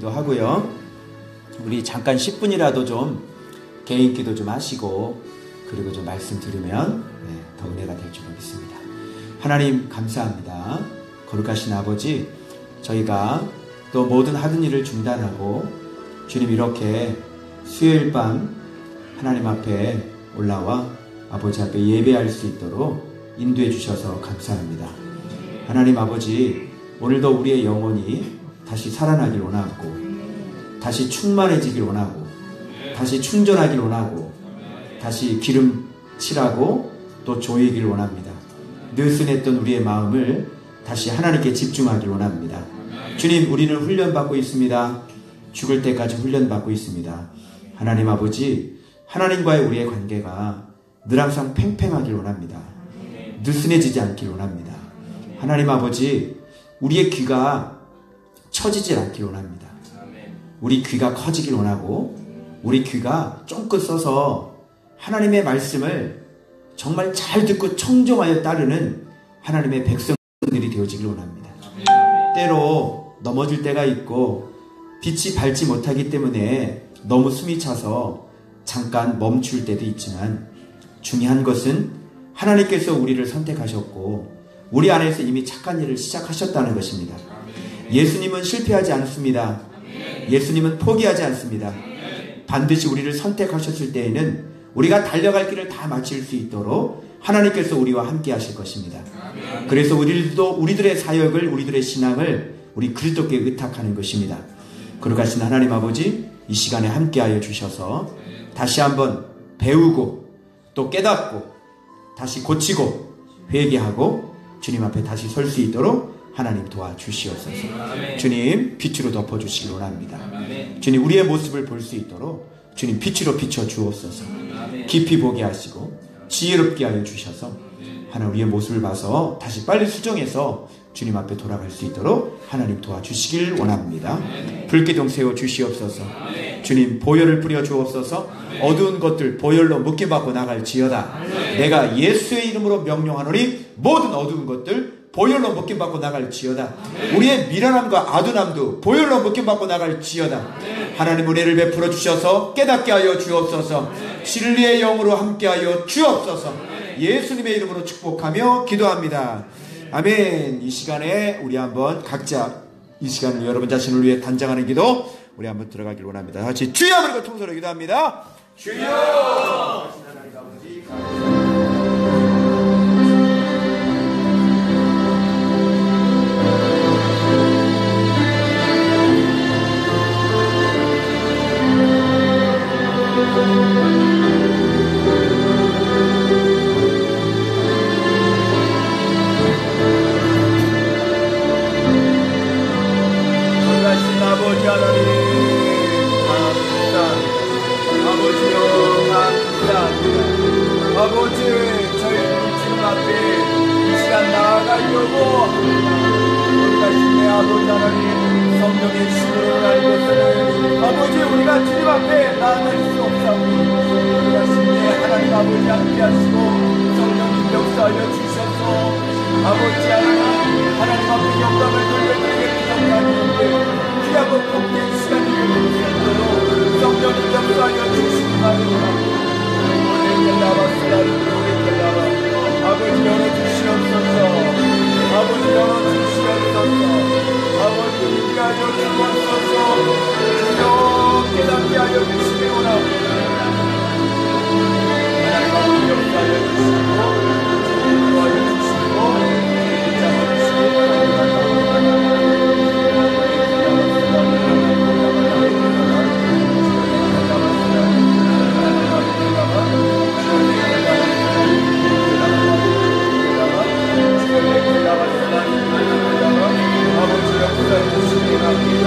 기도하고요. 우리 잠깐 10분이라도 좀 개인 기도 좀 하시고 그리고 좀 말씀 들으면 더 은혜가 될 줄 믿습니다. 하나님 감사합니다. 거룩하신 아버지, 저희가 또 모든 하던 일을 중단하고 주님 이렇게 수요일 밤 하나님 앞에 올라와 아버지 앞에 예배할 수 있도록 인도해 주셔서 감사합니다. 하나님 아버지, 오늘도 우리의 영혼이 다시 살아나길 원하고 다시 충만해지길 원하고 다시 충전하길 원하고 다시 기름칠하고 또 조이길 원합니다. 느슨했던 우리의 마음을 다시 하나님께 집중하길 원합니다. 주님, 우리는 훈련받고 있습니다. 죽을 때까지 훈련받고 있습니다. 하나님 아버지, 하나님과의 우리의 관계가 늘 항상 팽팽하길 원합니다. 느슨해지지 않길 원합니다. 하나님 아버지, 우리의 귀가 처지질 않길 원합니다. 우리 귀가 커지길 원하고 우리 귀가 쫑긋 써서 하나님의 말씀을 정말 잘 듣고 청정하여 따르는 하나님의 백성들이 되어지길 원합니다. 때로 넘어질 때가 있고 빛이 밝지 못하기 때문에 너무 숨이 차서 잠깐 멈출 때도 있지만 중요한 것은 하나님께서 우리를 선택하셨고 우리 안에서 이미 착한 일을 시작하셨다는 것입니다. 예수님은 실패하지 않습니다. 예수님은 포기하지 않습니다. 반드시 우리를 선택하셨을 때에는 우리가 달려갈 길을 다 마칠 수 있도록 하나님께서 우리와 함께 하실 것입니다. 그래서 우리들의 사역을, 우리들의 신앙을 우리 그리스도께 의탁하는 것입니다. 거룩하신 하나님 아버지, 이 시간에 함께하여 주셔서 다시 한번 배우고 또 깨닫고 다시 고치고 회개하고 주님 앞에 다시 설 수 있도록 하나님 도와주시옵소서. 주님, 빛으로 덮어주시기 원합니다. 주님, 우리의 모습을 볼 수 있도록 주님 빛으로 비춰주옵소서. 깊이 보게 하시고 지혜롭게 하여 주셔서 하나님 우리의 모습을 봐서 다시 빨리 수정해서 주님 앞에 돌아갈 수 있도록 하나님 도와주시길 원합니다. 불기둥 세워주시옵소서. 주님, 보혈을 뿌려 주옵소서. 어두운 것들 보혈로 묶임받고 나갈지어다. 내가 예수의 이름으로 명령하노니 모든 어두운 것들 보혈로 묶임받고 나갈지어다. 우리의 미련함과 아둔함도 보혈로 묶임받고 나갈지어다. 하나님 은혜를 베풀어 주셔서 깨닫게 하여 주옵소서. 진리의 영으로 함께하여 주옵소서. 예수님의 이름으로 축복하며 기도합니다. 아멘. 이 시간에 우리 한번 각자 이 시간을 여러분 자신을 위해 단장하는 기도 우리 한번 들어가길 원합니다. 같이 주여 그리고 통성으로 기도합니다. 주여. 아버지 하나님 감사합니다. 아버지여 감사합니다. 아버지, 저희들이 지금 앞에 이 시간 나아가려고 거룩하신 내 아버지 하나님 성령의 힘으로 날 것을 아버지 우리가 주님 앞에 나아갈 수 없사오니 거룩하신 내 하나님 아버지 함께 하시고 성령님 역사하여 주셔서 아버지 하나님 앞에 영광을 돌려드리게 부탁하는데 귀하고 복된 시간이 되도록 성령님 역사하여 주시기 바랍니다. 아버지 열어주시옵소서. 아버지 열어주시옵소서. 아버지 우리가 열어주옵소서. 주여 깨닫게 하여 주시기 원합니다. 하나님 아버지 역사하여 주시고 도와주시고 잡아주시기 바랍니다. 아버지 역사해 주시기 바랍니다.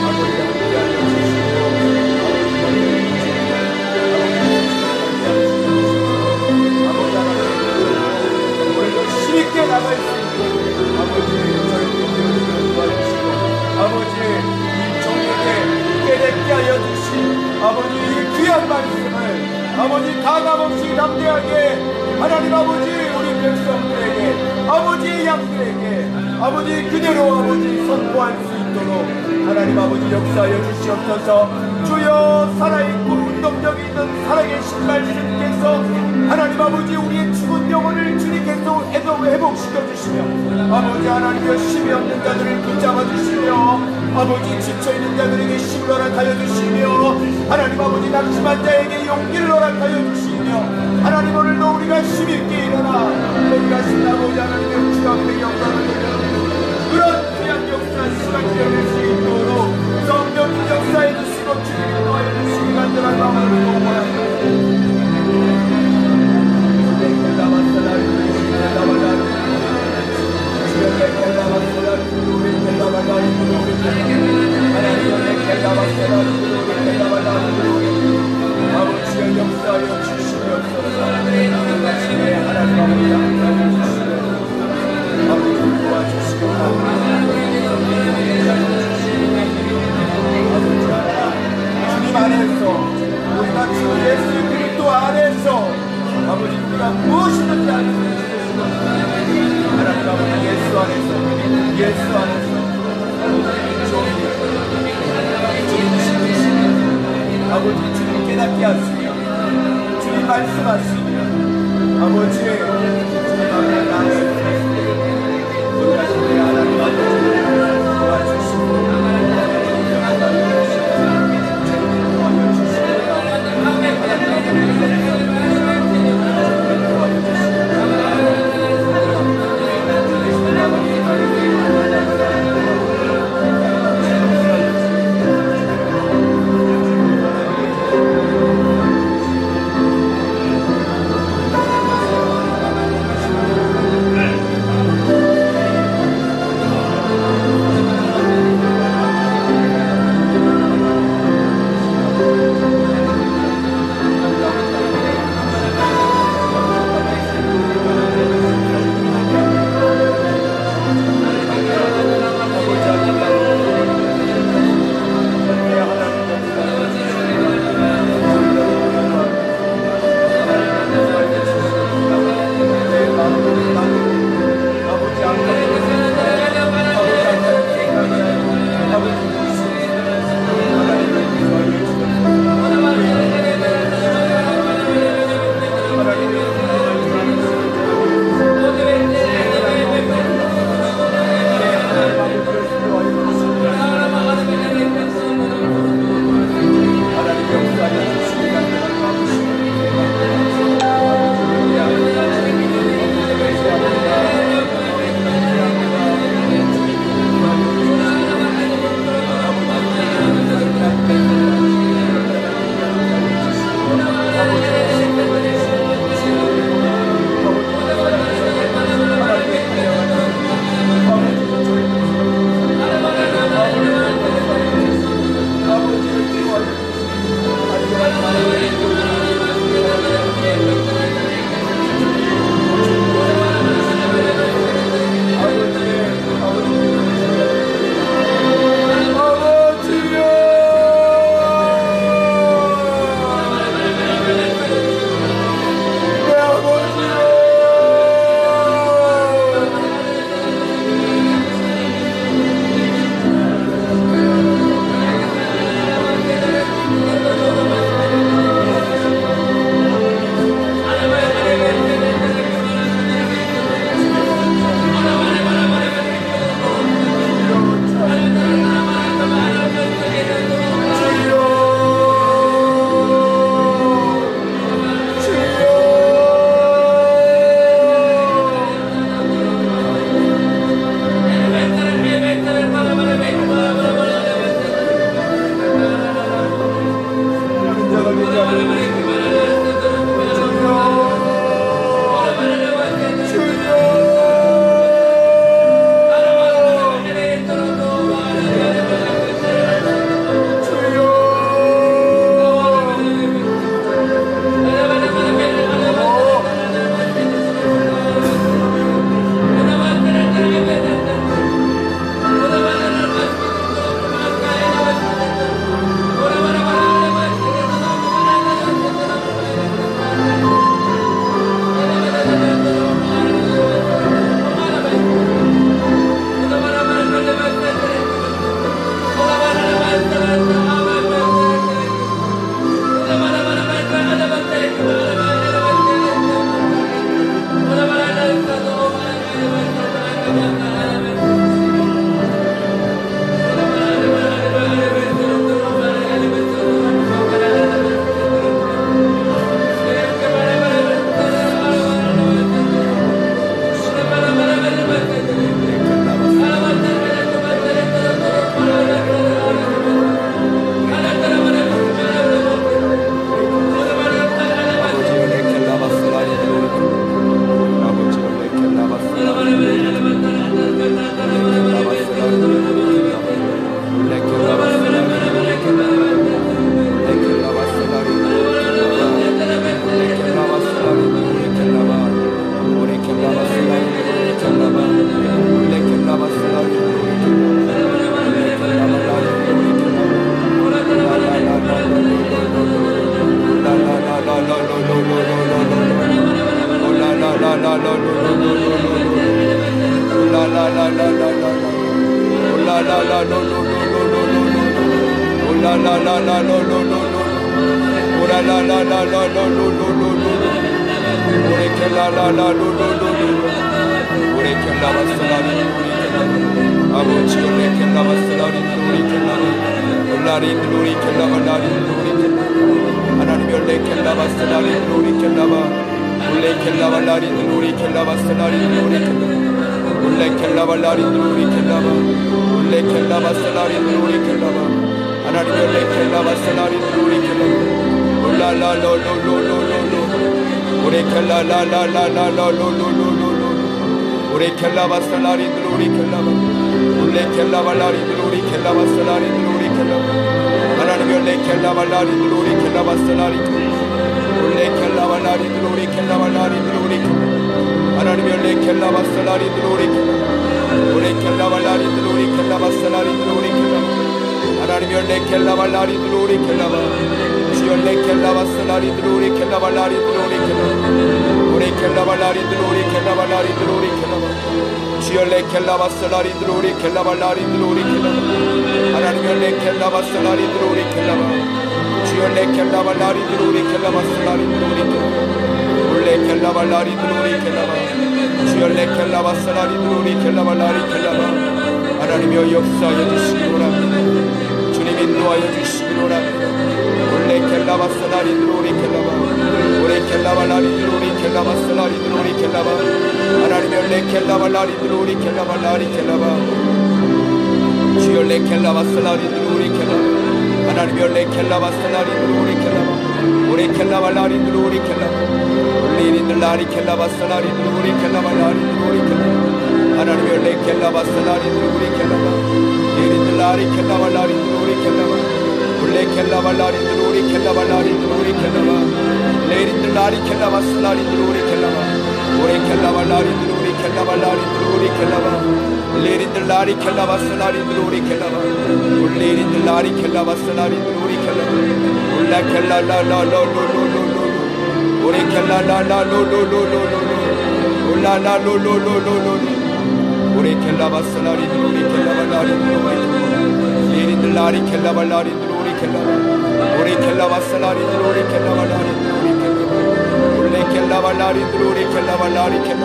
아버지 함께하여 주시고 아버지 하나님 오늘도 힘있게 나갈 수 있고 아버지 저희들을 도와주시고 아버지 이 종에게 깨닫게 하여 주신 아버지 이 귀한 말씀을 아버지 가감없이 담대하게 하나님 아버지 우리 백성들에게 아버지의 양들에게 아버지 그대로 아버지 선포할 수 있도록 하나님 아버지 역사하여 주시옵소서. 주여 살아있고 운동력 있는 살아계신 말씀께서 하나님 아버지 우리의 죽은 영혼을 주님께서 회복시켜 주시며 아버지 하나님 열심히 없는 자들을 붙잡아 주시며 아버지 지쳐있는 자들에게 힘을 허락하여 주시며 하나님 아버지 낙심한 자에게 용기를 허락하여 주시며 하나님 오늘도 우리가 힘있게 일어나 우리가 신나고자 하나님의 주 앞에 영광을 돌려 그런 귀한 역사 시간 되어낼 수 있도록 성령님 역사해 주시고 주님이 인도하여 주시기 간절한 마음으로 동원합니다. 아버지의 역사하여 주시옵소서. 하나님 아버지 역사하여 주시옵소서. 아버지 도와주시고 아버지 하나 주님 안에서 우리가 주 예수 그리스도 안에서 아버지 우리가 무엇이든지 할 수 있습니다. 하나님 아버지 예수 안에서 아버지 주님 깨닫게 하시며 주님 말씀하시며 아버지 주님 앞에 나아가시며 우리가 주님의 하나님 아버지 도와주시고 하나님이여 역사하여 주시기 원합니다. 주님 인도하여 주시기 원합니다. 올레 켈라바스나리 드로리 켈라바 올레 켈라발라리 드로리 켈라바스나리 드로리 켈라바 하나님이여 올레 켈라발라리 드로리 켈라발라리 켈라바 주여 올레 켈라바스나리 드로리 켈라바 하나님이여 올레 켈라바스나리 드로리 켈라바 올레 켈라발라리 드로리 켈라바 올리리들라리 켈라바스나리 드로리 켈라발라리 드로리 켈라바 하나님이여 올레 켈라바스나리 드로리 켈라바 리리들라리 켈라발라리 드로리 켈라바 올레 켈라발라리 드로리 켈라발라리 드로리 켈라바 레리들라리 켈라바스나리 드로리 켈라바 올레 켈라발라리 드로리 켈라발라리 드로리 켈라바 레리들라리 켈라바스나리 드로리 켈라바 올레리들라리 켈라바스나리 드로리 켈라바 올라 켈라라라로로로로로 올레 켈라라라로로로로로 올라라로로로로로 올레 켈라바스나리 드로리 켈라발라리 드로리 레리들라리 켈라발라리 드로리 켈라바 올레 켈라바스나리 드로리 켈라발라리 드로리 켈라바 올레 켈라발라리 드로리 켈라발라리 켈라바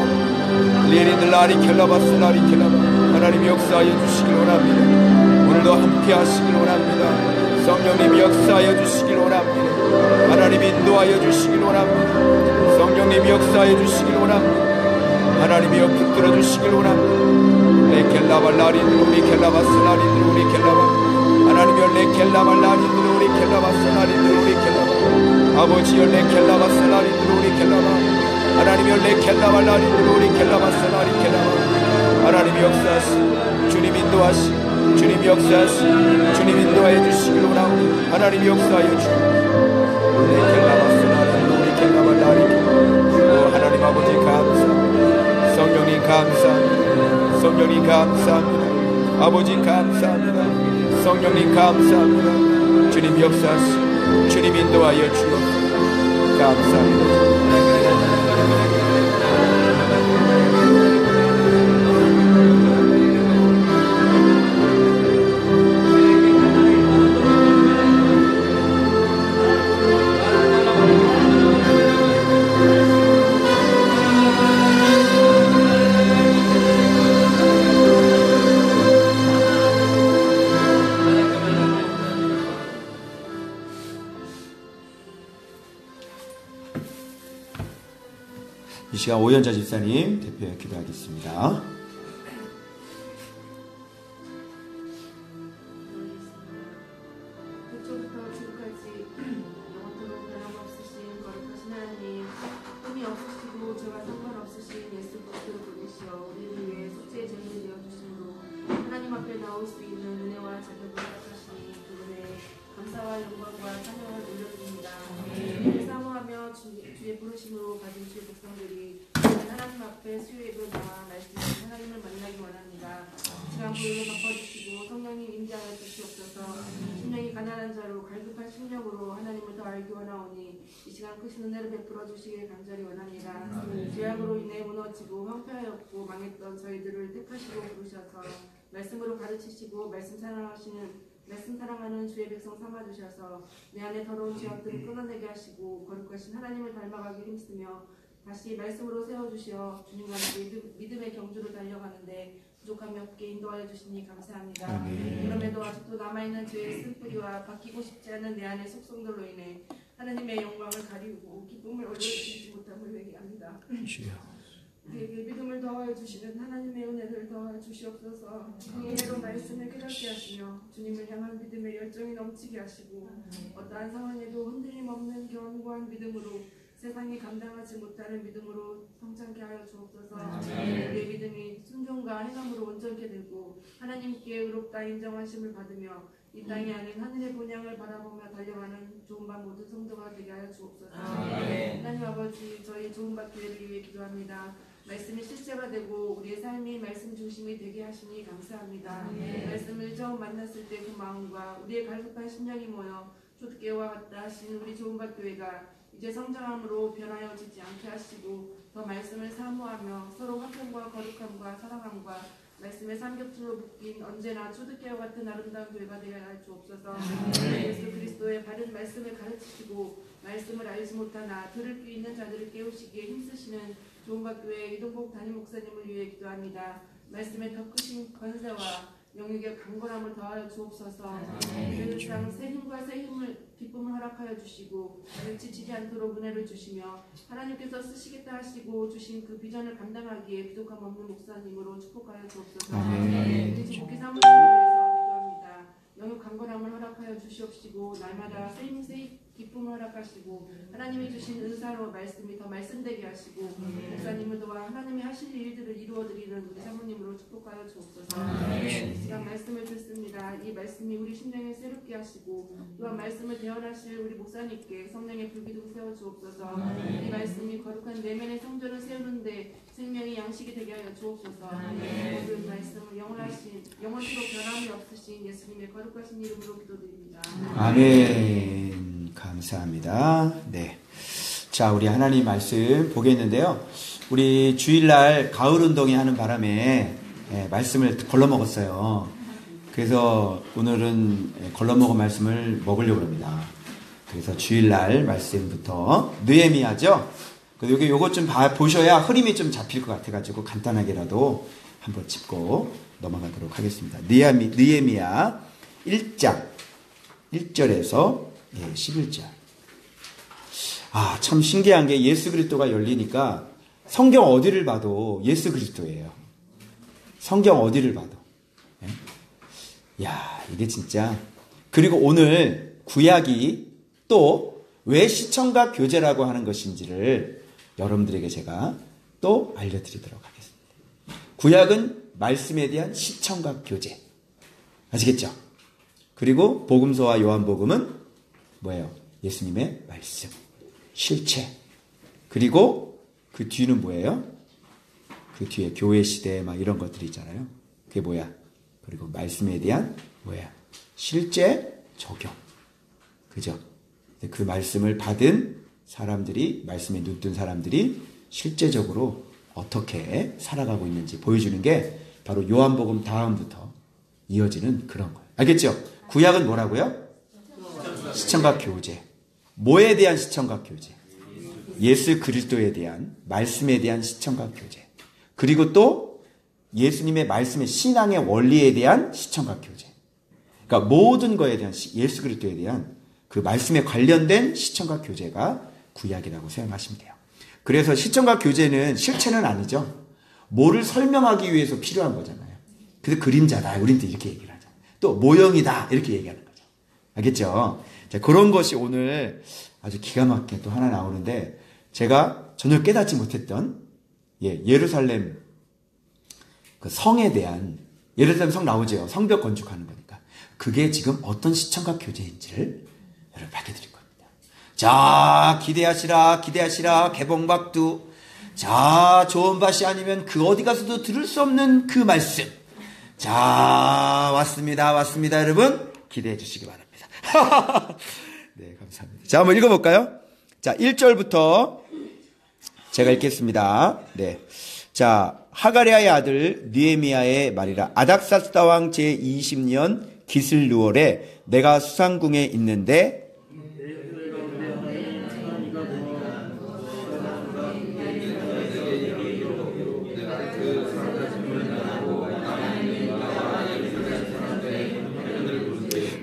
레리들라리 켈라바스나리 켈라바 하나님 역사하여 주시길 원합니다. 오늘도 함께 하시길 원합니다. 성령님 역사하여 주시길 원합니다. 하나님 인도하여 주시길 원합니다. 성령님 역사하여 주시길 원합니다. 하나님이여 붙들어 주시길 원합니다. 레켈라발라리 드로리 켈라바스나리 드로리 켈라바 하나님이여 레켈라발라리 드로리 켈라바스나리 드로리 켈라바 아버지여 레켈라바스나리 드로리 켈라바 하나님이여 레켈라발라리 드로리 켈라바스나리 켈라바 하나님 역사하시 주님 인도하시 주님 역사하시 주님 인도하여 주시길 원하오니 하나님 역사하여 주시옵소서 레켈라바스나리 드로리 켈라발라리 켈라바 하나님 아버지 감사합니다. 성령님 감사합니다. 성령님 감사합니다. 아버지 감사합니다. 성령님 감사합니다. 주님 역사하시 주님 인도하여 주옵소서 감사합니다. 이 시간 오연자 집사님 대표해 기도하겠습니다. 부처부터 지금까지 영원토록 변함없으신 거룩하신 하나님, 흠이 없으시고 죄와 상관없으신 예수 그리스도를 보내시어 우리를 위해 속죄의 제물이 되어주심으로 하나님 앞에 나올 수 있는 은혜와 자격을 허락하시니 그분의 감사와 영광과 찬양을 올려드립니다. 우리를 사모하며 주의 부르심으로 받은 주의 백성들이 하나님 앞에 수요예배로 나와 말씀하신 하나님을 만나기 원합니다. 시간 보혈을 바꿔주시고 성령님 임재하여 주시옵소서. 심령이 가난한 자로 갈급한 심령으로 하나님을 더 알기 원하오니 이 시간 크신 은혜를 베풀어 주시길 간절히 원합니다. 죄악으로 인해 무너지고 황폐하였고 망했던 저희들을 택하시고 부르셔서 말씀으로 가르치시고 말씀 사랑하는 주의 백성 삼아주셔서 내 안에 더러운 죄악들을 끊어내게 하시고 거룩하신 하나님을 닮아가기 힘쓰며 다시 말씀으로 세워주시어 주님과 믿음의 경주로 달려가는데 부족함이 없게 인도하여 주시니 감사합니다. 아멘. 그럼에도 아직도 남아있는 죄의 쓴뿌리와 바뀌고 싶지 않은 내 안의 속성들로 인해 하나님의 영광을 가리우고 기쁨을 얻어주시지 못함을 회개합니다. 우리에게 믿음을 더하여 주시는 하나님의 은혜를 더하여 주시옵소서. 이해로 말씀을 깨닫게 하시며 주님을 향한 믿음의 열정이 넘치게 하시고 어떠한 상황에도 흔들림 없는 견고한 믿음으로 세상이 감당하지 못하는 믿음으로 성장케 하여 주옵소서. 우리의 믿음이 순종과 행함으로 온전케 되고 하나님께 의롭다 인정하심을 받으며 이 땅이 아닌 하늘의 본향을 바라보며 달려가는 좋은밤 모든 성도가 되게 하여 주옵소서. 하나님 아버지, 저희 좋은밤 교회를 위해 기도합니다. 말씀이 실제가 되고 우리의 삶이 말씀 중심이 되게 하시니 감사합니다. 말씀을 처음 만났을 때 그 마음과 우리의 갈급한 심령이 모여 초대교회와 같다 하신 우리 좋은밤 교회가 이제 성장함으로 변하여지지 않게 하시고 더 말씀을 사모하며 서로 화평과 거룩함과 사랑함과 말씀의 삼겹줄로 묶인 언제나 초대교회와 같은 아름다운 교회가 되게 하여 주옵소서. 예수 그리스도의 바른 말씀을 가르치시고 말씀을 알지 못하나 들을 귀 있는 자들을 깨우시기에 힘쓰시는 좋은밥교회 이동복 담임 목사님을 위해 기도합니다. 말씀의 더 크신 권세와 영역의 강건함을 더하여 주옵소서. 늘상 새 힘과 새 기쁨을 허락하여 주시고 나를 지치지 않도록 은혜를 주시며 하나님께서 쓰시겠다 하시고 주신 그 비전을 감당하기에 부족함 없는 목사님으로 축복하여 주옵소서. 우리 지목회 사모님을 위해서 기도합니다. 영역 강건함을 허락하여 주시옵시고 날마다 새 힘, 새 기쁨을 허락하시고 하나님이 주신 은사로 말씀이 더 말씀되게 하시고 목사님을 도와 하나님이 하실 일들을 이루어드리는 우리 사모님으로 축복하여 주옵소서. 이 시간 말씀을 듣습니다. 이 말씀이 우리 심령을 새롭게 하시고 또한 말씀을 대언하실 우리 목사님께 성령의 불기둥 세워주옵소서. 이 말씀이 거룩한 내면의 성전을 세우는데 생명의 양식이 되게 하여 주옵소서. 모든 말씀을 영원토록 변함이 없으신 예수님의 거룩하신 이름으로 기도드립니다. 아멘. 감사합니다. 네. 자, 우리 하나님 말씀 보겠는데요. 우리 주일날 가을 운동회 하는 바람에 말씀을 걸러먹었어요. 그래서 오늘은 걸러먹은 말씀을 먹으려고 합니다. 그래서 주일날 말씀부터 느헤미야죠. 여기 요것 좀 보셔야 흐름이 좀 잡힐 것 같아가지고 간단하게라도 한번 짚고 넘어가도록 하겠습니다. 느헤미야 1장 1절에서 11절. 참 신기한 게 예수 그리스도가 열리니까 성경 어디를 봐도 예수 그리스도예요. 성경 어디를 봐도. 야, 이게 진짜. 그리고 오늘 구약이 또 왜 시청각 교제라고 하는 것인지를 여러분들에게 제가 또 알려드리도록 하겠습니다. 구약은 말씀에 대한 시청각 교제. 아시겠죠? 그리고 복음서와 요한복음은 뭐예요? 예수님의 말씀, 실체. 그리고 그 뒤는 뭐예요? 그 뒤에 교회 시대 막 이런 것들이 있잖아요. 그게 뭐야? 그리고 말씀에 대한 뭐야? 실제 적용. 그죠? 그 말씀을 받은 사람들이, 말씀에 눈뜬 사람들이 실제적으로 어떻게 살아가고 있는지 보여주는 게 바로 요한복음 다음부터 이어지는 그런 거예요. 알겠죠? 구약은 뭐라고요? 시청각 교제. 뭐에 대한 시청각 교제? 예수 그리스도에 대한, 말씀에 대한 시청각 교제. 그리고 또 예수님의 말씀의 신앙의 원리에 대한 시청각 교제. 그러니까 모든 거에 대한 예수 그리스도에 대한 그 말씀에 관련된 시청각 교제가 구약이라고 생각하시면 돼요. 그래서 시청각 교제는 실체는 아니죠. 뭐를 설명하기 위해서 필요한 거잖아요. 그래서 그림자다. 우리는 이렇게 얘기를 하죠. 또 모형이다. 이렇게 얘기하는 거죠. 알겠죠? 자, 그런 것이 오늘 아주 기가 막히게 또 하나 나오는데 제가 전혀 깨닫지 못했던 예루살렘 그 성에 대한 예루살렘 성 나오죠. 성벽 건축하는 거니까. 그게 지금 어떤 시청각 교제인지를 여러분 밝혀드릴 겁니다. 자, 기대하시라 개봉박두. 자, 좋은 밭이 아니면 그 어디 가서도 들을 수 없는 그 말씀. 자, 왔습니다 여러분. 기대해 주시기 바랍니다. 네, 감사합니다. 자, 한번 읽어볼까요? 자, 1절부터 제가 읽겠습니다. 네. 자, 하가랴의 아들 느헤미야의 말이라. 아닥사스다 왕 제20년 기슬루월에 내가 수상궁에 있는데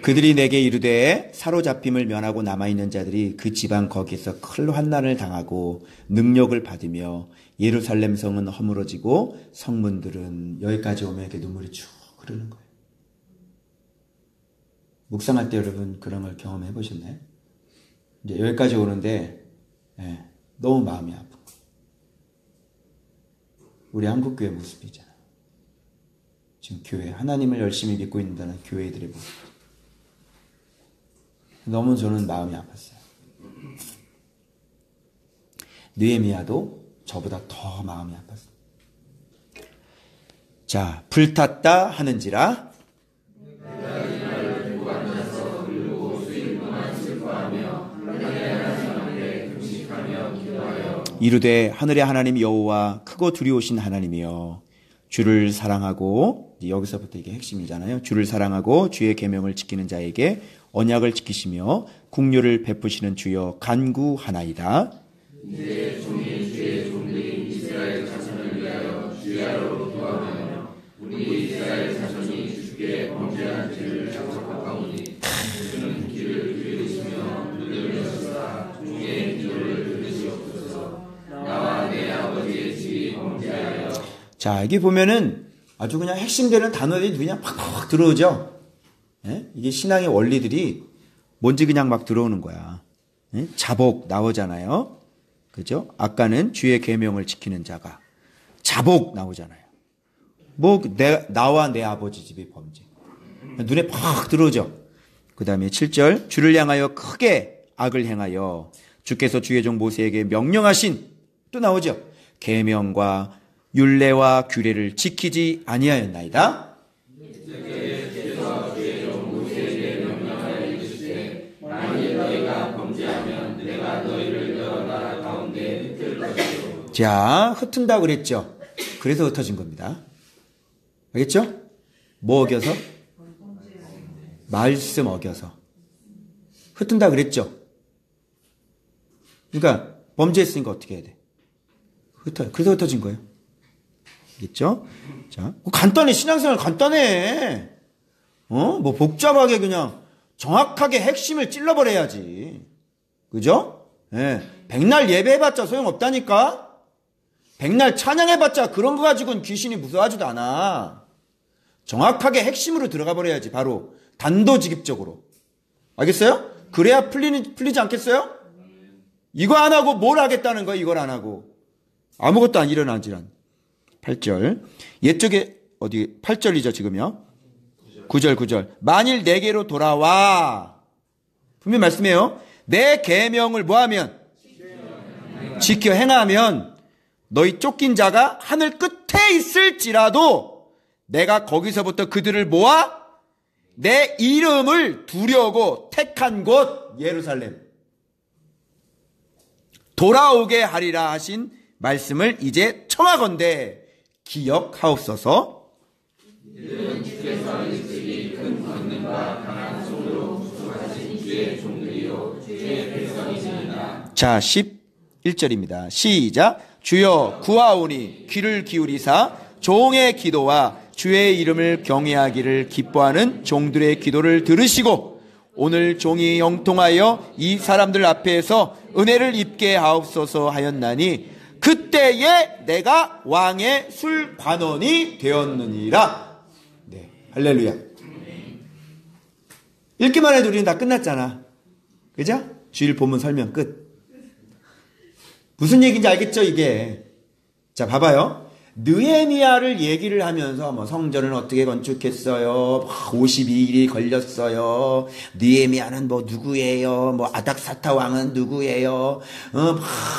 그들이 내게 이르되 사로잡힘을 면하고 남아있는 자들이 그 지방 거기에서 큰 환난을 당하고 능력을 받으며 예루살렘 성은 허물어지고 성문들은, 여기까지 오면 이렇게 눈물이 쭉 흐르는 거예요. 묵상할 때 여러분 그런 걸 경험해 보셨나요? 이제 여기까지 오는데 너무 마음이 아프고, 우리 한국교회 모습이잖아요. 지금 교회, 하나님을 열심히 믿고 있다는 교회들의 모습. 너무 저는 마음이 아팠어요. 느헤미야도 저보다 더 마음이 아팠어요. 자, 불탔다 하는지라 이르되 하늘의 하나님 여호와 크고 두려우신 하나님이여 주를 사랑하고, 여기서부터 이게 핵심이잖아요. 주를 사랑하고 주의 계명을 지키는 자에게 언약을 지키시며 국류를 베푸시는 주여 간구하나이다. 이제 종이 주의 종들이 이스라엘 자손을 위하여 주야로 도하며 우리 이스라엘 자손이 주께 범죄한 죄를 작정하오니 주는 귀를 기울이시며 눈을 여시사 종의 기도를 들으시옵소서. 나와 내 아버지의 집이 범죄하여. 자, 여기 보면은 아주 그냥 핵심되는 단어들이 그냥 팍팍 들어오죠. 이게 신앙의 원리들이 뭔지 그냥 막 들어오는 거야. 자복 나오잖아요. 그죠? 아까는 주의 계명을 지키는 자가. 자복 나오잖아요. 나와 내 아버지 집의 범죄. 눈에 팍 들어오죠. 그 다음에 7절, 주를 향하여 크게 악을 행하여 주께서 주의 종 모세에게 명령하신, 또 나오죠. 계명과 율례와 규례를 지키지 아니하였나이다. 자, 흩은다 그랬죠. 그래서 흩어진 겁니다. 알겠죠? 뭐 어겨서? 말씀 어겨서. 흩은다 그랬죠. 그러니까 범죄했으니까 어떻게 해야 돼? 그래서 흩어진 거예요. 알겠죠? 자, 간단해. 신앙생활 간단해. 뭐 복잡하게 그냥 정확하게 핵심을 찔러버려야지. 그죠? 백날 예배해봤자 소용없다니까? 백날 찬양해봤자 그런 거 가지고는 귀신이 무서워하지도 않아. 정확하게 핵심으로 들어가 버려야지. 바로 단도직입적으로. 알겠어요? 그래야 풀리지 않겠어요? 이거 안 하고 뭘 하겠다는 거야? 이걸 안 하고 아무것도 안 일어나지 않. 8절. 옛적에 어디 8절이죠 지금요. 9절. 만일 내게로 돌아와. 분명히 말씀해요. 내 계명을 뭐하면? 지켜 행하면 너희 쫓긴 자가 하늘 끝에 있을지라도 내가 거기서부터 그들을 모아 내 이름을 두려고 택한 곳 예루살렘 돌아오게 하리라 하신 말씀을 이제 청하건대 기억하옵소서. 이들은 주께서 일찍이 큰 권능과 강한 손으로 구속하신 주의 종들이요 주의 백성이시니라. 자, 11절입니다. 시작. 주여 구하오니 귀를 기울이사 종의 기도와 주의 이름을 경외하기를 기뻐하는 종들의 기도를 들으시고 오늘 종이 영통하여 이 사람들 앞에서 은혜를 입게 하옵소서 하였나니 그때에 내가 왕의 술관원이 되었느니라. 네, 할렐루야. 읽기만 해도 우리는 다 끝났잖아. 그죠? 주일 본문 설명 끝. 무슨 얘기인지 알겠죠, 이게? 자, 봐봐요. 느헤미야를 얘기를 하면서 뭐 성전을 어떻게 건축했어요? 52일이 걸렸어요. 느헤미야는 뭐 누구예요? 뭐 아닥사타 왕은 누구예요?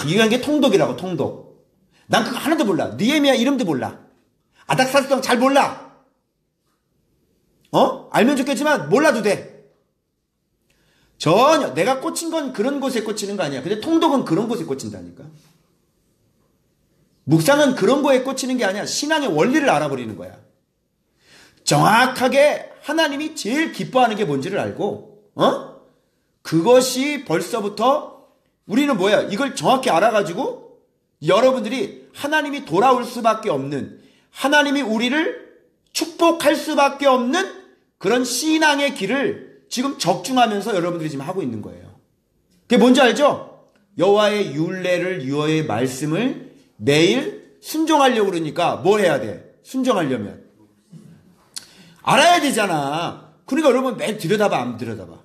이런 게 통독이라고, 통독. 난 그거 하나도 몰라. 느헤미야 이름도 몰라. 아닥사타 왕 잘 몰라. 알면 좋겠지만 몰라도 돼. 전혀 내가 꽂힌 건 그런 곳에 꽂히는 거 아니야. 근데 통독은 그런 곳에 꽂힌다니까. 묵상은 그런 거에 꽂히는 게 아니야. 신앙의 원리를 알아버리는 거야. 정확하게 하나님이 제일 기뻐하는 게 뭔지를 알고, 그것이 벌써부터 우리는 뭐야? 이걸 정확히 알아가지고 여러분들이 하나님이 돌아올 수밖에 없는, 하나님이 우리를 축복할 수밖에 없는 그런 신앙의 길을 지금 적중하면서 여러분들이 지금 하고 있는 거예요. 그게 뭔지 알죠? 여호와의 율례를, 여호와의 말씀을 매일 순종하려고 그러니까 뭘 해야 돼? 순종하려면 알아야 되잖아. 그러니까 여러분 매일 들여다봐, 안 들여다봐?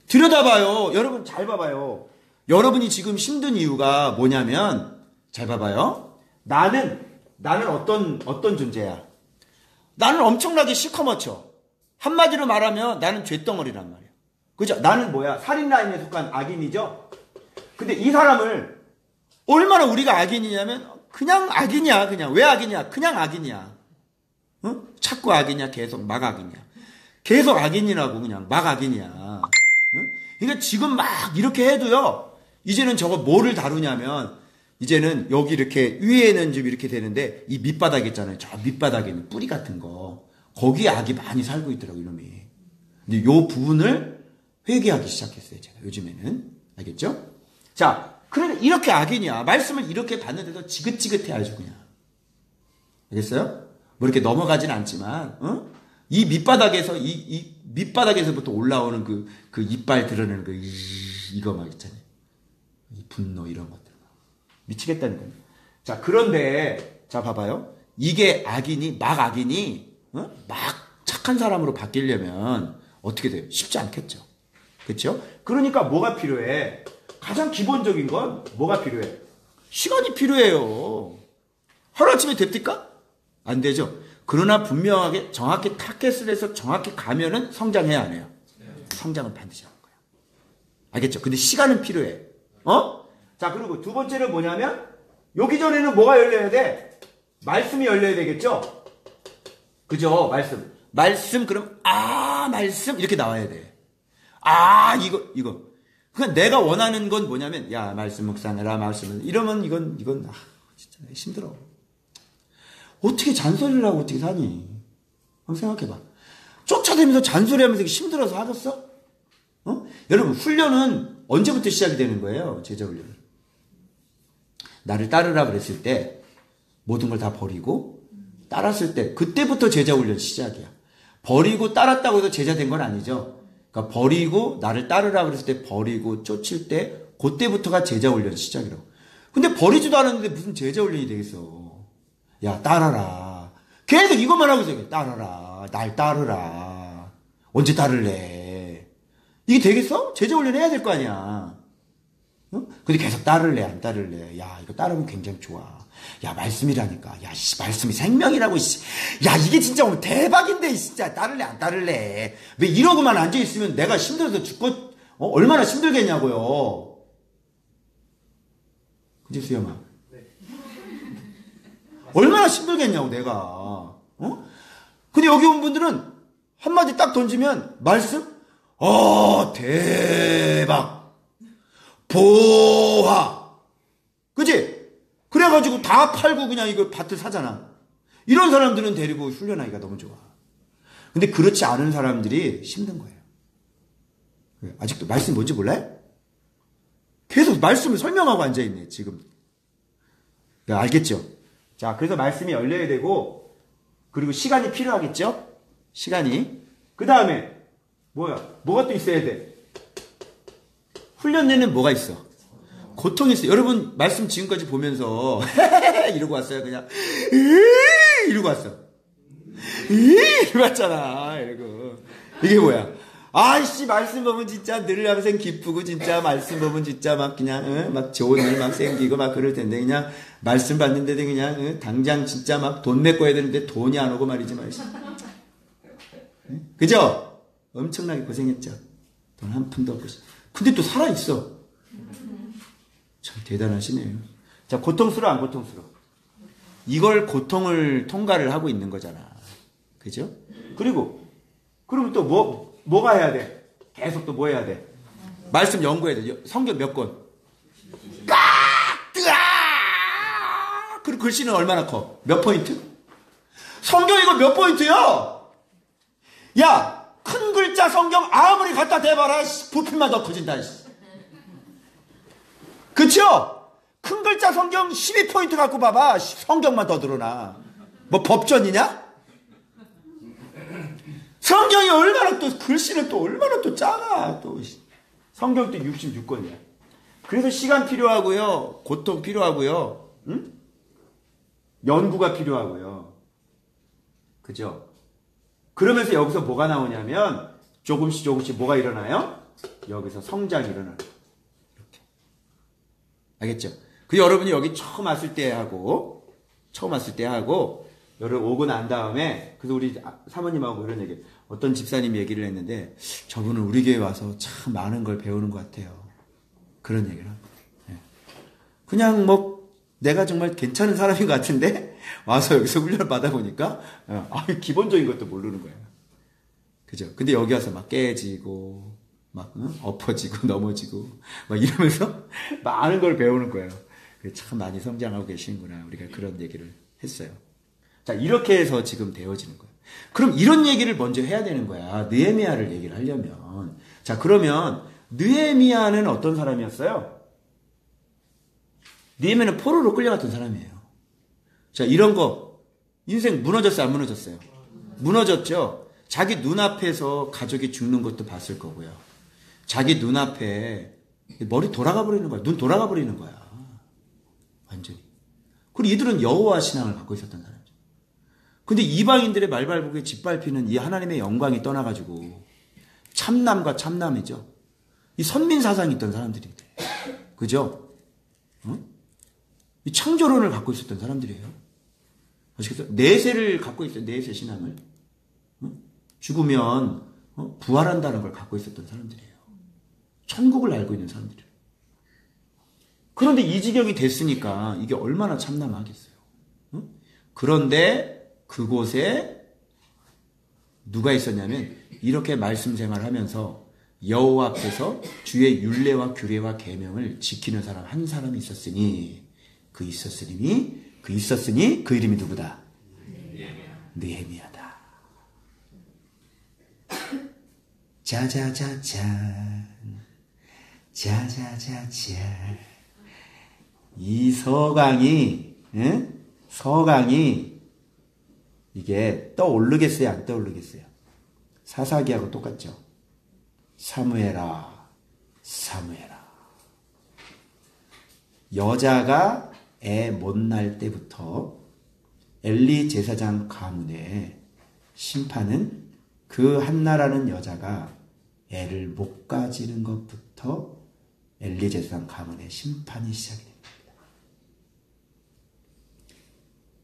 들여다봐요. 여러분 잘 봐봐요. 여러분이 지금 힘든 이유가 뭐냐면, 잘 봐봐요. 나는 어떤 존재야? 나는 엄청나게 시커멓죠. 한마디로 말하면 나는 죄덩어리란 말이야. 그죠? 나는 뭐야? 살인 라인에 속한 악인이죠? 근데 이 사람을 얼마나 우리가 악인이냐면, 그냥 악인이야, 그냥. 왜 악인이야? 그냥 악인이야. 응? 자꾸 악인이야, 계속 막 악인이야. 계속 악인이라고, 그냥 막 악인이야. 응? 그러니까 지금 막 이렇게 해도요, 이제는 저거 뭐를 다루냐면, 이제는 여기 이렇게 위에는 좀 이렇게 되는데, 이 밑바닥 있잖아요. 저 밑바닥에는 뿌리 같은 거. 거기에 악이 많이 살고 있더라고요, 이놈이. 근데 요 부분을 회개하기 시작했어요, 제가 요즘에는. 알겠죠? 자, 그러니까 이렇게 악인이야. 말씀을 이렇게 받는데도 지긋지긋해야죠, 그냥. 알겠어요? 뭐 이렇게 넘어가진 않지만, 이 밑바닥에서, 이 밑바닥에서부터 올라오는 그 이빨 드러내는 이거 막 있잖아요. 이 분노 이런 것들. 미치겠다니까요. 자, 그런데, 자, 봐봐요. 이게 악인이, 막 악인이, 막 착한 사람으로 바뀌려면 어떻게 돼요? 쉽지 않겠죠. 그렇죠? 그러니까 뭐가 필요해? 가장 기본적인 건 뭐가 필요해? 시간이 필요해요. 하루아침에 됩니까? 안 되죠. 그러나 분명하게 정확히 타겟을 해서 정확히 가면은 성장해야 안 해요. 성장은 반드시 하는 거예요. 알겠죠? 근데 시간은 필요해. 자, 그리고 두 번째는 뭐냐면, 여기 전에는 뭐가 열려야 돼? 말씀이 열려야 되겠죠? 그죠? 말씀, 그럼, 말씀, 이렇게 나와야 돼. 이거. 그냥 내가 원하는 건 뭐냐면, 야, 말씀 묵상해라, 말씀을. 이러면 이건, 진짜 힘들어. 어떻게 잔소리를 하고 어떻게 사니? 한번 생각해봐. 쫓아다니면서 잔소리하면서 힘들어서 하겠어? 여러분, 훈련은 언제부터 시작이 되는 거예요? 제자 훈련은. 나를 따르라 그랬을 때 모든 걸 다 버리고 따랐을 때 그때부터 제자 훈련 시작이야. 버리고 따랐다고 해서 제자 된 건 아니죠. 그러니까 버리고 나를 따르라 그랬을 때 버리고 쫓을 때 그때부터가 제자 훈련 시작이라고. 근데 버리지도 않았는데 무슨 제자 훈련이 되겠어. 야, 따라라. 계속 이것만 하고 있어요. 따라라. 날 따르라. 언제 따를래? 이게 되겠어? 제자 훈련 해야 될 거 아니야. 근데 계속 따를래, 안 따를래. 야, 이거 따르면 굉장히 좋아. 야, 말씀이라니까. 야, 말씀이 생명이라고, 야, 이게 진짜 오늘 대박인데, 진짜. 따를래, 안 따를래. 왜 이러고만 앉아있으면 내가 힘들어서 죽고, 얼마나 힘들겠냐고요. 그치, 수염아? 얼마나 힘들겠냐고, 내가. 근데 여기 온 분들은 한마디 딱 던지면, 말씀? 대박. 보화. 그치? 그래가지고 다 팔고 그냥 이거 밭을 사잖아. 이런 사람들은 데리고 훈련하기가 너무 좋아. 근데 그렇지 않은 사람들이 힘든 거예요. 아직도 말씀이 뭔지 몰라요? 계속 말씀을 설명하고 앉아있네, 지금. 알겠죠? 자, 그래서 말씀이 열려야 되고, 그리고 시간이 필요하겠죠? 시간이. 그 다음에, 뭐가 또 있어야 돼? 훈련에는 뭐가 있어? 고통이 있어. 여러분, 말씀 지금까지 보면서, 이러고 왔어요, 그냥. 이러고 왔어. 이러고 왔잖아, 이러고. 이게 뭐야? 아이씨, 말씀 보면 진짜 늘 항상 기쁘고, 진짜 말씀 보면 진짜 막 그냥, 막 좋은 일 막 생기고 막 그럴 텐데, 그냥 말씀 받는데도 그냥, 당장 진짜 막 돈 메꿔야 되는데 돈이 안 오고 말이지. 그죠? 엄청나게 고생했죠. 돈 한 푼도 없고. 근데 또 살아있어. 참 대단하시네요. 자, 고통스러워, 안 고통스러워? 이걸 고통을 통과를 하고 있는 거잖아. 그죠? 그리고, 그러면 또 뭐가 해야 돼? 계속 또 뭐 해야 돼? 말씀 연구해야 돼. 성경 몇 권? 그리고 글씨는 얼마나 커? 몇 포인트? 성경 이거 몇 포인트야? 야, 큰 글자 성경 아무리 갖다 대봐라, 부피만 더 커진다. 그쵸? 큰 글자 성경 12포인트 갖고 봐봐. 성경만 더 늘어나. 뭐 법전이냐? 성경이 얼마나 또, 글씨는 또 얼마나 또 작아. 또 성경 또 66권이야. 그래서 시간 필요하고요. 고통 필요하고요. 응? 연구가 필요하고요. 그죠? 그러면서 여기서 뭐가 나오냐면 조금씩 뭐가 일어나요? 여기서 성장이 일어나요. 이렇게. 알겠죠? 그 여러분이 여기 처음 왔을 때 하고 여러분 오고 난 다음에 그래서 우리 사모님하고 이런 얘기, 어떤 집사님이 얘기를 했는데 저분은 우리 교회 와서 참 많은 걸 배우는 것 같아요. 그런 얘기를 합니다. 그냥 뭐 내가 정말 괜찮은 사람인 것 같은데 와서 여기서 훈련을 받아보니까 기본적인 것도 모르는 거예요. 그죠? 근데 여기 와서 막 깨지고 막 엎어지고 넘어지고 막 이러면서 많은 걸 배우는 거예요. 참 많이 성장하고 계시는구나. 우리가 그런 얘기를 했어요. 자, 이렇게 해서 지금 되어지는 거예요. 그럼 이런 얘기를 먼저 해야 되는 거야. 느헤미야를 얘기를 하려면. 자, 그러면 느헤미야는 어떤 사람이었어요? 느헤미야는 포로로 끌려갔던 사람이에요. 자, 이런 거 인생 무너졌어요, 안 무너졌어요? 무너졌죠. 자기 눈앞에서 가족이 죽는 것도 봤을 거고요. 자기 눈앞에 머리 돌아가 버리는 거야. 눈 돌아가 버리는 거야. 완전히. 그리고 이들은 여호와 신앙을 갖고 있었던 사람이죠. 근데 이방인들의 말발굽에 짓밟히는 이 하나님의 영광이 떠나가지고 참남과 참남이죠. 이 선민 사상이 있던 사람들이, 그죠? 이 창조론을 갖고 있었던 사람들이에요. 아시겠어요? 내세를 갖고 있어요. 내세 신앙을. 죽으면 부활한다는 걸 갖고 있었던 사람들이에요. 천국을 알고 있는 사람들이에요. 그런데 이 지경이 됐으니까 이게 얼마나 참남하겠어요. 그런데 그곳에 누가 있었냐면 이렇게 말씀 생활하면서 여호와 앞에서 주의 율례와 규례와 계명을 지키는 사람 한 사람이 있었으니 그 있었으니 그 이름이 누구다? 느헤미야다. 짜자자잔 자자자잔. 이 서강이 이게 떠오르겠어요, 안 떠오르겠어요? 사사기하고 똑같죠. 사무엘아, 사무엘아. 여자가 애 못 낳을 때부터 엘리 제사장 가문의 심판은 그 한나라는 여자가 애를 못 가지는 것부터 엘리 제사장 가문의 심판이 시작이 됩니다.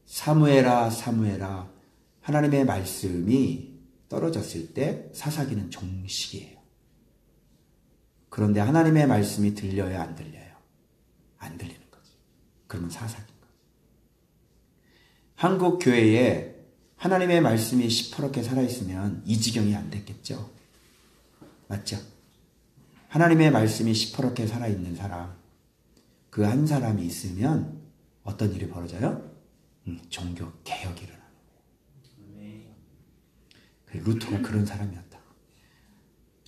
사무엘아, 사무엘아. 하나님의 말씀이 떨어졌을 때 사사기는 종식이에요. 그런데 하나님의 말씀이 들려요, 안 들려요? 안 들리는 거지. 그러면 사사기인 거지. 한국 교회에 하나님의 말씀이 시퍼렇게 살아있으면 이 지경이 안 됐겠죠? 맞죠? 하나님의 말씀이 시퍼렇게 살아있는 사람, 그 한 사람이 있으면 어떤 일이 벌어져요? 종교 개혁이 일어나는 거예요. 루터가 그런 사람이었다.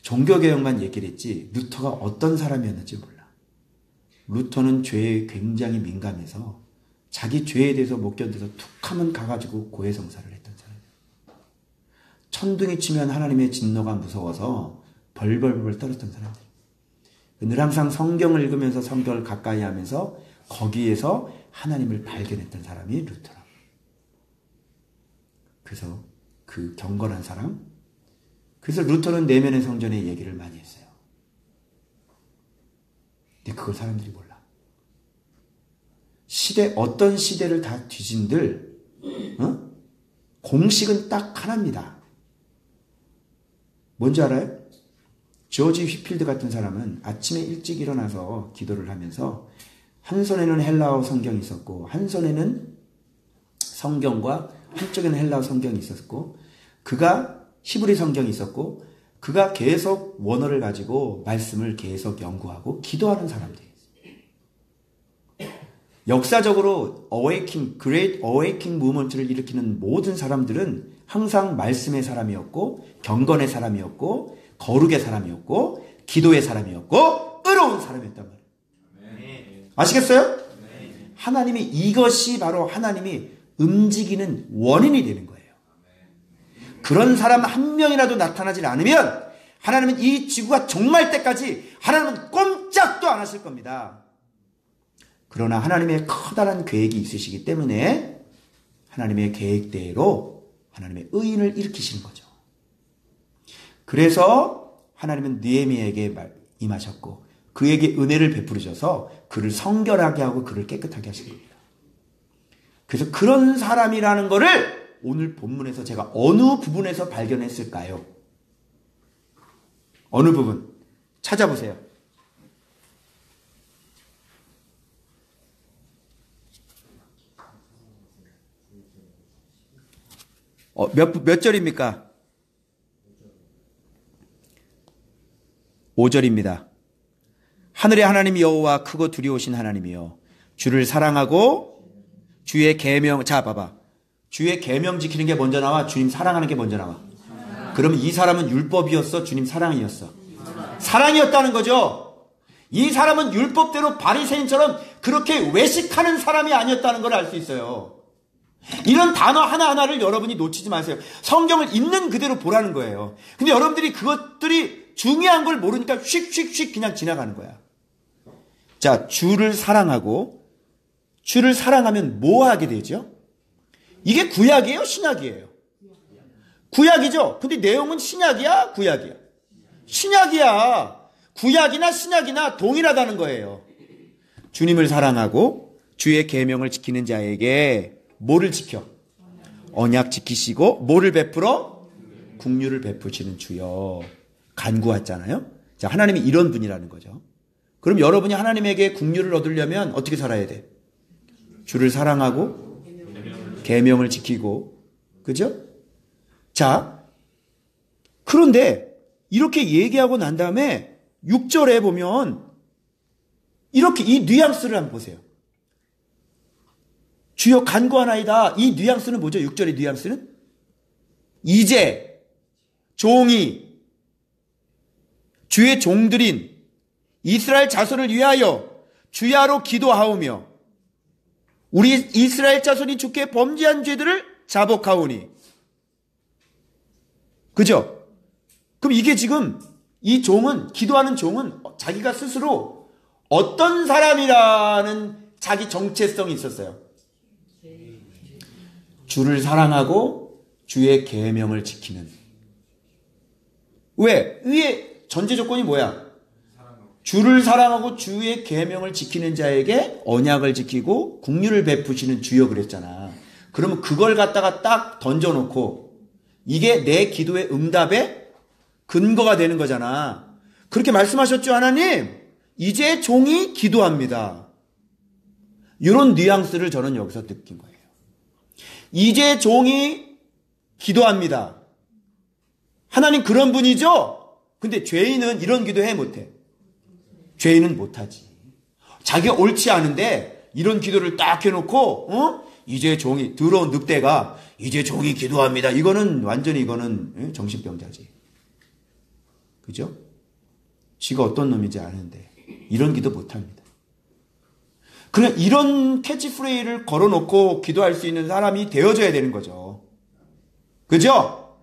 종교 개혁만 얘기를 했지 루터가 어떤 사람이었는지 몰라. 루터는 죄에 굉장히 민감해서 자기 죄에 대해서 못 견뎌서 툭하면 가가지고 고해성사를 했던 사람이에요. 천둥이 치면 하나님의 진노가 무서워서 벌벌벌 떨었던 사람들. 늘 항상 성경을 읽으면서 성경을 가까이 하면서 거기에서 하나님을 발견했던 사람이 루터라. 그래서 그 경건한 사람. 그래서 루터는 내면의 성전의 얘기를 많이 했어요. 근데 그걸 사람들이 몰라. 어떤 시대를 다 뒤진들 공식은 딱 하나입니다. 뭔지 알아요? 조지 휘필드 같은 사람은 아침에 일찍 일어나서 기도를 하면서 한 손에는 헬라어 성경이 있었고 한 손에는 성경과 한쪽에는 헬라어 성경이 있었고 그가 히브리 성경이 있었고 그가 계속 원어를 가지고 말씀을 계속 연구하고 기도하는 사람들이에요. 역사적으로 Great Awakening Movement를 일으키는 모든 사람들은 항상 말씀의 사람이었고, 경건의 사람이었고, 거룩의 사람이었고, 기도의 사람이었고, 의로운 사람이었단 말이에요. 아시겠어요? 하나님이 이것이 바로 하나님이 움직이는 원인이 되는 거예요. 그런 사람 한 명이라도 나타나지 않으면 하나님은 이 지구가 종말 때까지 하나님은 꼼짝도 안 하실 겁니다. 그러나 하나님의 커다란 계획이 있으시기 때문에 하나님의 계획대로 하나님의 의인을 일으키시는 거죠. 그래서 하나님은 느헤미야에게 임하셨고 그에게 은혜를 베풀으셔서 그를 성결하게 하고 그를 깨끗하게 하신 겁니다. 그래서 그런 사람이라는 것을 오늘 본문에서 제가 어느 부분에서 발견했을까요? 어느 부분? 찾아보세요. 몇 절입니까? 5절입니다. 하늘의 하나님 여호와 크고 두려우신 하나님이여 주를 사랑하고 주의 계명, 자 봐봐. 주의 계명 지키는 게 먼저 나와? 주님 사랑하는 게 먼저 나와? 그러면 이 사람은 율법이었어? 주님 사랑이었어? 사랑이었다는 거죠. 이 사람은 율법대로 바리새인처럼 그렇게 외식하는 사람이 아니었다는 걸 알 수 있어요. 이런 단어 하나하나를 여러분이 놓치지 마세요. 성경을 있는 그대로 보라는 거예요. 근데 여러분들이 그것들이 중요한 걸 모르니까 휙휙휙 그냥 지나가는 거야. 자, 주를 사랑하고 주를 사랑하면 뭐 하게 되죠? 이게 구약이에요? 신약이에요? 구약이죠? 근데 내용은 신약이야? 구약이야? 신약이야. 구약이나 신약이나 동일하다는 거예요. 주님을 사랑하고 주의 계명을 지키는 자에게 뭐를 지켜? 언약 지키시고 뭐를 베풀어? 긍휼을 베푸시는 주여. 간구했잖아요. 자, 하나님이 이런 분이라는 거죠. 그럼 여러분이 하나님에게 긍휼을 얻으려면 어떻게 살아야 돼? 주를 사랑하고 계명을 지키고, 그죠? 자, 그런데 이렇게 얘기하고 난 다음에 6절에 보면 이렇게 이 뉘앙스를 한번 보세요. 주여 간구하나이다. 이 뉘앙스는 뭐죠? 6절의 뉘앙스는? 이제 종이 주의 종들인 이스라엘 자손을 위하여 주야로 기도하오며 우리 이스라엘 자손이 주께 범죄한 죄들을 자복하오니. 그죠? 그럼 이게 지금 이 종은, 기도하는 종은 자기가 스스로 어떤 사람이라는 자기 정체성이 있었어요. 주를 사랑하고 주의 계명을 지키는. 왜? 위에 전제 조건이 뭐야? 주를 사랑하고 주의 계명을 지키는 자에게 언약을 지키고 긍휼을 베푸시는 주여 그랬잖아. 그러면 그걸 갖다가 딱 던져놓고 이게 내 기도의 응답의 근거가 되는 거잖아. 그렇게 말씀하셨죠, 하나님? 이제 종이 기도합니다. 이런 뉘앙스를 저는 여기서 느낀 거예요. 이제 종이 기도합니다. 하나님 그런 분이죠? 근데 죄인은 이런 기도해 못해. 죄인은 못하지. 자기가 옳지 않은데 이런 기도를 딱 해놓고 이제 종이, 더러운 늑대가 이제 종이 기도합니다. 이거는 완전히 이거는 정신병자지. 그죠? 지가 어떤 놈인지 아는데 이런 기도 못합니다. 그냥 이런 캐치프레이를 걸어놓고 기도할 수 있는 사람이 되어줘야 되는 거죠. 그죠?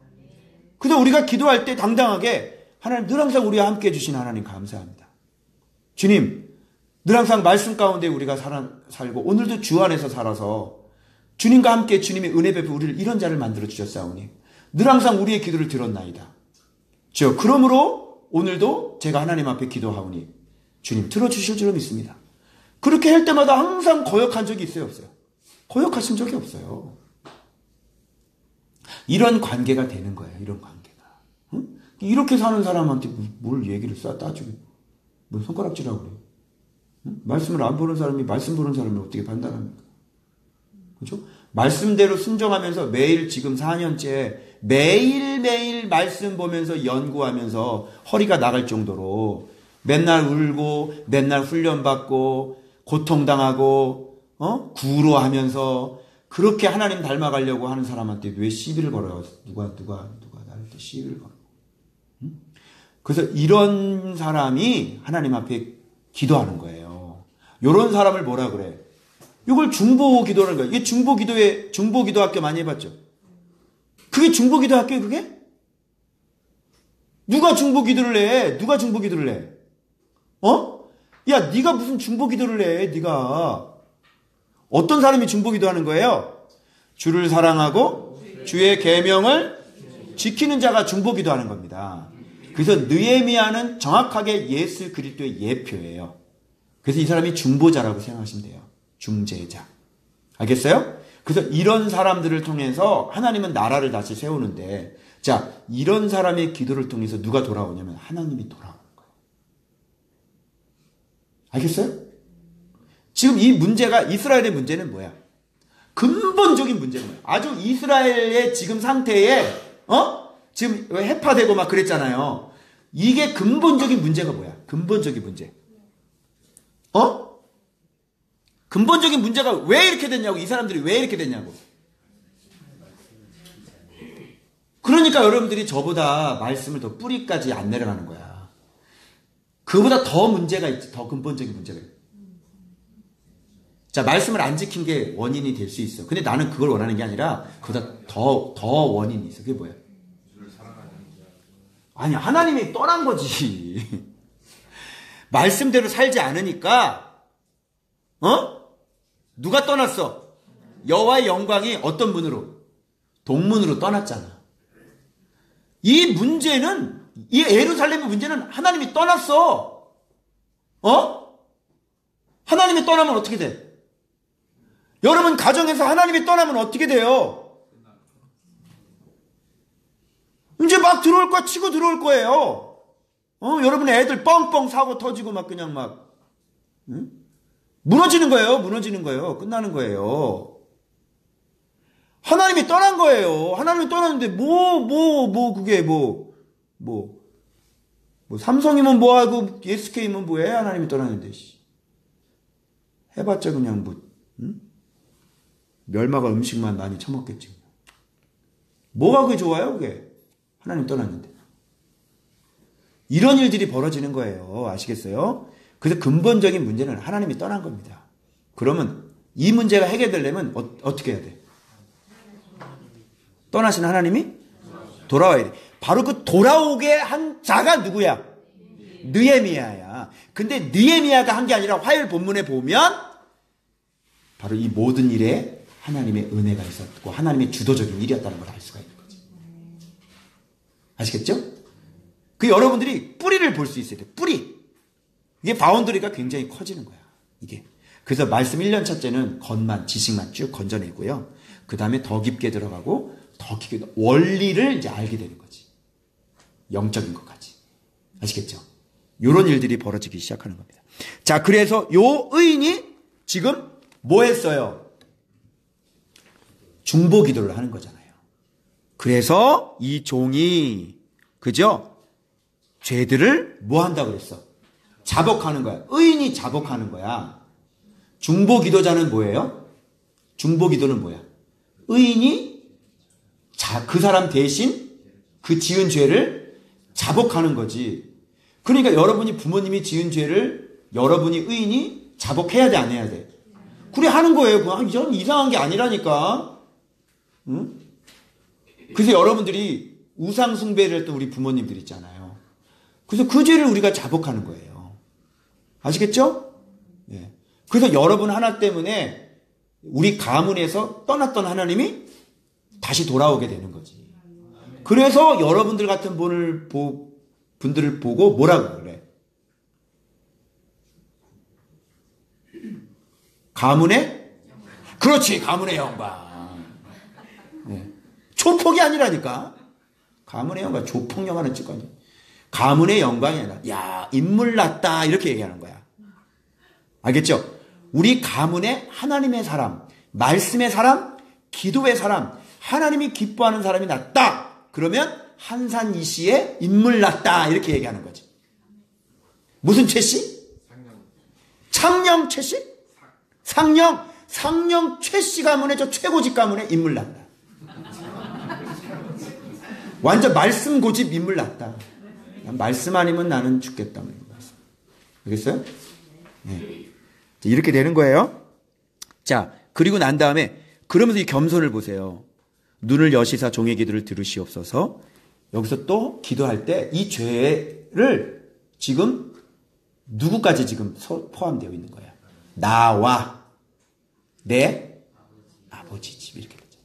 근데 우리가 기도할 때 당당하게 하나님 늘 항상 우리와 함께 해주신 하나님 감사합니다. 주님 늘 항상 말씀 가운데 우리가 살고 오늘도 주 안에서 살아서 주님과 함께 주님의 은혜 베풀 우리를 이런 자를 만들어 주셨사오니 늘 항상 우리의 기도를 들었나이다. 그러므로 오늘도 제가 하나님 앞에 기도하오니 주님 들어주실 줄로 믿습니다. 그렇게 할 때마다 항상 거역한 적이 있어요, 없어요? 거역하신 적이 없어요. 이런 관계가 되는 거예요, 이런 관계가. 응? 이렇게 사는 사람한테 뭘 얘기를 따지고 뭐 손가락질하고 그래요. 응? 말씀을 안 보는 사람이 말씀 보는 사람을 어떻게 판단합니까? 그렇죠? 말씀대로 순종하면서 매일 지금 4년째 매일매일 말씀 보면서 연구하면서 허리가 나갈 정도로 맨날 울고 맨날 훈련받고 고통당하고 구로 하면서 그렇게 하나님 닮아가려고 하는 사람한테 왜 시비를 걸어요? 누가 나한테 시비를 걸어? 응? 그래서 이런 사람이 하나님 앞에 기도하는 거예요. 이런 사람을 뭐라 그래? 이걸 중보 기도라는 거예요. 이게 중보 기도학교 많이 해봤죠? 그게 중보 기도학교예요, 그게? 누가 중보 기도를 해? 누가 중보 기도를 해? 야, 네가 무슨 중보 기도를 해? 네가 어떤 사람이 중보 기도하는 거예요? 주를 사랑하고 주의 계명을 지키는 자가 중보 기도하는 겁니다. 그래서 느헤미야는 정확하게 예수 그리스도의 예표예요. 그래서 이 사람이 중보자라고 생각하시면 돼요. 중재자. 알겠어요? 그래서 이런 사람들을 통해서 하나님은 나라를 다시 세우는데, 자, 이런 사람의 기도를 통해서 누가 돌아오냐면 하나님이 돌아오는 거예요. 알겠어요? 지금 이 문제가, 이스라엘의 문제는 뭐야? 근본적인 문제는 뭐야? 아주 이스라엘의 지금 상태에, 지금 해파되고 막 그랬잖아요. 이게 근본적인 문제가 뭐야? 근본적인 문제. 근본적인 문제가 왜 이렇게 됐냐고, 이 사람들이 왜 이렇게 됐냐고. 그러니까 여러분들이 저보다 말씀을 더 뿌리까지 안 내려가는 거야. 그보다 더 문제가 있지, 더 근본적인 문제가 있지. 자, 말씀을 안 지킨 게 원인이 될 수 있어. 근데 나는 그걸 원하는 게 아니라 그보다 더 원인이 있어. 그게 뭐야? 아니, 하나님이 떠난 거지. 말씀대로 살지 않으니까, 누가 떠났어? 여호와의 영광이 어떤 문으로? 동문으로 떠났잖아. 이 문제는, 이 예루살렘의 문제는 하나님이 떠났어. 하나님이 떠나면 어떻게 돼? 여러분 가정에서 하나님이 떠나면 어떻게 돼요? 이제 막 들어올 거야, 치고 들어올 거예요. 여러분의 애들 뻥뻥 사고 터지고 막 그냥 막, 무너지는 거예요. 끝나는 거예요. 하나님이 떠난 거예요. 하나님이 떠났는데, 그게 삼성이면 뭐하고, SK면 뭐해? 하나님이 떠났는데, 해봤자 그냥 멸마가 음식만 많이 처먹겠지. 뭐가 그게 좋아요, 그게? 하나님 떠났는데. 이런 일들이 벌어지는 거예요. 아시겠어요? 그래서 근본적인 문제는 하나님이 떠난 겁니다. 그러면 이 문제가 해결되려면 어떻게 해야 돼? 떠나신 하나님이 돌아와야 돼. 바로 그 돌아오게 한 자가 누구야? 느헤미야야. 근데 느헤미야가 한 게 아니라 화요일 본문에 보면 바로 이 모든 일에 하나님의 은혜가 있었고 하나님의 주도적인 일이었다는 걸 알 수가 있는 거지. 아시겠죠? 그 여러분들이 뿌리를 볼 수 있어야 돼. 뿌리. 이게 바운더리가 굉장히 커지는 거야. 이게. 그래서 말씀 1년 첫째는 겉만, 지식만 쭉 건져내고요. 그 다음에 더 깊게 들어가고 더 깊게 원리를 이제 알게 되는 거지. 영적인 것까지. 아시겠죠? 이런 일들이 벌어지기 시작하는 겁니다. 자, 그래서 요 의인이 지금 뭐 했어요? 중보 기도를 하는 거잖아요. 그래서 이 종이, 그죠? 죄들을 뭐 한다고 그랬어? 자복하는 거야. 의인이 자복하는 거야. 중보 기도자는 뭐예요? 중보 기도는 뭐야? 의인이 그 사람 대신 그 지은 죄를 자복하는 거지. 그러니까 여러분이 부모님이 지은 죄를 여러분이 의인이 자복해야 돼, 안 해야 돼? 그래 하는 거예요. 이건 이상한 게 아니라니까. 응? 그래서 여러분들이 우상 숭배를 했던 우리 부모님들 있잖아요. 그래서 그 죄를 우리가 자복하는 거예요. 아시겠죠? 예. 그래서 여러분 하나 때문에 우리 가문에서 떠났던 하나님이 다시 돌아오게 되는 거지. 그래서 여러분들 같은 분들을 보고 뭐라고 그래? 그렇지, 가문의 영광. 네. 조폭이 아니라니까. 가문의 영광, 조폭 영화는 찍고 아니. 가문의 영광이 아니라, 야, 인물 났다. 이렇게 얘기하는 거야. 알겠죠? 우리 가문의 하나님의 사람, 말씀의 사람, 기도의 사람, 하나님이 기뻐하는 사람이 났다. 그러면 한산 이시의 인물 났다. 이렇게 얘기하는 거지. 무슨 최씨? 창녕 최씨? 상령 상령 최씨 가문의 저 최고집 가문의 인물 났다. 완전 말씀 고집 인물 났다. 말씀 아니면 나는 죽겠다. 알겠어요? 네. 이렇게 되는 거예요. 자, 그리고 난 다음에 그러면서 이 겸손을 보세요. 눈을 여시사 종의 기도를 들으시옵소서. 여기서 또 기도할 때 이 죄를 지금 누구까지 지금 포함되어 있는 거예요? 나와 내 아버지 집 이렇게 되죠.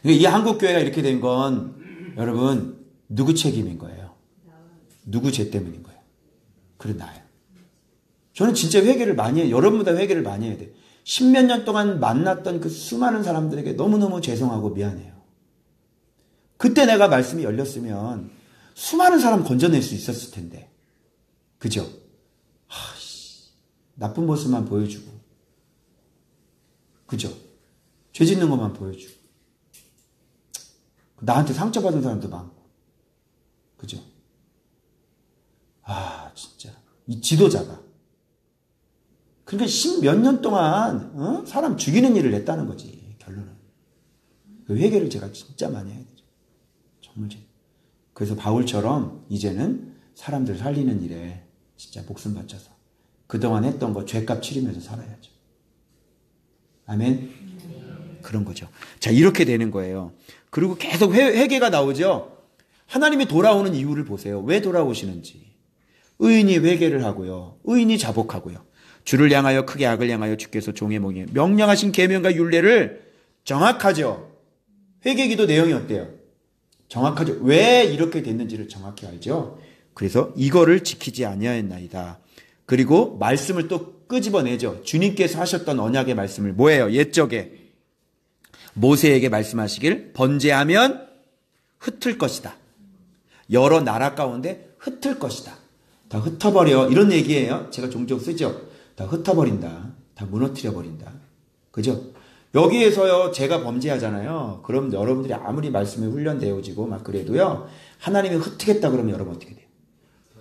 이 한국교회가 이렇게 된 건 여러분 누구 책임인 거예요? 누구 죄 때문인 거예요? 그래 나예요. 저는 진짜 회개를 많이 해요. 여러분보다 회개를 많이 해야 돼요. 십몇 년 동안 만났던 그 수많은 사람들에게 너무너무 죄송하고 미안해요. 그때 내가 말씀이 열렸으면 수많은 사람 건져낼 수 있었을 텐데. 그죠? 나쁜 모습만 보여주고. 그죠? 죄 짓는 것만 보여주고. 나한테 상처받은 사람도 많고. 그죠? 진짜. 이 지도자가. 그러니까 십몇 년 동안 사람 죽이는 일을 했다는 거지. 결론은. 그 회개를 제가 진짜 많이 해야 되죠. 정말. 그래서 바울처럼 이제는 사람들 살리는 일에 진짜 목숨 바쳐서 그동안 했던 거 죄값 치르면서 살아야죠. 아멘? 그런 거죠. 자, 이렇게 되는 거예요. 그리고 계속 회개가 나오죠. 하나님이 돌아오는 이유를 보세요. 왜 돌아오시는지. 의인이 회개를 하고요. 의인이 자복하고요. 주를 향하여 크게 악을 향하여 주께서 종의 목에 명령하신 계명과 율례를 정확하죠. 회개기도 내용이 어때요? 정확하죠. 왜 이렇게 됐는지를 정확히 알죠. 그래서 이거를 지키지 아니하였나이다. 그리고 말씀을 또 끄집어내죠. 주님께서 하셨던 언약의 말씀을 뭐예요? 옛적에 모세에게 말씀하시길 번제하면 흩을 것이다. 여러 나라 가운데 흩을 것이다. 다 흩어버려. 이런 얘기예요. 제가 종종 쓰죠. 다 흩어버린다. 다 무너뜨려버린다. 그죠? 여기에서요, 제가 범죄하잖아요. 그럼 여러분들이 아무리 말씀에 훈련되어지고 막 그래도요, 하나님이 흩트겠다 그러면 여러분 어떻게 돼요?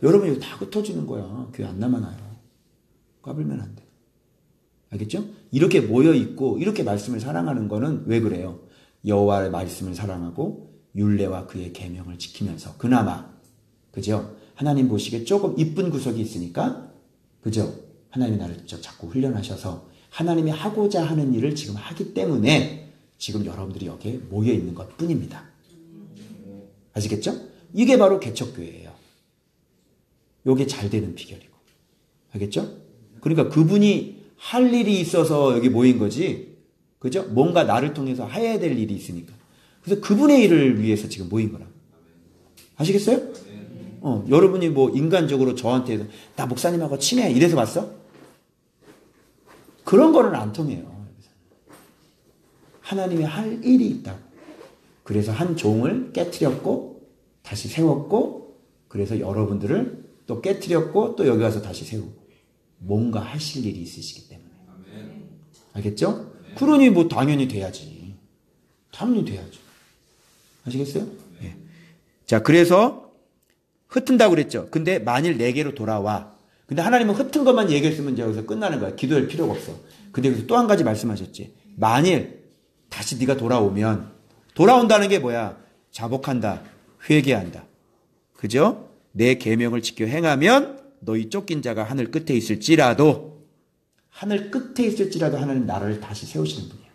여러분 이거 다 흩어지는 거야. 교회 안 남아나요. 까불면 안 돼. 알겠죠? 이렇게 모여있고, 이렇게 말씀을 사랑하는 거는 왜 그래요? 여호와의 말씀을 사랑하고, 율례와 그의 계명을 지키면서, 그나마, 그죠? 하나님 보시기에 조금 이쁜 구석이 있으니까, 그죠? 하나님이 나를 자꾸 훈련하셔서, 하나님이 하고자 하는 일을 지금 하기 때문에 지금 여러분들이 여기에 모여있는 것 뿐입니다. 아시겠죠? 이게 바로 개척교회예요. 이게 잘 되는 비결이고. 알겠죠? 그러니까 그분이 할 일이 있어서 여기 모인 거지. 그죠? 뭔가 나를 통해서 해야 될 일이 있으니까. 그래서 그분의 일을 위해서 지금 모인 거라. 아시겠어요? 여러분이 뭐 인간적으로 저한테 나 목사님하고 친해 이래서 왔어? 그런 거는 안 통해요. 하나님이 할 일이 있다고. 그래서 한 종을 깨트렸고 다시 세웠고 그래서 여러분들을 또 깨트렸고 또 여기 와서 다시 세우고 뭔가 하실 일이 있으시기 때문에. 알겠죠? 그러니 뭐 당연히 돼야지. 당연히 돼야죠. 아시겠어요? 예. 자, 그래서 흩은다고 그랬죠. 근데 만일 내게로 돌아와. 근데 하나님은 흩은 것만 얘기했으면 이제 여기서 끝나는 거야. 기도할 필요가 없어. 근데 여기서 또 한 가지 말씀하셨지. 만일 다시 네가 돌아오면 돌아온다는 게 뭐야? 자복한다. 회개한다. 그죠? 내 계명을 지켜 행하면 너희 쫓긴 자가 하늘 끝에 있을지라도 하늘 끝에 있을지라도 하나님 나라를 다시 세우시는 분이에요.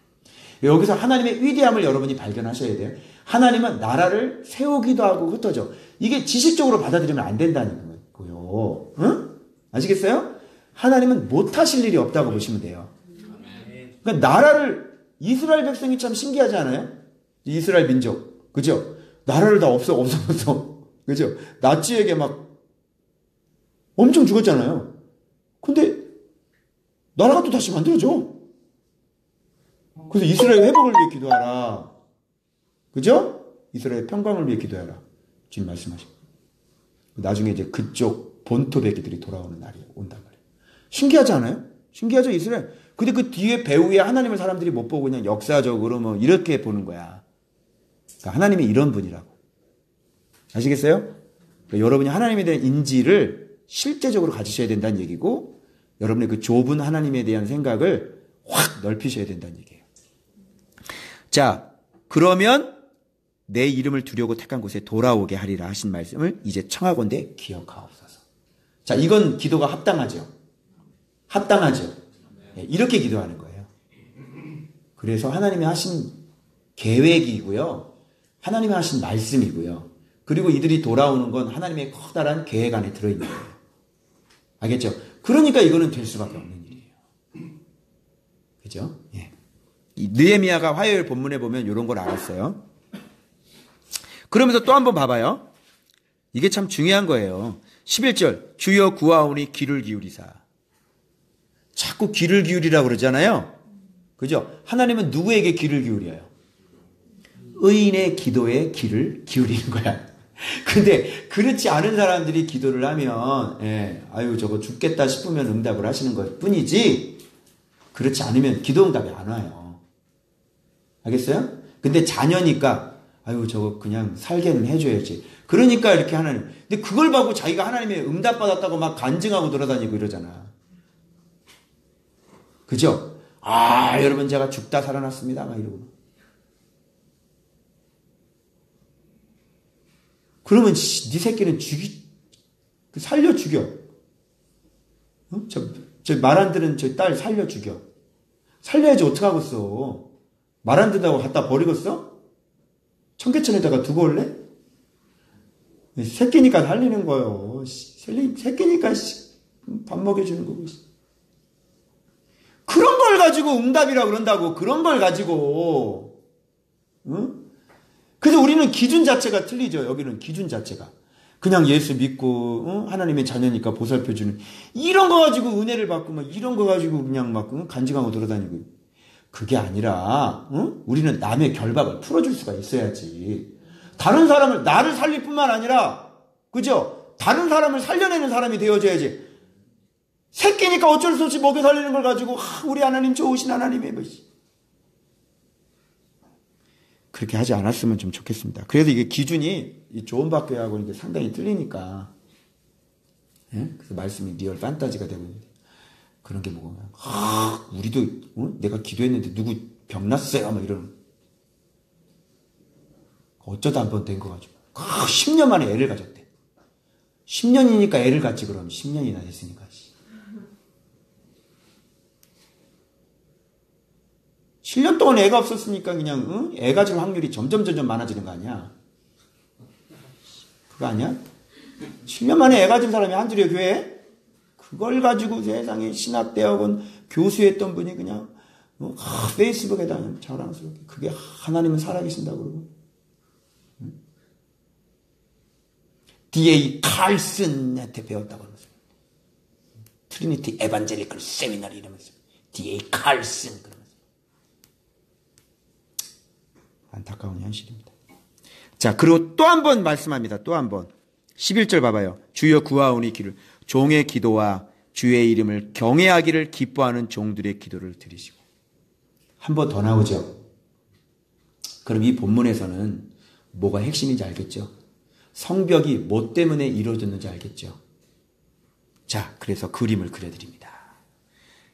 여기서 하나님의 위대함을 여러분이 발견하셔야 돼요. 하나님은 나라를 세우기도 하고 흩어져. 이게 지식적으로 받아들이면 안 된다는 거고요. 응? 아시겠어요? 하나님은 못하실 일이 없다고 보시면 돼요. 그러니까 나라를 이스라엘 백성이 참 신기하지 않아요? 이스라엘 민족. 그죠? 나라를 다 없어서. 그죠? 나치에게 막 엄청 죽었잖아요. 근데 나라가 또 다시 만들어져. 그래서 이스라엘 회복을 위해 기도하라. 그죠? 이스라엘 평강을 위해 기도하라. 주님 말씀하시고. 나중에 이제 그쪽 본토 백기들이 돌아오는 날이 온단 말이에요. 신기하지 않아요? 신기하죠, 이스라엘? 근데 그 뒤에 배후에 하나님을 사람들이 못 보고 그냥 역사적으로 뭐 이렇게 보는 거야. 그러니까 하나님이 이런 분이라고. 아시겠어요? 그러니까 여러분이 하나님에 대한 인지를 실제적으로 가지셔야 된다는 얘기고, 여러분의 그 좁은 하나님에 대한 생각을 확 넓히셔야 된다는 얘기예요. 자, 그러면 내 이름을 두려고 택한 곳에 돌아오게 하리라 하신 말씀을 이제 청하건대 기억하옵소서. 자, 이건 기도가 합당하죠. 합당하죠. 이렇게 기도하는 거예요. 그래서 하나님이 하신 계획이고요. 하나님이 하신 말씀이고요. 그리고 이들이 돌아오는 건 하나님의 커다란 계획 안에 들어있는 거예요. 알겠죠? 그러니까 이거는 될 수밖에 없는 일이에요. 그죠? 예. 느헤미야가 화요일 본문에 보면 이런 걸 알았어요. 그러면서 또 한번 봐봐요. 이게 참 중요한 거예요. 11절 주여 구하오니 귀를 기울이사. 자꾸 귀를 기울이라고 그러잖아요. 그죠? 하나님은 누구에게 귀를 기울여요? 의인의 기도에 귀를 기울이는 거야. 근데 그렇지 않은 사람들이 기도를 하면 아유 저거 죽겠다 싶으면 응답을 하시는 것 뿐이지 그렇지 않으면 기도 응답이 안 와요. 알겠어요? 근데 자녀니까 아유 저거 그냥 살게는 해줘야지. 그러니까 이렇게 하나님. 근데 그걸 보고 자기가 하나님의 응답 받았다고 막 간증하고 돌아다니고 이러잖아. 그죠? 아 여러분 제가 죽다 살아났습니다 막 이러고. 그러면 네 새끼는 살려 죽여. 어? 저 말 안 듣는 저 딸 살려 죽여. 살려야지 어떡하겠어. 말 안 듣다고 갖다 버리겠어? 청계천에다가 두고 올래? 새끼니까 살리는 거요. 새끼니까 밥 먹여주는 거고. 그런 걸 가지고 응답이라고 그런다고. 그런 걸 가지고. 응? 그래서 우리는 기준 자체가 틀리죠. 여기는 기준 자체가. 그냥 예수 믿고 하나님의 자녀니까 보살펴주는 이런 거 가지고 은혜를 받고 막 이런 거 가지고 그냥 막 간증하고 돌아다니고 그게 아니라 우리는 남의 결박을 풀어줄 수가 있어야지. 다른 사람을 나를 살릴 뿐만 아니라 그죠? 다른 사람을 살려내는 사람이 되어줘야지. 새끼니까 어쩔 수 없이 먹여 살리는 걸 가지고 우리 하나님 좋으신 하나님의 그렇게 하지 않았으면 좀 좋겠습니다. 그래서 이게 기준이 이 좋은 박교하고 이게 상당히 틀리니까. 예? 그래서 말씀이 리얼 판타지가 되고 있는데. 그런 게 뭐가, 우리도, 내가 기도했는데 누구 병났어요? 막 이러는. 어쩌다 한 번 된 거 가지고. 10년 만에 애를 가졌대. 10년이니까 애를 갖지 그럼. 10년이나 됐으니까. 7년 동안 애가 없었으니까 그냥 애 가질 확률이 점점 많아지는 거 아니야? 그거 아니야? 7년 만에 애 가진 사람이 한둘이야 교회에? 그걸 가지고 세상에 신학대학원 교수했던 분이 그냥 페이스북에다 자랑스럽게 그게 하나님은 살아계신다고 그러고 D.A. 칼슨한테 배웠다고 그러면서 트리니티 에반젤리컬 세미나리 이러면서 D.A. 칼슨 그러면서 안타까운 현실입니다. 자, 그리고 또 한 번 말씀합니다. 또 한 번. 11절 봐봐요. 주여 구하오니 귀를 종의 기도와 주의 이름을 경외하기를 기뻐하는 종들의 기도를 들으시고. 한 번 더 나오죠. 그럼 이 본문에서는 뭐가 핵심인지 알겠죠? 성벽이 뭐 때문에 이루어졌는지 알겠죠? 자, 그래서 그림을 그려드립니다.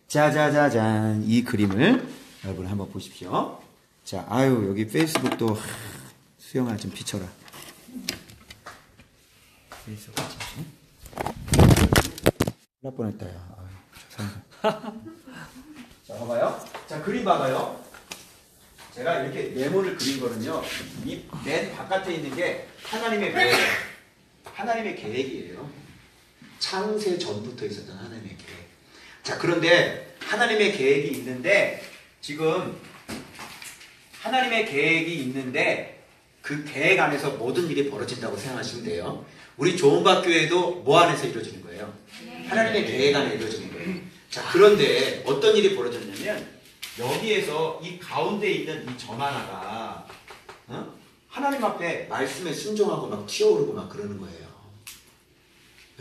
짜자자잔. 이 그림을 여러분 한번 보십시오. 자, 아유, 여기 페이스북도, 수영아 좀 비춰라. 페이스북 날 뻔했다, 야. 자, 봐봐요. 자, 그림 봐봐요. 제가 이렇게 네모를 그린 거는요, 이 맨 바깥에 있는 게 하나님의 계획, 하나님의 계획이에요. 창세 전부터 있었던 하나님의 계획. 자, 그런데 하나님의 계획이 있는데, 지금, 하나님의 계획이 있는데 그 계획 안에서 모든 일이 벌어진다고 생각하시면 돼요. 우리 조은박교회도 뭐 안에서 이루어지는 거예요? 하나님의 계획 안에 이루어지는 거예요. 자, 그런데 어떤 일이 벌어졌냐면 여기에서 이 가운데 있는 이 점 하나가 하나님 앞에 말씀에 순종하고 막 튀어오르고 막 그러는 거예요.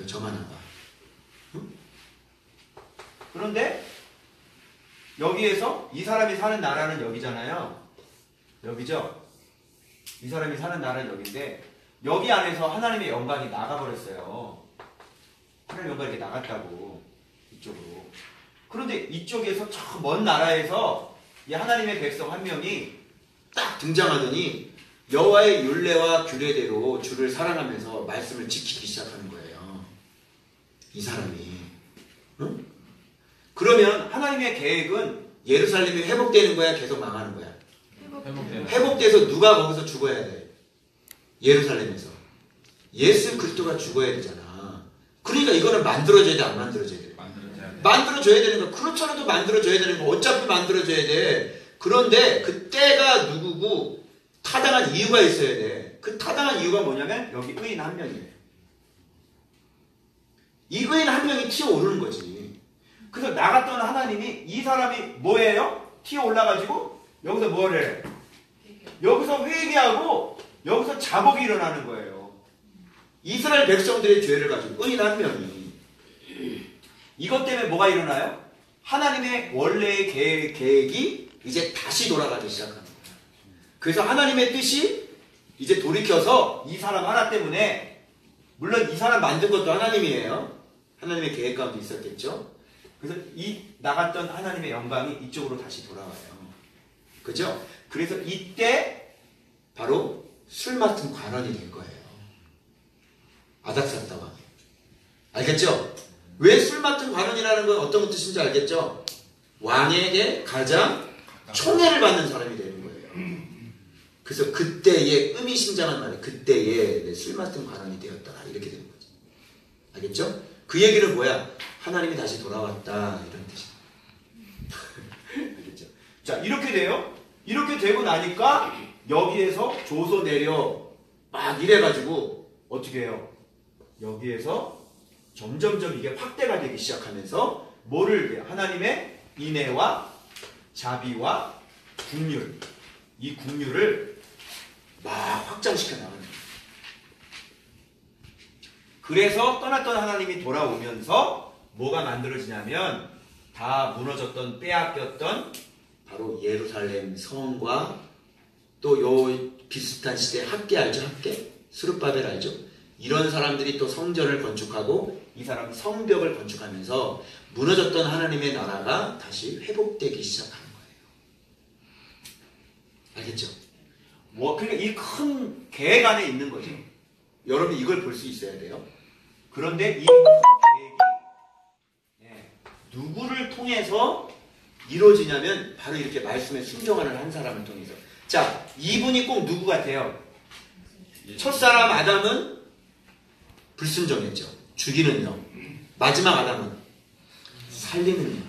점 하나가. 그런데 여기에서 이 사람이 사는 나라는 여기잖아요. 여기죠? 이 사람이 사는 나라는 여기인데 여기 안에서 하나님의 영광이 나가버렸어요. 하나님의 영광이 이렇게 나갔다고. 이쪽으로. 그런데 이쪽에서 저 먼 나라에서 이 하나님의 백성 한 명이 딱 등장하더니 여호와의 율례와 규례대로 주를 사랑하면서 말씀을 지키기 시작하는 거예요. 이 사람이. 응? 그러면 하나님의 계획은 예루살렘이 회복되는 거야? 계속 망하는 거야? 회복돼서 누가 거기서 죽어야 돼? 예루살렘에서. 예수 그리스도가 죽어야 되잖아. 그러니까 이거는 만들어져야 돼, 안 만들어져야 돼? 만들어줘야 되는 거. 그렇지 않아도 만들어줘야 되는 거. 어차피 만들어줘야 돼. 그런데 그 때가 누구고 타당한 이유가 있어야 돼. 그 타당한 이유가 뭐냐면 여기 의인 한 명이에요. 이 의인 한 명이 튀어오르는 거지. 그래서 나갔던 하나님이 이 사람이 뭐예요? 튀어올라가지고 여기서 뭘 해? 여기서 회개하고 여기서 자복이 일어나는 거예요. 이스라엘 백성들의 죄를 가지고 의인 한 명이. 이것 때문에 뭐가 일어나요? 하나님의 원래의 계획이 이제 다시 돌아가기 시작하는 거예요. 그래서 하나님의 뜻이 이제 돌이켜서 이 사람 하나 때문에, 물론 이 사람 만든 것도 하나님이에요. 하나님의 계획 가운데 있었겠죠. 그래서 이 나갔던 하나님의 영광이 이쪽으로 다시 돌아와요. 그죠? 그래서 이때 바로 술 맡은 관원이 된 거예요. 아닥사스다 왕이. 알겠죠? 왜 술 맡은 관원이라는 건 어떤 뜻인지 알겠죠? 왕에게 가장 총애를 받는 사람이 되는 거예요. 그래서 그때에 의미심장한 말이 그때에 술 맡은 관원이 되었다. 이렇게 되는 거죠. 알겠죠? 그 얘기는 뭐야? 하나님이 다시 돌아왔다. 이런 뜻이에요. 알겠죠? 자, 이렇게 돼요. 이렇게 되고 나니까 여기에서 조서 내려 막 이래가지고 어떻게 해요? 여기에서 점점점 이게 확대가 되기 시작하면서 뭐를 해요? 하나님의 인애와 자비와 국률, 이 국률을 막 확장시켜 나가는 거예요. 그래서 떠났던 하나님이 돌아오면서 뭐가 만들어지냐면 다 무너졌던, 빼앗겼던 바로 예루살렘 성과 또 요 비슷한 시대 학계 알죠? 학계? 스룹바벨 알죠? 이런 사람들이 또 성전을 건축하고 이 사람 성벽을 건축하면서 무너졌던 하나님의 나라가 다시 회복되기 시작하는 거예요. 알겠죠? 그러니까 이 큰 계획 안에 있는 거죠. 여러분 이걸 볼 수 있어야 돼요. 그런데 이 계획이 누구를 통해서 이루어지냐면 바로 이렇게 말씀에 순종하는 한 사람을 통해서. 자, 이분이 꼭 누구 같아요? 첫사람 아담은 불순종했죠. 죽이는 영. 마지막 아담은 살리는 영.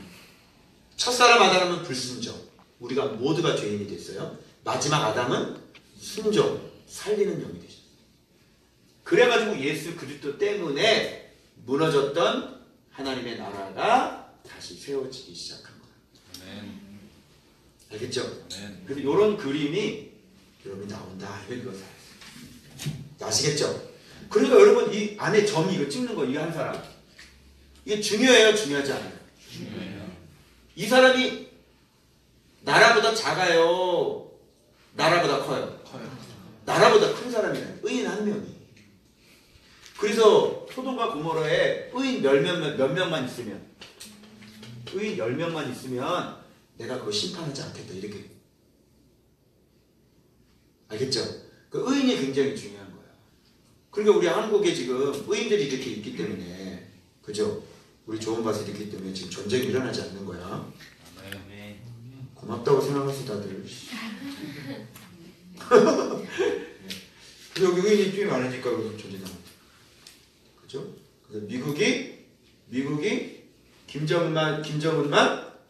첫사람 아담은 불순종. 우리가 모두가 죄인이 됐어요. 마지막 아담은 순종, 살리는 영이 되셨어요. 그래가지고 예수 그리스도 때문에 무너졌던 하나님의 나라가 다시 세워지기 시작한 거예요. 알겠죠? 그래서 이런 그림이 여러분이 나온다. 이것을 아시겠죠? 그러니까 여러분 이 안에 점 이거 찍는 거 이거 한 사람 이게 중요해요? 중요하지 않아요? 중요해요. 이 사람이 나라보다 작아요? 나라보다 커요? 커요. 나라보다 큰 사람이에요. 의인 한 명이. 그래서 소돔과 고모라에 의인 몇 명만 있으면 의인 10명만 있으면 내가 그거 심판하지 않겠다 이렇게. 알겠죠? 그 의인이 굉장히 중요한 거야. 그러니까 우리 한국에 지금 의인들이 이렇게 있기 때문에, 그죠? 우리 좋은 밭에 있기 때문에 지금 전쟁이 일어나지 않는 거야. 고맙다고 생각하시 다들. 여기 의인이 꽤 많으니까 전쟁 나고. 그죠? 그래서 미국이 김정은만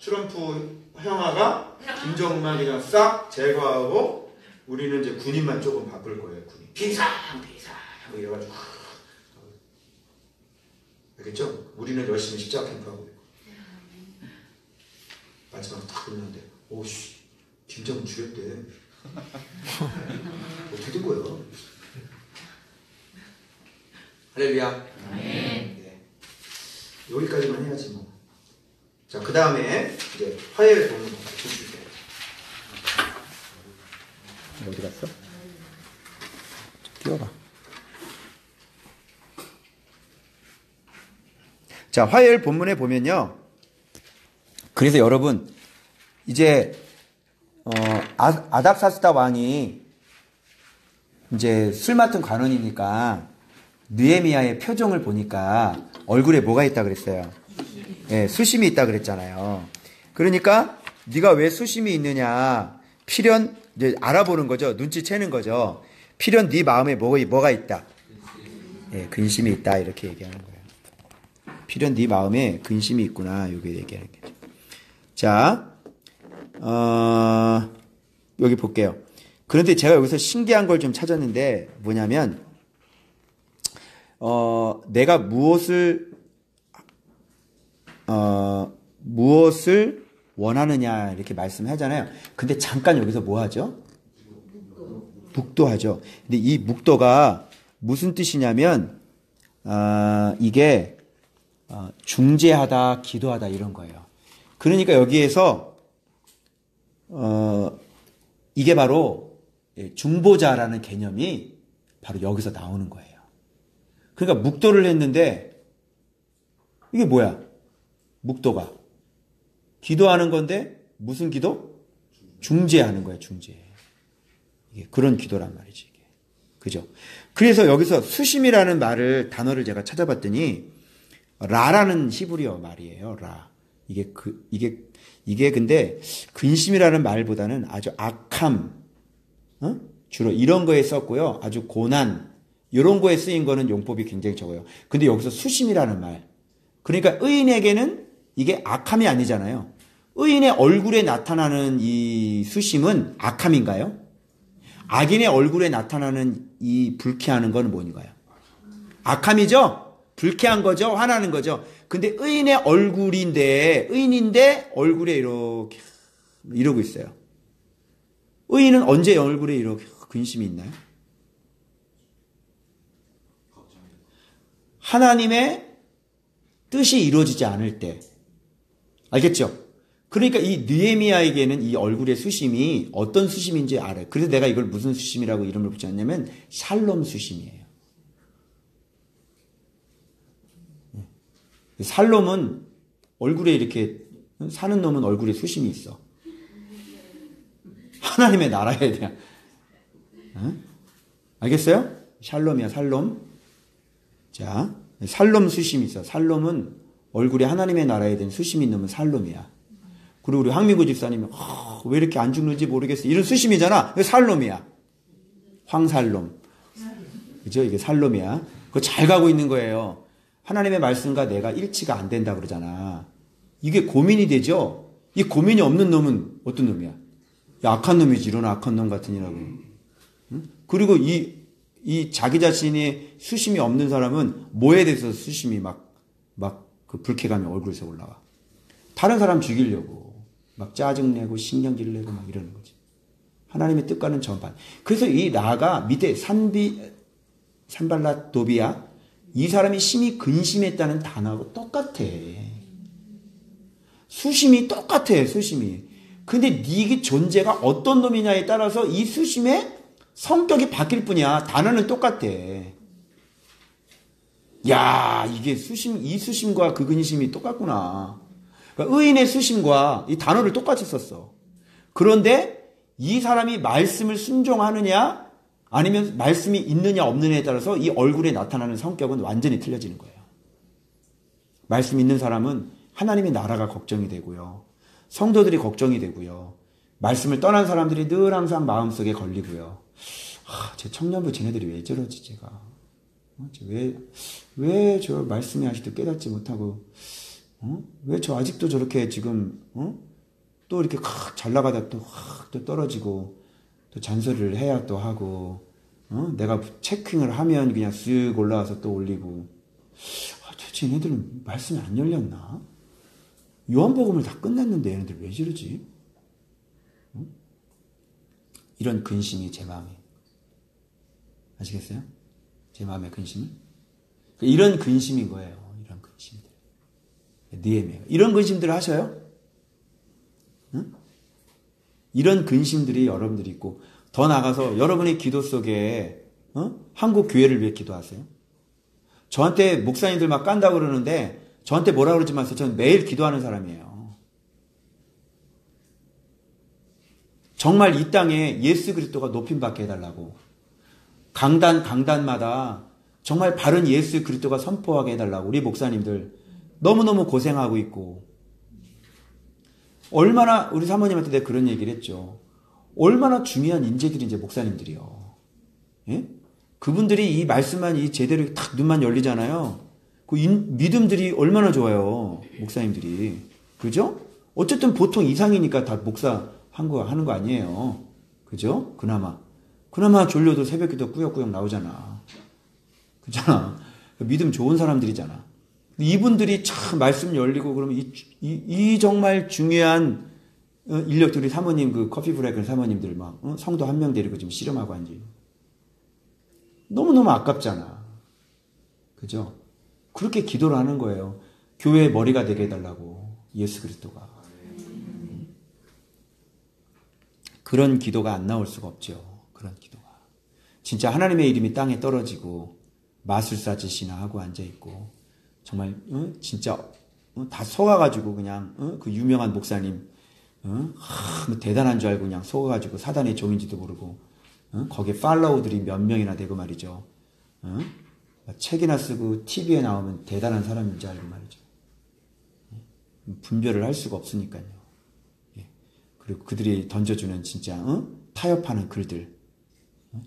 트럼프 형아가 김정은만 그냥 싹 제거하고 우리는 이제 군인만 조금 바쁠 거예요. 군인. 비상 뭐 이래가지고. 알겠죠? 우리는 열심히 십자가 캠프하고 있고. 마지막에 딱 끝났는데 오씨 김정은 죽였대. 어떻게 된 거야? 할렐루야. 네. 여기까지만 해야지 뭐. 자, 그 다음에 이제 화해를 돕는 거 보실게요. 어디 갔어? 뛰어가. 자, 화요일 본문에 보면요. 그래서 여러분, 이제, 아닥사스다 왕이 이제 술 맡은 관원이니까 느헤미야의 표정을 보니까 얼굴에 뭐가 있다 그랬어요? 예, 수심이 있다 그랬잖아요. 그러니까 네가 왜 수심이 있느냐? 필연 이제 알아보는 거죠. 눈치채는 거죠. 필연 네 마음에 뭐가 있다? 예, 근심이 있다 이렇게 얘기하는 거예요. 필연 네 마음에 근심이 있구나. 이게 얘기하는 거죠. 자, 여기 볼게요. 그런데 제가 여기서 신기한 걸 좀 찾았는데 뭐냐면 내가 무엇을 원하느냐 이렇게 말씀하잖아요. 근데 잠깐 여기서 뭐 하죠? 묵도하죠. 근데 이 묵도가 무슨 뜻이냐면 이게 중재하다, 기도하다 이런 거예요. 그러니까 여기에서 이게 바로 중보자라는 개념이 바로 여기서 나오는 거예요. 그러니까 묵도를 했는데 이게 뭐야? 묵도가 기도하는 건데 무슨 기도? 중재하는 거예요. 중재. 이게 그런 기도란 말이지. 이게. 그죠? 그래서 여기서 수심이라는 단어를 제가 찾아봤더니 라라는 히브리어 말이에요. 라. 이게 근데 근심이라는 말보다는 아주 악함, 주로 이런 거에 썼고요. 아주 고난, 이런 거에 쓰인 거는 용법이 굉장히 적어요. 근데 여기서 수심이라는 말. 그러니까 의인에게는 이게 악함이 아니잖아요. 의인의 얼굴에 나타나는 이 수심은 악함인가요? 악인의 얼굴에 나타나는 이 불쾌하는 건 뭔가요? 악함이죠? 불쾌한 거죠? 화나는 거죠? 근데 의인의 의인인데 얼굴에 이렇게 이러고 있어요. 의인은 언제 얼굴에 이렇게 근심이 있나요? 하나님의 뜻이 이루어지지 않을 때. 알겠죠? 그러니까 이 느헤미야에게는 이 얼굴의 수심이 어떤 수심인지 알아요. 그래서 내가 이걸 무슨 수심이라고 이름을 붙였냐면 샬롬 수심이에요. 살롬은 얼굴에 이렇게 사는 놈은 얼굴에 수심이 있어. 하나님의 나라에 대한. 알겠어요? 샬롬이야, 살롬. 자, 살롬 수심이 있어. 살롬은 얼굴에 하나님의 나라에 대한 수심이 있는 놈은 살롬이야. 그리고 우리 황미구 집사님은 왜 이렇게 안 죽는지 모르겠어. 이런 수심이잖아. 이거 살롬이야. 황살롬. 그죠? 이게 살롬이야. 그거 잘 가고 있는 거예요. 하나님의 말씀과 내가 일치가 안 된다 그러잖아. 이게 고민이 되죠? 이 고민이 없는 놈은 어떤 놈이야? 야, 악한 놈이지. 이런 악한 놈 같은 이라고. 응? 그리고 이 자기 자신이 수심이 없는 사람은 뭐에 대해서 수심이 그 불쾌감이 얼굴에서 올라와. 다른 사람 죽이려고. 막 짜증내고 신경질 내고 막 이러는 거지. 하나님의 뜻과는 전반. 그래서 이 라가 밑에 산발랏 도비야. 이 사람이 심히 근심했다는 단어하고 똑같아. 수심이 똑같아, 수심이. 근데 네 존재가 어떤 놈이냐에 따라서 이 수심의 성격이 바뀔 뿐이야. 단어는 똑같아. 야, 이게 이 수심과 그 근심이 똑같구나. 그러니까 의인의 수심과 이 단어를 똑같이 썼어. 그런데 이 사람이 말씀을 순종하느냐, 아니면 말씀이 있느냐 없느냐에 따라서 이 얼굴에 나타나는 성격은 완전히 틀려지는 거예요. 말씀 있는 사람은 하나님의 나라가 걱정이 되고요. 성도들이 걱정이 되고요. 말씀을 떠난 사람들이 늘 항상 마음속에 걸리고요. 제 청년부 쟤네들이 왜 저러지 제가. 왜 저 말씀이 아직도 깨닫지 못하고 왜 저 아직도 저렇게 지금 또 이렇게 잘 나가다 또 떨어지고 또 잔소리를 해야 또 하고, 내가 체킹을 하면 그냥 쓱 올라와서 또 올리고, 도대체 얘네들은 말씀이 안 열렸나? 요한복음을 다 끝냈는데 얘네들 왜 저러지? 이런 근심이 제 마음에. 아시겠어요? 제 마음의 근심은? 이런 근심인 거예요. 이런 근심들. 느헤미야. 이런 근심들을 하셔요? 응? 이런 근심들이 여러분들이 있고, 더 나가서 여러분의 기도 속에 한국 교회를 위해 기도하세요. 저한테 목사님들 막 깐다고 그러는데 저한테 뭐라 그러지 마세요. 저는 매일 기도하는 사람이에요. 정말 이 땅에 예수 그리스도가 높임받게 해달라고. 강단마다 정말 바른 예수 그리스도가 선포하게 해달라고. 우리 목사님들 너무너무 고생하고 있고. 얼마나, 우리 사모님한테 내가 그런 얘기를 했죠. 얼마나 중요한 인재들인지 목사님들이요. 예? 그분들이 이 말씀만 이 제대로 딱 눈만 열리잖아요. 그 믿음들이 얼마나 좋아요. 목사님들이. 그죠? 어쨌든 보통 이상이니까 다 목사 하는 거 아니에요. 그죠? 그나마 졸려도 새벽기도 꾸역꾸역 나오잖아. 그잖아. 믿음 좋은 사람들이잖아. 이분들이 참 말씀 열리고 그러면 이 정말 중요한 인력들이 사모님 그 커피 브레이크 사모님들 막 성도 한 명 데리고 지금 씨름하고 앉지. 너무너무 아깝잖아. 그죠? 그렇게 기도를 하는 거예요. 교회의 머리가 되게 해달라고. 예수 그리스도가. 그런 기도가 안 나올 수가 없죠. 그런 기도가. 진짜 하나님의 이름이 땅에 떨어지고 마술사 짓이나 하고 앉아있고 정말 진짜 다 속아가지고 그냥 그 유명한 목사님 뭐 대단한 줄 알고 그냥 속아가지고 사단의 종인지도 모르고 거기에 팔로우들이 몇 명이나 되고 말이죠. 책이나 쓰고 TV에 나오면 대단한 사람인 줄 알고 말이죠. 분별을 할 수가 없으니까요. 그리고 그들이 던져주는 진짜 타협하는 글들,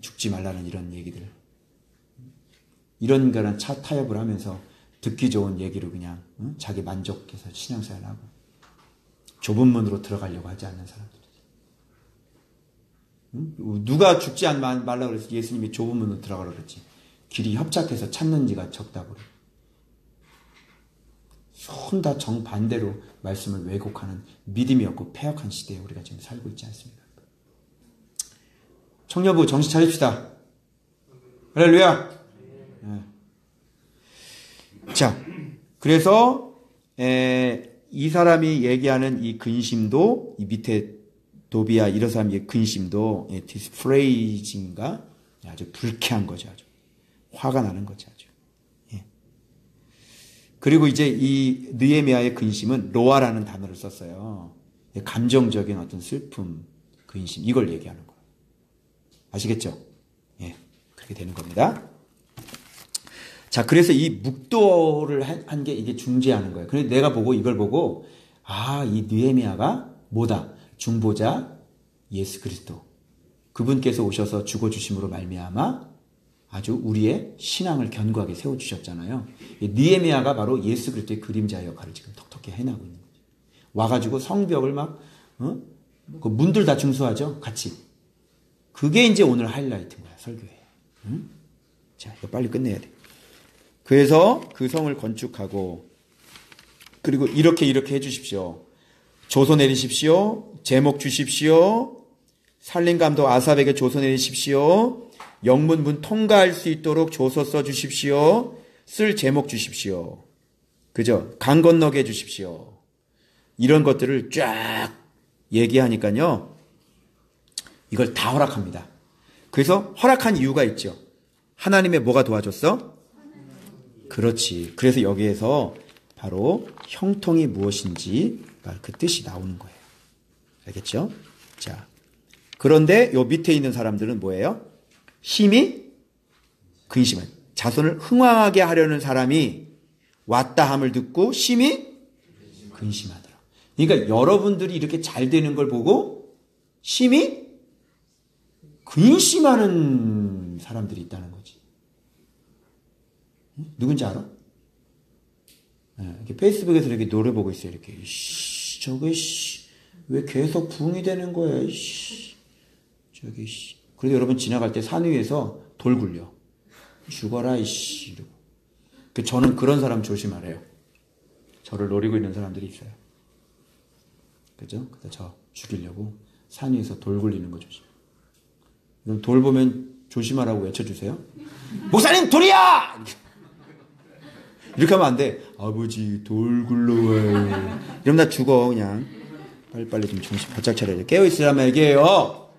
죽지 말라는 이런 얘기들, 이런 거는 타협을 하면서 듣기 좋은 얘기로 그냥 자기 만족해서 신앙생활을 하고 좁은 문으로 들어가려고 하지 않는 사람들이지. 누가 죽지 말라고 그래서 예수님이 좁은 문으로 들어가라고 그랬지. 길이 협착해서 찾는 지가 적다고 그래. 손 다 정반대로 말씀을 왜곡하는 믿음이 없고 패역한 시대에 우리가 지금 살고 있지 않습니까? 청년부 정신 차립시다. 할렐루야. 네. 자, 그래서 이 사람이 얘기하는 이 근심도 이 밑에 도비아 이런 사람의 근심도 디스프레이징가 아주 불쾌한 거죠. 아주 화가 나는 거죠. 아주. 예. 그리고 이제 이 느헤미야의 근심은 로아라는 단어를 썼어요. 감정적인 어떤 슬픔, 근심 이걸 얘기하는 거예요. 아시겠죠? 예, 그렇게 되는 겁니다. 자, 그래서 이 묵도를 한 게 이게 중재하는 거예요. 그래서 내가 보고 이걸 보고 이 느헤미야가 뭐다? 중보자 예수 그리스도. 그분께서 오셔서 죽어주심으로 말미암아 아주 우리의 신앙을 견고하게 세워주셨잖아요. 느헤미야가 바로 예수 그리스도의 그림자 역할을 지금 톡톡히 해나가고 있는 거죠. 와가지고 성벽을 막 그 문들 다 중수하죠. 같이. 그게 이제 오늘 하이라이트인 거야. 설교에. 자, 이거 빨리 끝내야 돼. 그래서 그 성을 건축하고 그리고 이렇게 해주십시오. 조서 내리십시오. 제목 주십시오. 살림감독 아삽에게 조서 내리십시오. 영문문 통과할 수 있도록 조서 써주십시오. 쓸 제목 주십시오. 그죠? 강 건너게 해주십시오. 이런 것들을 쫙 얘기하니까요. 이걸 다 허락합니다. 그래서 허락한 이유가 있죠. 하나님의 뭐가 도와줬어? 그렇지. 그래서 여기에서 바로 형통이 무엇인지 그 뜻이 나오는 거예요. 알겠죠? 자, 그런데 요 밑에 있는 사람들은 뭐예요? 심히 근심한 자손을 흥왕하게 하려는 사람이 왔다 함을 듣고 심히 근심하더라. 그러니까 여러분들이 이렇게 잘 되는 걸 보고 심히 근심하는 사람들이 있다는 거지. 누군지 알아? 이렇게 페이스북에서 이렇게 노래 보고 있어요. 이렇게 저게 왜 계속 부흥이 되는 거야? 저기 그래도 여러분 지나갈 때 산 위에서 돌 굴려. 죽어라 이씨 이러고. 저는 그런 사람 조심하래요. 저를 노리고 있는 사람들이 있어요. 그죠? 그래서 저 죽이려고 산 위에서 돌 굴리는 거 조심. 그럼 돌 보면 조심하라고 외쳐주세요. 목사님 돌이야! 이렇게 하면 안 돼. 아버지 돌 굴러와요. 이러면 나 죽어 그냥. 빨리빨리 좀 정신 바짝 차려야 깨어있으라면 얘기해요.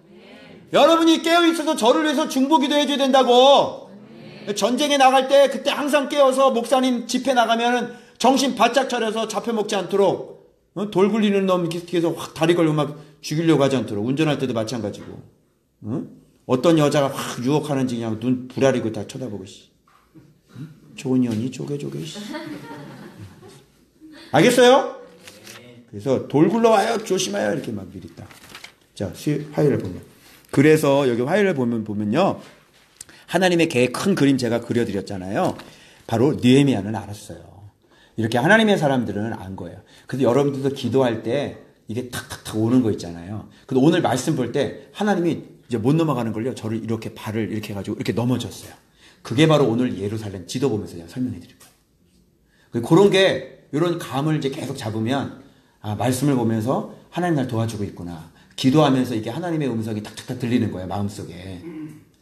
여러분이 깨어있어서 저를 위해서 중보기도 해줘야 된다고. 전쟁에 나갈 때 그때 항상 깨어서 목사님 집회 나가면 정신 바짝 차려서 잡혀먹지 않도록 돌 굴리는 놈 계속 확 다리 걸고 막 죽이려고 하지 않도록 운전할 때도 마찬가지고 어떤 여자가 확 유혹하는지 그냥 눈 부라리고 다 쳐다보고 좋은 년이 조개조개 알겠어요? 그래서 돌 굴러와요 조심해요 이렇게 막 미리 딱. 자 화요일을 보면 그래서 여기 화요일을 보면요 하나님의 계획 큰 그림 제가 그려드렸잖아요. 바로 느헤미야는 알았어요. 이렇게 하나님의 사람들은 안 거예요. 그래서 여러분들도 기도할 때 이게 탁탁탁 오는 거 있잖아요. 근데 오늘 말씀 볼 때 하나님이 이제 못 넘어가는 걸요. 저를 이렇게 발을 이렇게 해가지고 이렇게 넘어졌어요. 그게 바로 오늘 예루살렘 지도 보면서 제가 설명해 드릴 거예요. 그런 게 이런 감을 이제 계속 잡으면 말씀을 보면서 하나님 날 도와주고 있구나. 기도하면서 이게 하나님의 음성이 탁탁탁 들리는 거예요. 마음속에.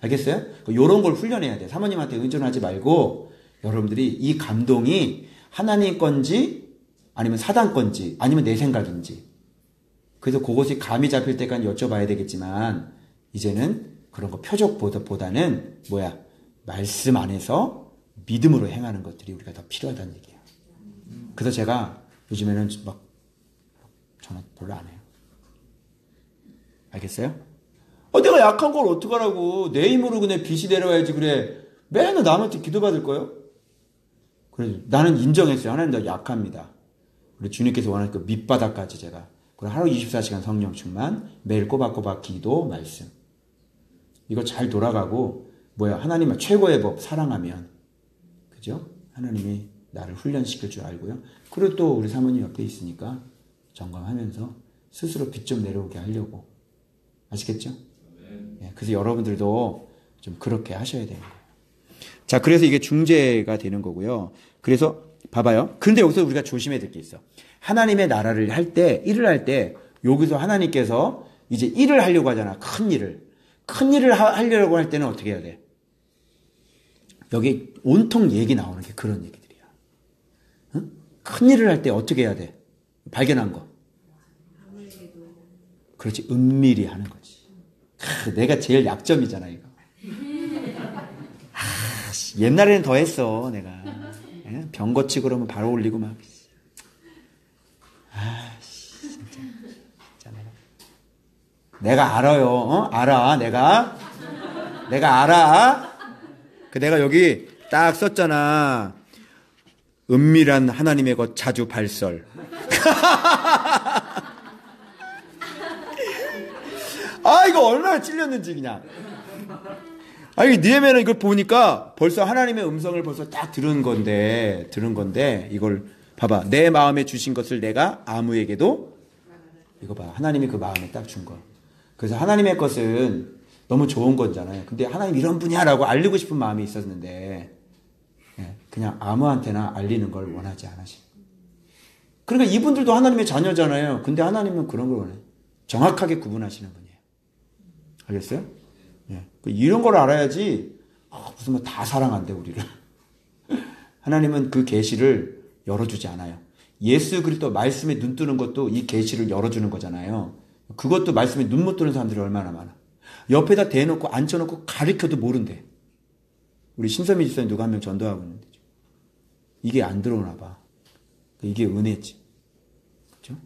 알겠어요? 이런 걸 훈련해야 돼요. 사모님한테 의존하지 말고 여러분들이 이 감동이 하나님 건지 아니면 사단 건지 아니면 내 생각인지 그래서 그것이 감이 잡힐 때까지 여쭤봐야 되겠지만 이제는 그런 거 표적보다는 말씀 안에서 믿음으로 행하는 것들이 우리가 더 필요하다는 얘기예요. 그래서 제가 요즘에는 막 전화 별로 안 해요. 알겠어요? 내가 약한 걸 어떡하라고 내 힘으로 그냥 빛이 내려와야지 그래 맨날 남한테 기도받을 거예요? 그래서 나는 인정했어요. 하나님 나 약합니다. 우리 주님께서 원하는 그 밑바닥까지 제가 그리고 하루 24시간 성령 충만 매일 꼬박꼬박 기도 말씀 이거 잘 돌아가고 하나님은 최고의 법 사랑하면 그죠? 하나님이 나를 훈련시킬 줄 알고요. 그리고 또 우리 사모님 옆에 있으니까 점검하면서 스스로 빛 좀 내려오게 하려고 아시겠죠? 네, 그래서 여러분들도 좀 그렇게 하셔야 되는 거예요. 자, 그래서 이게 중재가 되는 거고요. 그래서 봐봐요. 근데 여기서 우리가 조심해야 될 게 있어. 하나님의 나라를 할 때, 일을 할 때 여기서 하나님께서 이제 일을 하려고 하잖아. 큰 일을. 큰 일을 하려고 할 때는 어떻게 해야 돼? 여기 온통 얘기 나오는 게 그런 얘기들이야. 응? 큰 일을 할 때 어떻게 해야 돼? 발견한 거. 그렇지. 은밀히 하는 거지. 내가 제일 약점이잖아, 이거. 옛날에는 더 했어, 내가. 병 고치고 그러면 바로 올리고 막. 진짜 내가 알아요. 알아. 내가 알아. 내가 여기 딱 썼잖아. 은밀한 하나님의 것 자주 발설. 이거 얼마나 찔렸는지 그냥. 느헤미야는 이걸 보니까 벌써 하나님의 음성을 벌써 딱 들은 건데 이걸 봐봐. 내 마음에 주신 것을 내가 아무에게도 이거 봐. 하나님이 그 마음에 딱 준 거. 그래서 하나님의 것은 너무 좋은 거잖아요. 근데 하나님 이런 분이야라고 알리고 싶은 마음이 있었는데 그냥 아무한테나 알리는 걸 원하지 않으시고. 그러니까 이분들도 하나님의 자녀잖아요. 근데 하나님은 그런 걸 원해요. 정확하게 구분하시는 분이에요. 알겠어요? 이런 걸 알아야지 무슨 다 사랑한대 우리를. 하나님은 그 계시를 열어주지 않아요. 예수 그리스도 말씀에 눈 뜨는 것도 이 계시를 열어주는 거잖아요. 그것도 말씀에 눈 못 뜨는 사람들이 얼마나 많아. 옆에다 대놓고 앉혀놓고 가르쳐도 모른대. 우리 신서미 집사님 누가 한 명 전도하고 있는데 이게 안 들어오나 봐. 이게 은혜지. 그렇죠?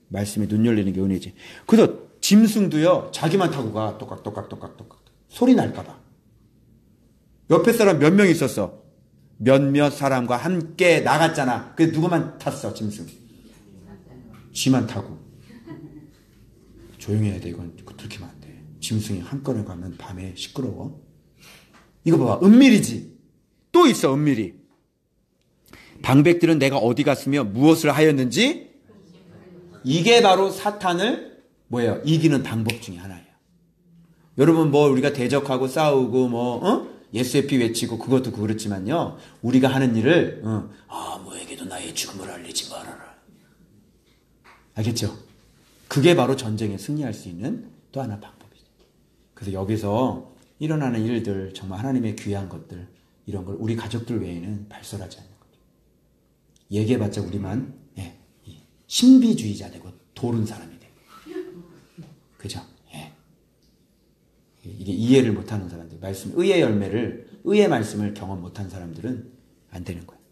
말씀에 눈 열리는 게 은혜지. 그래서 짐승도요 자기만 타고 가. 똑깍 소리 날까봐. 옆에 사람 몇 명 있었어. 몇몇 사람과 함께 나갔잖아. 그래서 누구만 탔어? 짐승. 쥐만 타고. 조용히 해야 돼. 이건 들키면 안 돼. 짐승이 한꺼번에 가면 밤에 시끄러워. 이거 봐봐. 은밀이지. 또 있어. 은밀이. 방백들은 내가 어디 갔으며 무엇을 하였는지 이게 바로 사탄을 이기는 방법 중에 하나예요. 여러분 우리가 대적하고 싸우고 예수의 피 외치고 그것도 그렇지만요. 우리가 하는 일을 아무에게도 나의 죽음을 알리지 말아라. 알겠죠? 그게 바로 전쟁에 승리할 수 있는 또 하나 방법이죠. 그래서 여기서 일어나는 일들 정말 하나님의 귀한 것들 이런 걸 우리 가족들 외에는 발설하지 않는 거죠. 얘기해봤자 우리만 신비주의자 되고 도른 사람이 되고 그죠? 이게 이해를 못하는 사람들, 의의 열매를, 의의 말씀을 경험 못한 사람들은 안 되는 거예요.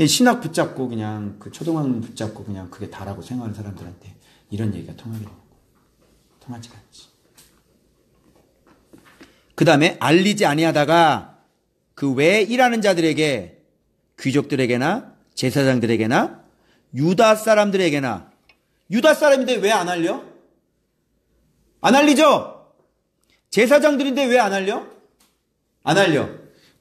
신학 붙잡고 그냥 그 초등학문 붙잡고 그냥 그게 다라고 생각하는 사람들한테 이런 얘기가 통하지가 않지. 그 다음에 알리지 아니하다가 그 외에 일하는 자들에게, 귀족들에게나 제사장들에게나 유다 사람들에게나. 유다 사람인데 왜 안 알려? 안 알리죠? 제사장들인데 왜 안 알려? 안 알려.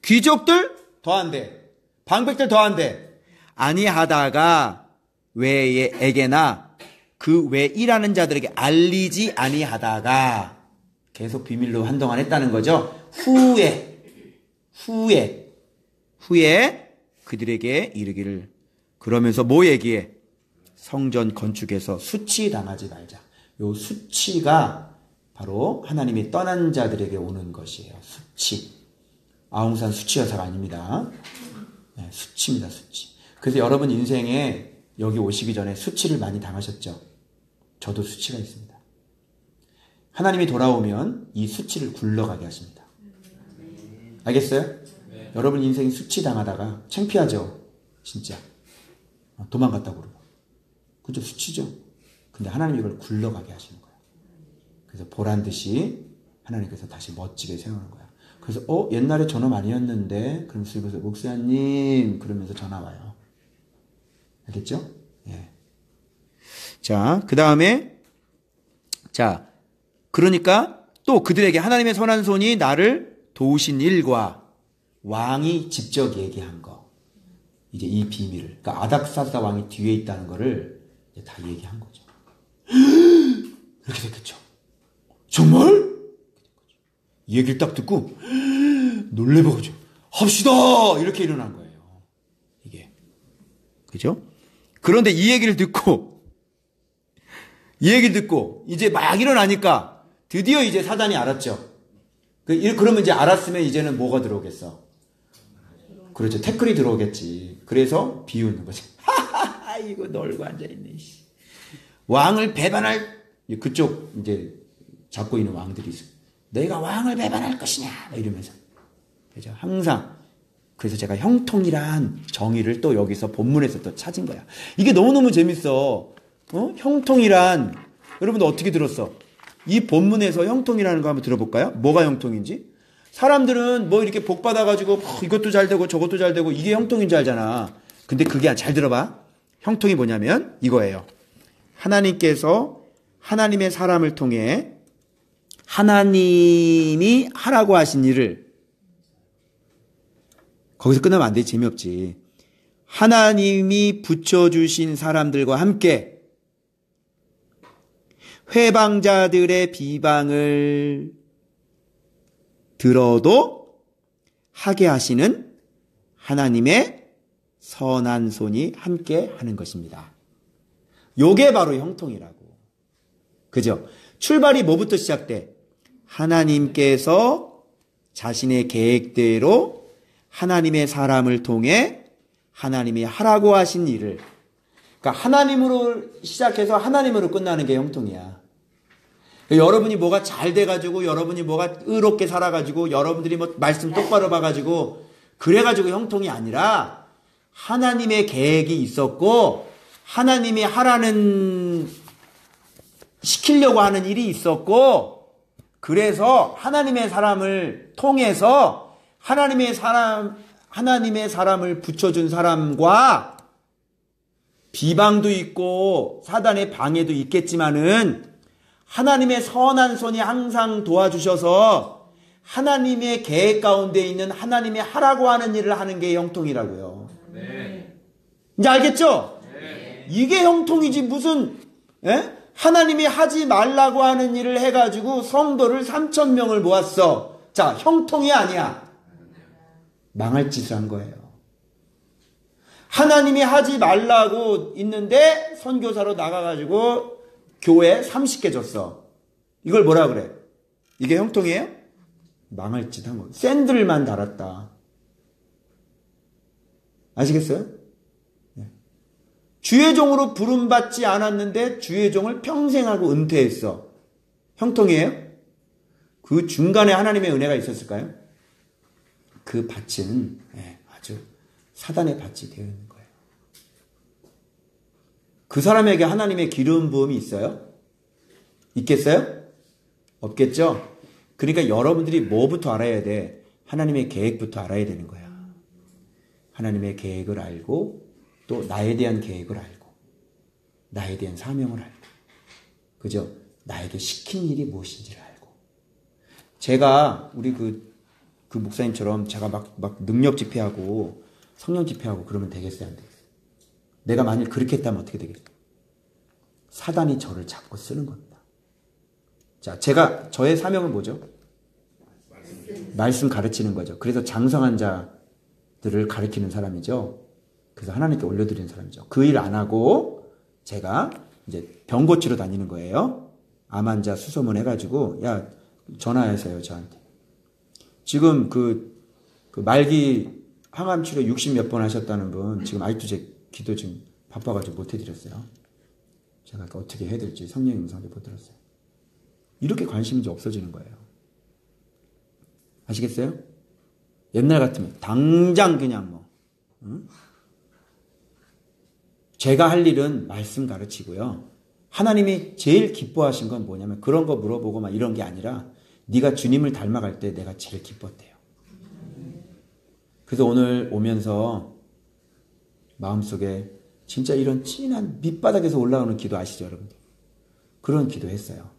귀족들 더한데, 방백들 더한데, 아니하다가 외에게나 그 외 일하는 자들에게 알리지 아니하다가, 계속 비밀로 한동안 했다는 거죠. 후에 그들에게 이르기를. 그러면서 뭐 얘기해? 성전 건축에서 수치당하지 말자. 요 수치가 바로 하나님이 떠난 자들에게 오는 것이에요. 수치. 아웅산 수치 여사가 아닙니다. 네, 수치입니다. 수치. 그래서 여러분 인생에 여기 오시기 전에 수치를 많이 당하셨죠. 저도 수치가 있습니다. 하나님이 돌아오면 이 수치를 굴러가게 하십니다. 알겠어요? 네. 여러분 인생이 수치 당하다가 창피하죠. 진짜. 도망갔다고 그러고. 그죠? 수치죠. 근데 하나님이 이걸 굴러가게 하시는 거예요. 그래서 보란 듯이 하나님께서 다시 멋지게 세우는 거야. 그래서 옛날에 저놈 아니었는데, 그러면서 목사님 그러면서 전화 와요. 알겠죠? 예. 자, 그 다음에 그러니까 또 그들에게 하나님의 선한 손이 나를 도우신 일과 왕이 직접 얘기한 거. 이제 이 비밀을. 그러니까 아닥사스다 왕이 뒤에 있다는 거를 이제 다 얘기한 거죠. 이렇게 됐겠죠. 정말? 이 얘기를 딱 듣고 놀래보죠. 합시다! 이렇게 일어난 거예요. 이게. 그죠? 그런데 이 얘기를 듣고 이제 막 일어나니까 드디어 이제 사단이 알았죠. 그러면 이제 알았으면 이제는 뭐가 들어오겠어? 그렇죠. 태클이 들어오겠지. 그래서 비웃는 거지. 하하하, 이거 놀고 앉아있네. 왕을 배반할, 그쪽 이제 잡고 있는 왕들이 있어. 내가 왕을 배반할 것이냐, 이러면서. 그죠. 항상. 그래서 제가 형통이란 정의를 또 여기서 본문에서 또 찾은 거야. 이게 너무너무 재밌어. 형통이란, 여러분들 어떻게 들었어? 이 본문에서 형통이라는 거 한번 들어볼까요? 뭐가 형통인지? 사람들은 뭐 이렇게 복 받아가지고 이것도 잘 되고 저것도 잘 되고 이게 형통인 줄 알잖아. 근데 그게 잘 들어봐. 형통이 뭐냐면 이거예요. 하나님께서 하나님의 사람을 통해 하나님이 하라고 하신 일을, 거기서 끝나면 안 돼. 재미없지. 하나님이 붙여주신 사람들과 함께 회방자들의 비방을 들어도 하게 하시는 하나님의 선한 손이 함께 하는 것입니다. 요게 바로 형통이라고. 그죠? 출발이 뭐부터 시작돼? 하나님께서 자신의 계획대로 하나님의 사람을 통해 하나님이 하라고 하신 일을, 그러니까 하나님으로 시작해서 하나님으로 끝나는 게 형통이야. 여러분이 뭐가 잘 돼가지고, 여러분이 뭐가 의롭게 살아가지고, 여러분들이 뭐 말씀 똑바로 봐가지고, 그래가지고 형통이 아니라, 하나님의 계획이 있었고, 하나님이 시키려고 하는 일이 있었고, 그래서 하나님의 사람을 통해서, 하나님의 사람을 붙여준 사람과, 비방도 있고, 사단의 방해도 있겠지만은, 하나님의 선한 손이 항상 도와주셔서 하나님의 계획 가운데 있는 하나님이 하라고 하는 일을 하는 게 형통이라고요. 네. 이제 알겠죠? 네. 이게 형통이지 무슨 하나님이 하지 말라고 하는 일을 해가지고 성도를 3,000명을 모았어. 자, 형통이 아니야. 망할 짓을 한 거예요. 하나님이 하지 말라고 있는데 선교사로 나가가지고 교회 30개 줬어. 이걸 뭐라 그래? 이게 형통이에요? 망할 짓 한 거. 샌들만 달았다. 아시겠어요? 네. 주의 종으로 부름받지 않았는데 주의 종을 평생 하고 은퇴했어. 형통이에요? 그 중간에 하나님의 은혜가 있었을까요? 그 밭은 아주 사단의 밭이 되어 있는 거예요. 그 사람에게 하나님의 기름 부음이 있어요? 있겠어요? 없겠죠? 그러니까 여러분들이 뭐부터 알아야 돼? 하나님의 계획부터 알아야 되는 거야. 하나님의 계획을 알고 또 나에 대한 계획을 알고 나에 대한 사명을 알고 그죠? 나에게 시킨 일이 무엇인지를 알고 제가 우리 그 목사님처럼 제가 막 능력 집회하고 성령 집회하고 그러면 되겠어요? 안 되겠어요? 내가 만일 그렇게 했다면 어떻게 되겠어요? 사단이 저를 잡고 쓰는 겁니다. 자, 저의 사명은 뭐죠? 말씀 가르치는 거죠. 그래서 장성한 자들을 가르치는 사람이죠. 그래서 하나님께 올려드리는 사람이죠. 그 일 안 하고 제가 이제 병 고치러 다니는 거예요. 암 환자 수소문 해가지고 야 전화하세요 저한테. 지금 그 말기 항암 치료 60몇 번 하셨다는 분 지금 아직도 제 기도 지금 바빠가지고 못 해드렸어요. 제가 어떻게 해야 될지 성령님 음성을 못 들었어요. 이렇게 관심이 좀 없어지는 거예요. 아시겠어요? 옛날 같으면 당장 그냥 제가 할 일은 말씀 가르치고요. 하나님이 제일 기뻐하신 건 뭐냐면 그런 거 물어보고 막 이런 게 아니라 네가 주님을 닮아갈 때 내가 제일 기뻤대요. 그래서 오늘 오면서 마음속에 진짜 이런 진한 밑바닥에서 올라오는 기도 아시죠 여러분들? 그런 기도했어요.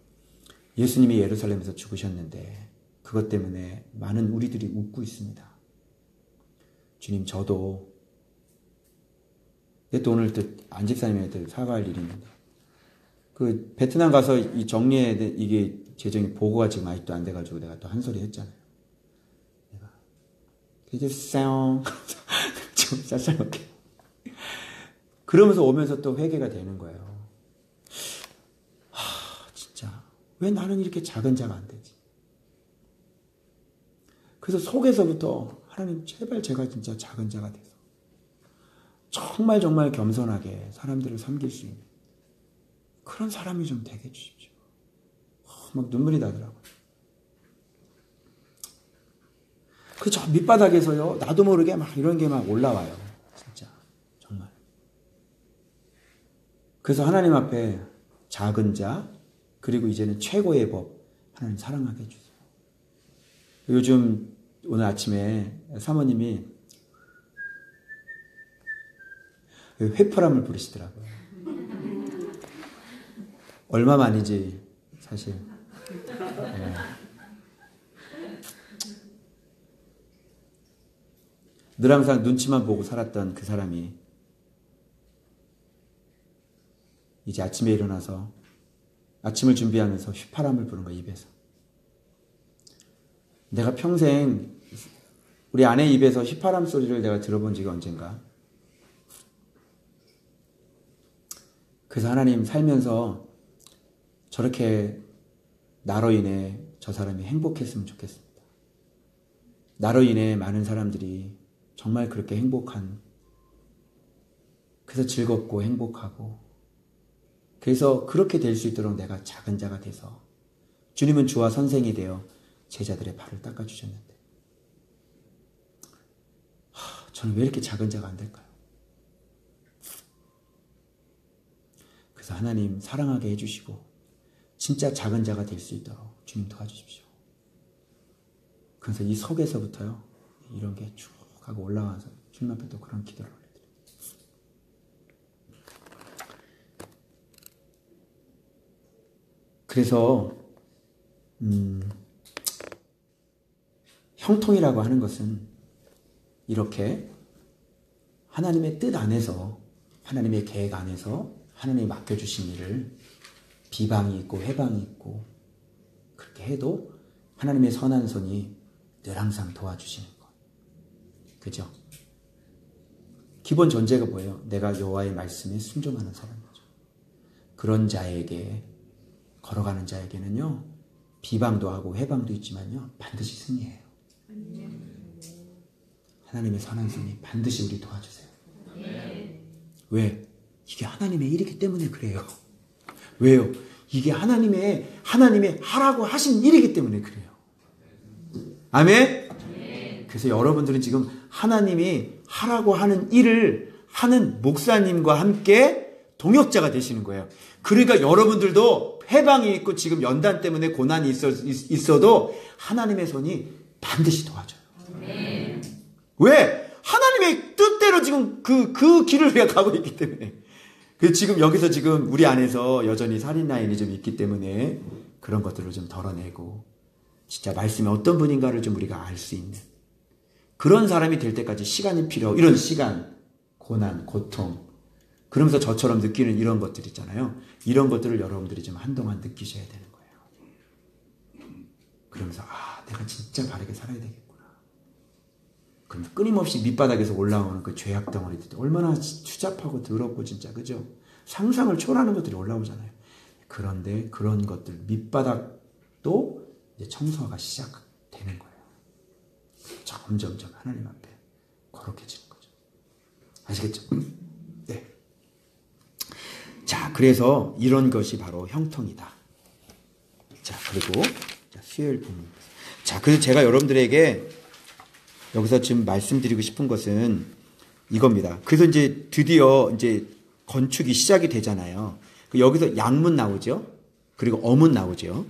예수님이 예루살렘에서 죽으셨는데 그것 때문에 많은 우리들이 웃고 있습니다. 주님 저도 또 오늘 또 안집사님한테 사과할 일이 있는데 그 베트남 가서 이 정리해야 돼 이게 재정이 보고가 지금 아직도 안 돼가지고 내가 또 한 소리 했잖아요. 내가 이제 쌩 좀 쌀쌀하게 그러면서 오면서 또 회개가 되는 거예요. 진짜 왜 나는 이렇게 작은 자가 안 되지? 그래서 속에서부터 하나님 제발 제가 진짜 작은 자가 돼서 정말 겸손하게 사람들을 섬길 수 있는 그런 사람이 좀 되게 해주십시오. 막 눈물이 나더라고요. 그 저 밑바닥에서요 나도 모르게 막 이런 게 막 올라와요. 진짜 정말. 그래서 하나님 앞에 작은 자 그리고 이제는 최고의 법 하나님 사랑하게 해주세요. 요즘 오늘 아침에 사모님이 회포람을 부르시더라고요. 얼마만이지 사실. 네. 늘 항상 눈치만 보고 살았던 그 사람이 이제 아침에 일어나서 아침을 준비하면서 휘파람을 부는 거야 입에서. 내가 평생 우리 아내 입에서 휘파람 소리를 내가 들어본 지가 언젠가. 그래서 하나님 살면서 저렇게 나로 인해 저 사람이 행복했으면 좋겠습니다. 나로 인해 많은 사람들이 정말 그렇게 행복한 그래서 즐겁고 행복하고 그래서 그렇게 될 수 있도록 내가 작은 자가 돼서 주님은 주와 선생이 되어 제자들의 발을 닦아주셨는데 저는 왜 이렇게 작은 자가 안 될까요? 그래서 하나님 사랑하게 해주시고 진짜 작은 자가 될 수 있도록 주님 도와주십시오. 그래서 이 속에서부터요 이런 게 쭉 하고 올라와서 주님 앞에 또 그런 기도를 올려드려요. 그래서 형통이라고 하는 것은 이렇게 하나님의 뜻 안에서 하나님의 계획 안에서 하나님이 맡겨주신 일을 비방이 있고 회방이 있고 그렇게 해도 하나님의 선한 손이 늘 항상 도와주시는 것. 그죠? 기본 전제가 뭐예요? 내가 여호와의 말씀에 순종하는 사람이죠. 그런 자에게 걸어가는 자에게는요 비방도 하고 회방도 있지만요 반드시 승리해요. 하나님의 선한 손이 반드시 우리 도와주세요. 왜? 이게 하나님의 일이기 때문에 그래요. 왜요? 이게 하나님의 하라고 하신 일이기 때문에 그래요. 아멘? 그래서 여러분들은 지금 하나님이 하라고 하는 일을 하는 목사님과 함께 동역자가 되시는 거예요. 그러니까 여러분들도 해방이 있고 지금 연단 때문에 고난이 있어도 하나님의 손이 반드시 도와줘요. 왜? 하나님의 뜻대로 지금 그 길을 우리가 가고 있기 때문에. 지금 여기서 지금 우리 안에서 여전히 살인 라인이 좀 있기 때문에 그런 것들을 좀 덜어내고 진짜 말씀이 어떤 분인가를 좀 우리가 알 수 있는 그런 사람이 될 때까지 시간이 필요하고 이런 시간, 고난, 고통 그러면서 저처럼 느끼는 이런 것들 있잖아요. 이런 것들을 여러분들이 좀 한동안 느끼셔야 되는 거예요. 그러면서 내가 진짜 바르게 살아야 되겠구나. 그럼 끊임없이 밑바닥에서 올라오는 그 죄악 덩어리들 얼마나 추잡하고 더럽고 진짜 그죠? 상상을 초월하는 것들이 올라오잖아요. 그런데 그런 것들 밑바닥도 이제 청소가 시작되는 거예요. 점점점 하나님 앞에 거룩해지는 거죠. 아시겠죠? 네. 자, 그래서 이런 것이 바로 형통이다. 자, 그리고 수요일 본문. 자, 그래서 제가 여러분들에게 여기서 지금 말씀드리고 싶은 것은 이겁니다. 그래서 이제 드디어 이제 건축이 시작이 되잖아요. 여기서 양문 나오죠. 그리고 어문 나오죠.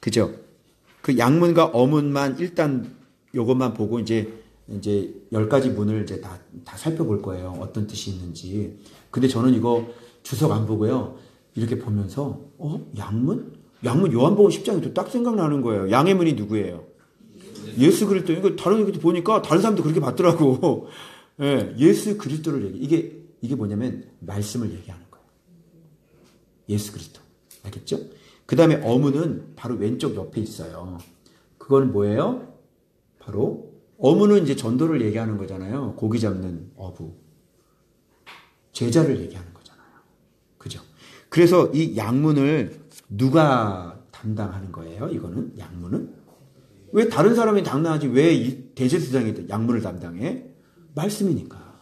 그죠? 그 양문과 어문만 일단 요것만 보고 이제 10가지 문을 이제 다 살펴볼 거예요. 어떤 뜻이 있는지. 근데 저는 이거 주석 안 보고요. 이렇게 보면서 양문? 양문 요한복음 10장이 또 딱 생각나는 거예요. 양의 문이 누구예요? 예수 그리스도. 이거 다른 얘기도 보니까 다른 사람도 그렇게 봤더라고. 예, 예수 그리스도를 이게 뭐냐면 말씀을 얘기하는 거예요. 예수 그리스도. 알겠죠? 그 다음에 어문은 바로 왼쪽 옆에 있어요. 그건 뭐예요? 바로 어문은 이제 전도를 얘기하는 거잖아요. 고기 잡는 어부. 제자를 얘기하는 거잖아요. 그죠? 그래서 이 양문을 누가 담당하는 거예요? 이거는 양문은? 왜 다른 사람이 담당하지 왜 이 대제사장이 양문을 담당해? 말씀이니까.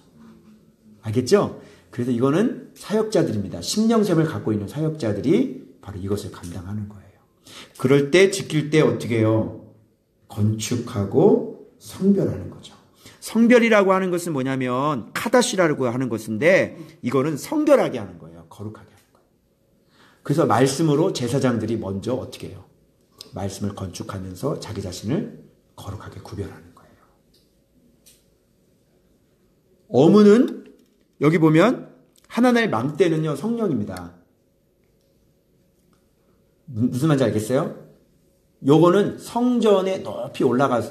알겠죠? 그래서 이거는 사역자들입니다. 심령샘을 갖고 있는 사역자들이 바로 이것을 감당하는 거예요. 그럴 때 지킬 때 어떻게 해요? 건축하고 성별하는 거죠. 성별이라고 하는 것은 뭐냐면 카다시라고 하는 것인데 이거는 성별하게 하는 거예요. 거룩하게 하는 거예요. 그래서 말씀으로 제사장들이 먼저 어떻게 해요? 말씀을 건축하면서 자기 자신을 거룩하게 구별하는 거예요. 어문은 여기 보면 하나님의 망대는요 성령입니다. 무슨 말인지 알겠어요? 요거는 성전에 높이 올라가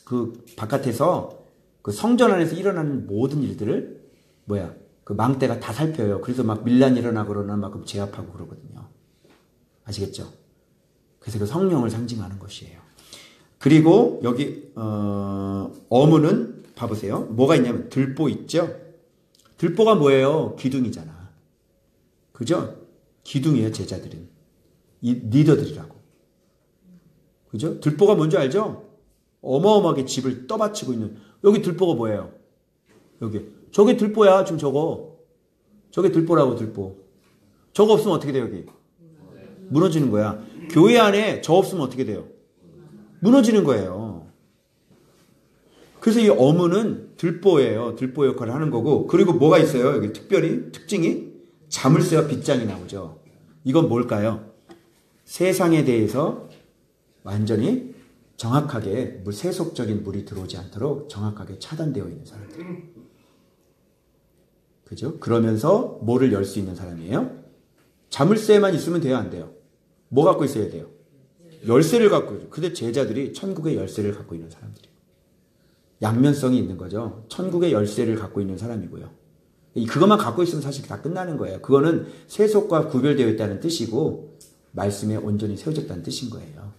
그 바깥에서 그 성전 안에서 일어나는 모든 일들을 그 망대가 다 살펴요. 그래서 막 밀란이 일어나고 그러나 막 제압하고 그러거든요. 아시겠죠? 그래서 그 성령을 상징하는 것이에요. 그리고 여기 어문은 봐보세요. 뭐가 있냐면 들보 있죠? 들보가 뭐예요? 기둥이잖아. 그죠? 기둥이에요, 제자들은. 이 리더들이라고. 그죠? 들보가 뭔지 알죠? 어마어마하게 집을 떠받치고 있는. 여기 들보가 뭐예요? 여기. 저게 들보야, 지금 저거. 저게 들보라고, 들보. 저거 없으면 어떻게 돼요, 여기? 무너지는 거야. 교회 안에 저 없으면 어떻게 돼요? 무너지는 거예요. 그래서 이 어문은 들보예요. 들보 역할을 하는 거고. 그리고 뭐가 있어요? 여기 특징이 자물쇠와 빗장이 나오죠. 이건 뭘까요? 세상에 대해서 완전히 정확하게 세속적인 물이 들어오지 않도록 정확하게 차단되어 있는 사람들. 그죠? 그러면서 뭐를 열 수 있는 사람이에요? 자물쇠만 있으면 돼요, 안 돼요? 뭐 갖고 있어야 돼요? 열쇠를 갖고 있어요. 근데 제자들이 천국의 열쇠를 갖고 있는 사람들이에요. 양면성이 있는 거죠. 천국의 열쇠를 갖고 있는 사람이고요. 그것만 갖고 있으면 사실 다 끝나는 거예요. 그거는 세속과 구별되어 있다는 뜻이고 말씀에 온전히 세워졌다는 뜻인 거예요.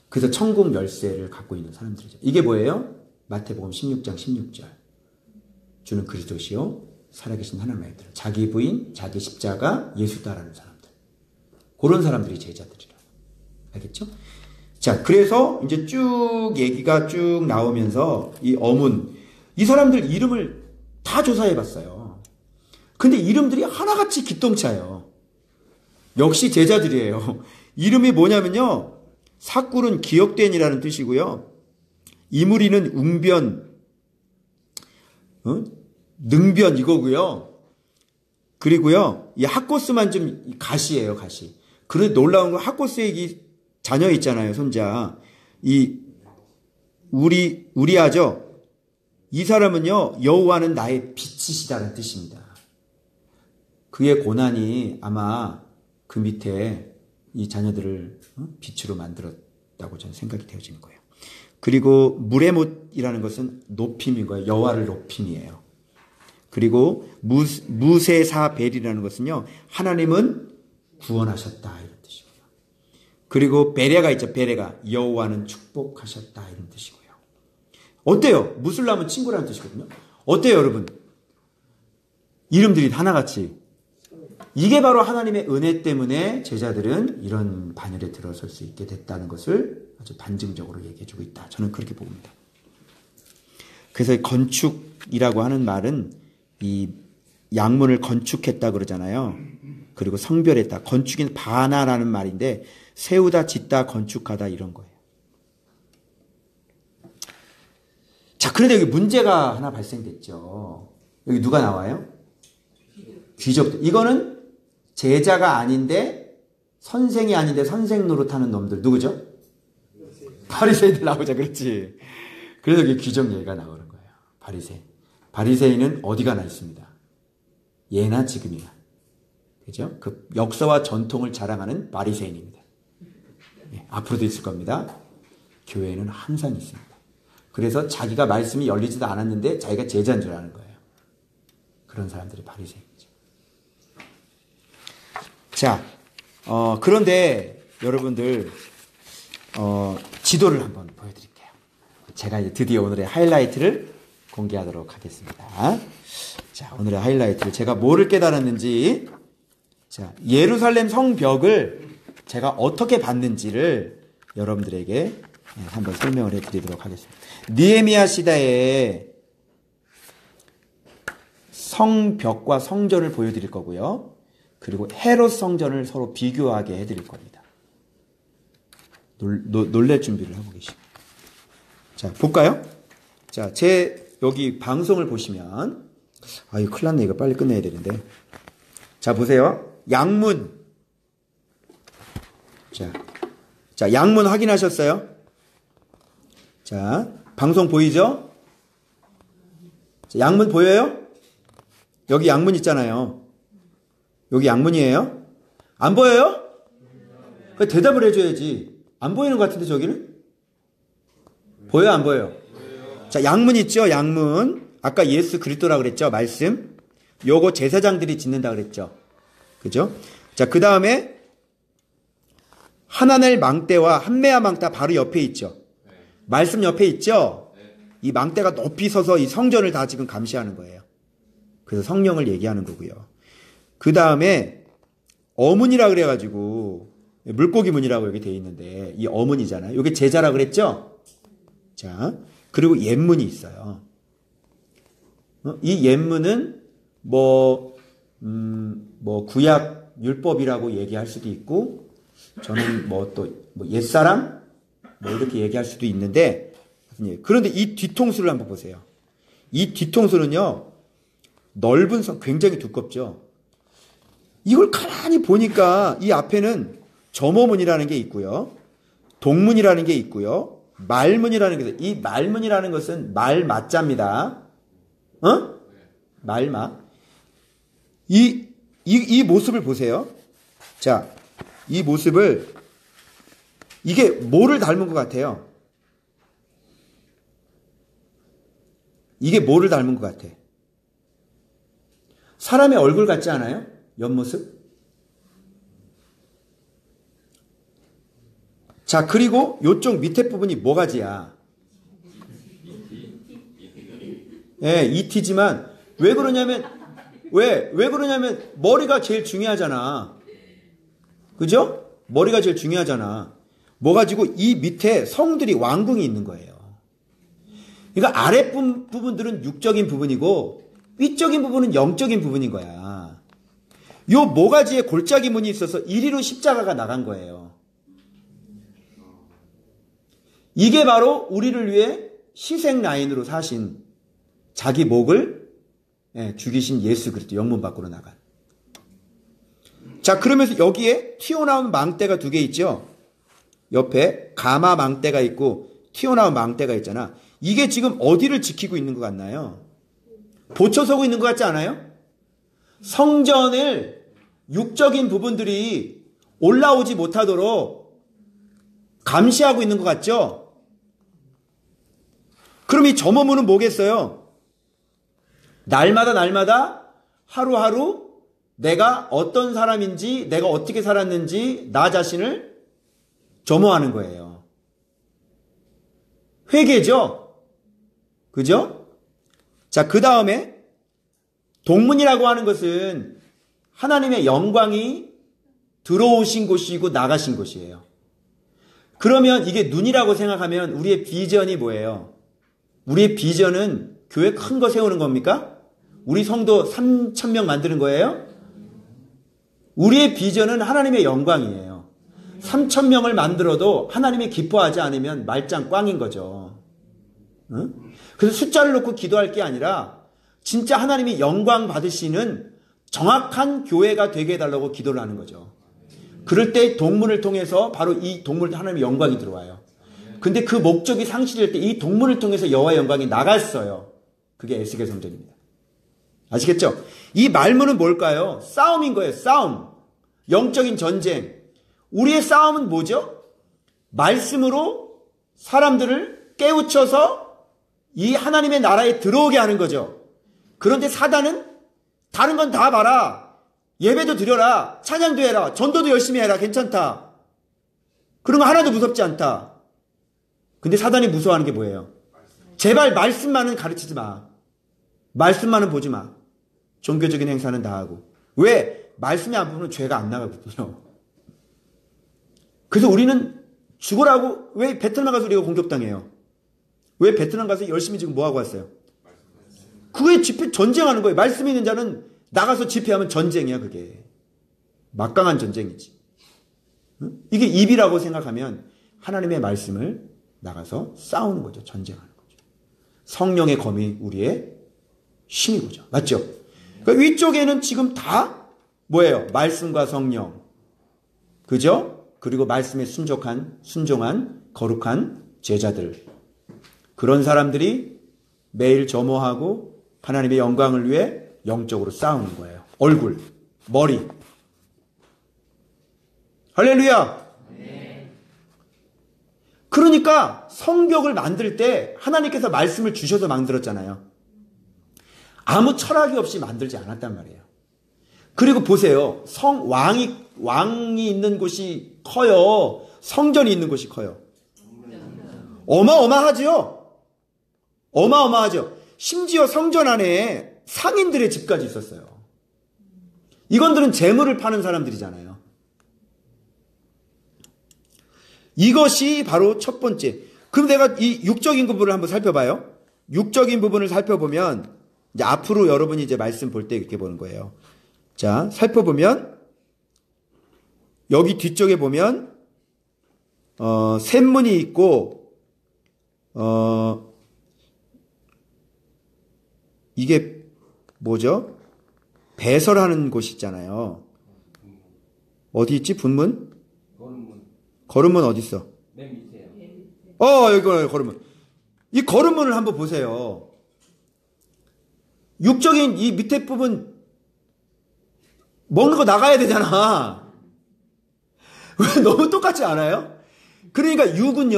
그래서 천국 열쇠를 갖고 있는 사람들이죠. 이게 뭐예요? 마태복음 16장 16절. 주는 그리스도시요 살아계신 하나님의 아들. 자기 부인, 자기 십자가, 예수 따르는 사람들. 그런 사람들이 제자들이라. 알겠죠? 자, 그래서 이제 쭉 얘기가 쭉 나오면서 이 어문, 이 사람들 이름을 다 조사해 봤어요. 근데 이름들이 하나같이 기똥차요. 역시 제자들이에요. 이름이 뭐냐면요. 사꿀은 기억된이라는 뜻이고요. 이무리는 웅변, 능변 이거고요. 그리고요, 이 핫고스만 좀 가시예요, 가시. 그래 놀라운 건 핫고스의 이 자녀 있잖아요, 손자. 이 우리아죠. 이 사람은요, 여호와는 나의 빛이시다는 뜻입니다. 그의 고난이 아마 그 밑에 이 자녀들을 빛으로 만들었다고 저는 생각이 되어지는 거예요. 그리고 무레못이라는 것은 높임인 거예요. 여호와를 높임이에요. 그리고 무세사벨이라는 것은요, 하나님은 구원하셨다 이런 뜻이고요. 그리고 베레가 있죠. 베레가 여호와는 축복하셨다 이런 뜻이고요. 어때요? 무슬람은 친구라는 뜻이거든요. 어때요, 여러분? 이름들이 하나같이. 이게 바로 하나님의 은혜 때문에 제자들은 이런 반열에 들어설 수 있게 됐다는 것을 아주 반증적으로 얘기해주고 있다. 저는 그렇게 봅니다. 그래서 건축이라고 하는 말은 이 양문을 건축했다 그러잖아요. 그리고 성별했다. 건축인 바나라는 말인데 세우다, 짓다, 건축하다 이런 거예요. 자, 그런데 여기 문제가 하나 발생됐죠. 여기 누가 나와요? 귀족들. 이거는 제자가 아닌데 선생이 아닌데 선생 노릇하는 놈들. 누구죠? 바리새인들 나오자. 그렇지. 그래서 여기 귀족 얘기가 나오는 거예요. 바리새인은 어디 가나 있습니다. 예나 지금이나. 그죠? 그 역사와 전통을 자랑하는 바리새인입니다. 예, 앞으로도 있을 겁니다. 교회에는 항상 있습니다. 그래서 자기가 말씀이 열리지도 않았는데 자기가 제자인 줄 아는 거예요. 그런 사람들이 바리새인이죠. 자, 그런데 여러분들 지도를 한번 보여드릴게요. 제가 이제 드디어 오늘의 하이라이트를 공개하도록 하겠습니다. 자, 오늘의 하이라이트를 제가 뭐를 깨달았는지, 자, 예루살렘 성벽을 제가 어떻게 봤는지를 여러분들에게 한번 설명을 해드리도록 하겠습니다. 느헤미야 시대의 성벽과 성전을 보여드릴 거고요. 그리고 헤롯 성전을 서로 비교하게 해드릴 겁니다. 놀랄 준비를 하고 계십니다. 자, 볼까요? 자, 제 여기 방송을 보시면, 이거 큰일 났네. 이거 빨리 끝내야 되는데. 자, 보세요. 양문. 자, 양문 확인하셨어요? 자, 방송 보이죠? 자, 양문 보여요? 여기 양문 있잖아요. 여기 양문이에요? 안 보여요? 대답을 해줘야지. 안 보이는 것 같은데 저기는? 보여요, 안 보여요? 자, 양문 있죠? 양문. 아까 예수 그리스도라고 그랬죠? 말씀. 요거 제사장들이 짓는다 그랬죠? 그죠? 자, 그 다음에 하나넬 망대와 한메아 망대 바로 옆에 있죠? 말씀 옆에 있죠? 이 망대가 높이 서서 이 성전을 다 지금 감시하는 거예요. 그래서 성령을 얘기하는 거고요. 그 다음에 어문이라 그래가지고 물고기 문이라고 여기 돼 있는데 이 어문이잖아요. 이게 제자라 그랬죠? 자, 그리고 옛문이 있어요. 이 옛문은 뭐 구약 율법이라고 얘기할 수도 있고, 저는 옛사람 이렇게 얘기할 수도 있는데, 그런데 이 뒤통수를 한번 보세요. 이 뒤통수는요, 넓은 성, 굉장히 두껍죠. 이걸 가만히 보니까 이 앞에는 점어문이라는 게 있고요, 동문이라는 게 있고요, 말문이라는 게 있어요. 이 말문이라는 것은 말맞자입니다. 말마. 이 모습을 보세요. 자, 이 모습을, 이게 뭐를 닮은 것 같아요? 이게 뭐를 닮은 것 같아? 사람의 얼굴 같지 않아요? 옆모습? 자, 그리고 요쪽 밑에 부분이 뭐가지야? 예, 이티지만, 왜 그러냐면 머리가 제일 중요하잖아. 그죠? 머리가 제일 중요하잖아. 뭐 가지고 이 밑에 성들이 왕궁이 있는 거예요. 그러니까 아랫부분들은 육적인 부분이고 위적인 부분은 영적인 부분인 거야. 요 모가지에 골짜기 문이 있어서 이리로 십자가가 나간 거예요. 이게 바로 우리를 위해 희생 라인으로 사신, 자기 목을 죽이신 예수 그리스도, 영문 밖으로 나간. 자, 그러면서 여기에 튀어나온 망대가 두 개 있죠? 옆에 가마 망대가 있고 튀어나온 망대가 있잖아. 이게 지금 어디를 지키고 있는 것 같나요? 보초서고 있는 것 같지 않아요? 성전을 육적인 부분들이 올라오지 못하도록 감시하고 있는 것 같죠? 그럼 이 점어문은 뭐겠어요? 날마다 하루하루 내가 어떤 사람인지, 내가 어떻게 살았는지 나 자신을 점호하는 거예요. 회개죠? 그죠? 자, 그 다음에 동문이라고 하는 것은 하나님의 영광이 들어오신 곳이고 나가신 곳이에요. 그러면 이게 눈이라고 생각하면 우리의 비전이 뭐예요? 우리의 비전은 교회 큰 거 세우는 겁니까? 우리 성도 3,000명 만드는 거예요? 우리의 비전은 하나님의 영광이에요. 3,000명을 만들어도 하나님이 기뻐하지 않으면 말짱 꽝인 거죠. 응? 그래서 숫자를 놓고 기도할 게 아니라 진짜 하나님이 영광 받으시는 정확한 교회가 되게 해달라고 기도를 하는 거죠. 그럴 때 동문을 통해서 바로 이 동문 하나님의 영광이 들어와요. 근데 그 목적이 상실될 때 이 동문을 통해서 여호와의 영광이 나갔어요. 그게 에스겔 성전입니다. 아시겠죠? 이 말문은 뭘까요? 싸움인 거예요. 싸움. 영적인 전쟁. 우리의 싸움은 뭐죠? 말씀으로 사람들을 깨우쳐서 이 하나님의 나라에 들어오게 하는 거죠. 그런데 사단은 다른 건 다 봐라. 예배도 드려라. 찬양도 해라. 전도도 열심히 해라. 괜찮다. 그런 거 하나도 무섭지 않다. 근데 사단이 무서워하는 게 뭐예요? 제발 말씀만은 가르치지 마. 말씀만은 보지 마. 종교적인 행사는 다 하고. 왜? 말씀이 안 보면 죄가 안 나가거든요. 그래서 우리는 죽으라고 왜 베트남 가서 우리가 공격당해요? 왜 베트남 가서 열심히 지금 뭐하고 왔어요? 그게 집회 전쟁하는 거예요. 말씀 있는 자는 나가서 집회하면 전쟁이야. 그게 막강한 전쟁이지. 이게 입이라고 생각하면 하나님의 말씀을 나가서 싸우는 거죠. 전쟁하는 거죠. 성령의 검이 우리의 힘이고죠. 맞죠? 그러니까 위쪽에는 지금 다 뭐예요? 말씀과 성령. 그죠? 그리고 말씀에 순종한 거룩한 제자들. 그런 사람들이 매일 점호하고 하나님의 영광을 위해 영적으로 싸우는 거예요. 얼굴, 머리. 할렐루야! 그러니까 성벽을 만들 때 하나님께서 말씀을 주셔서 만들었잖아요. 아무 철학이 없이 만들지 않았단 말이에요. 그리고 보세요. 왕이 있는 곳이 커요. 성전이 있는 곳이 커요. 어마어마하죠? 어마어마하죠? 심지어 성전 안에 상인들의 집까지 있었어요. 이건들은 재물을 파는 사람들이잖아요. 이것이 바로 첫 번째. 그럼 내가 이 육적인 부분을 한번 살펴봐요. 육적인 부분을 살펴보면 이제 앞으로 여러분이 이제 말씀 볼 때 이렇게 보는 거예요. 자, 살펴보면 여기 뒤쪽에 보면 샘문이 있고 이게 뭐죠? 배설하는 곳이 있잖아요. 어디 있지? 분문? 거름문 어디 있어? 맨 밑에요. 여기 거름문. 이 거름문을 한번 보세요. 육적인 이 밑에 부분 먹는 거 나가야 되잖아. 왜 너무 똑같지 않아요? 그러니까 육은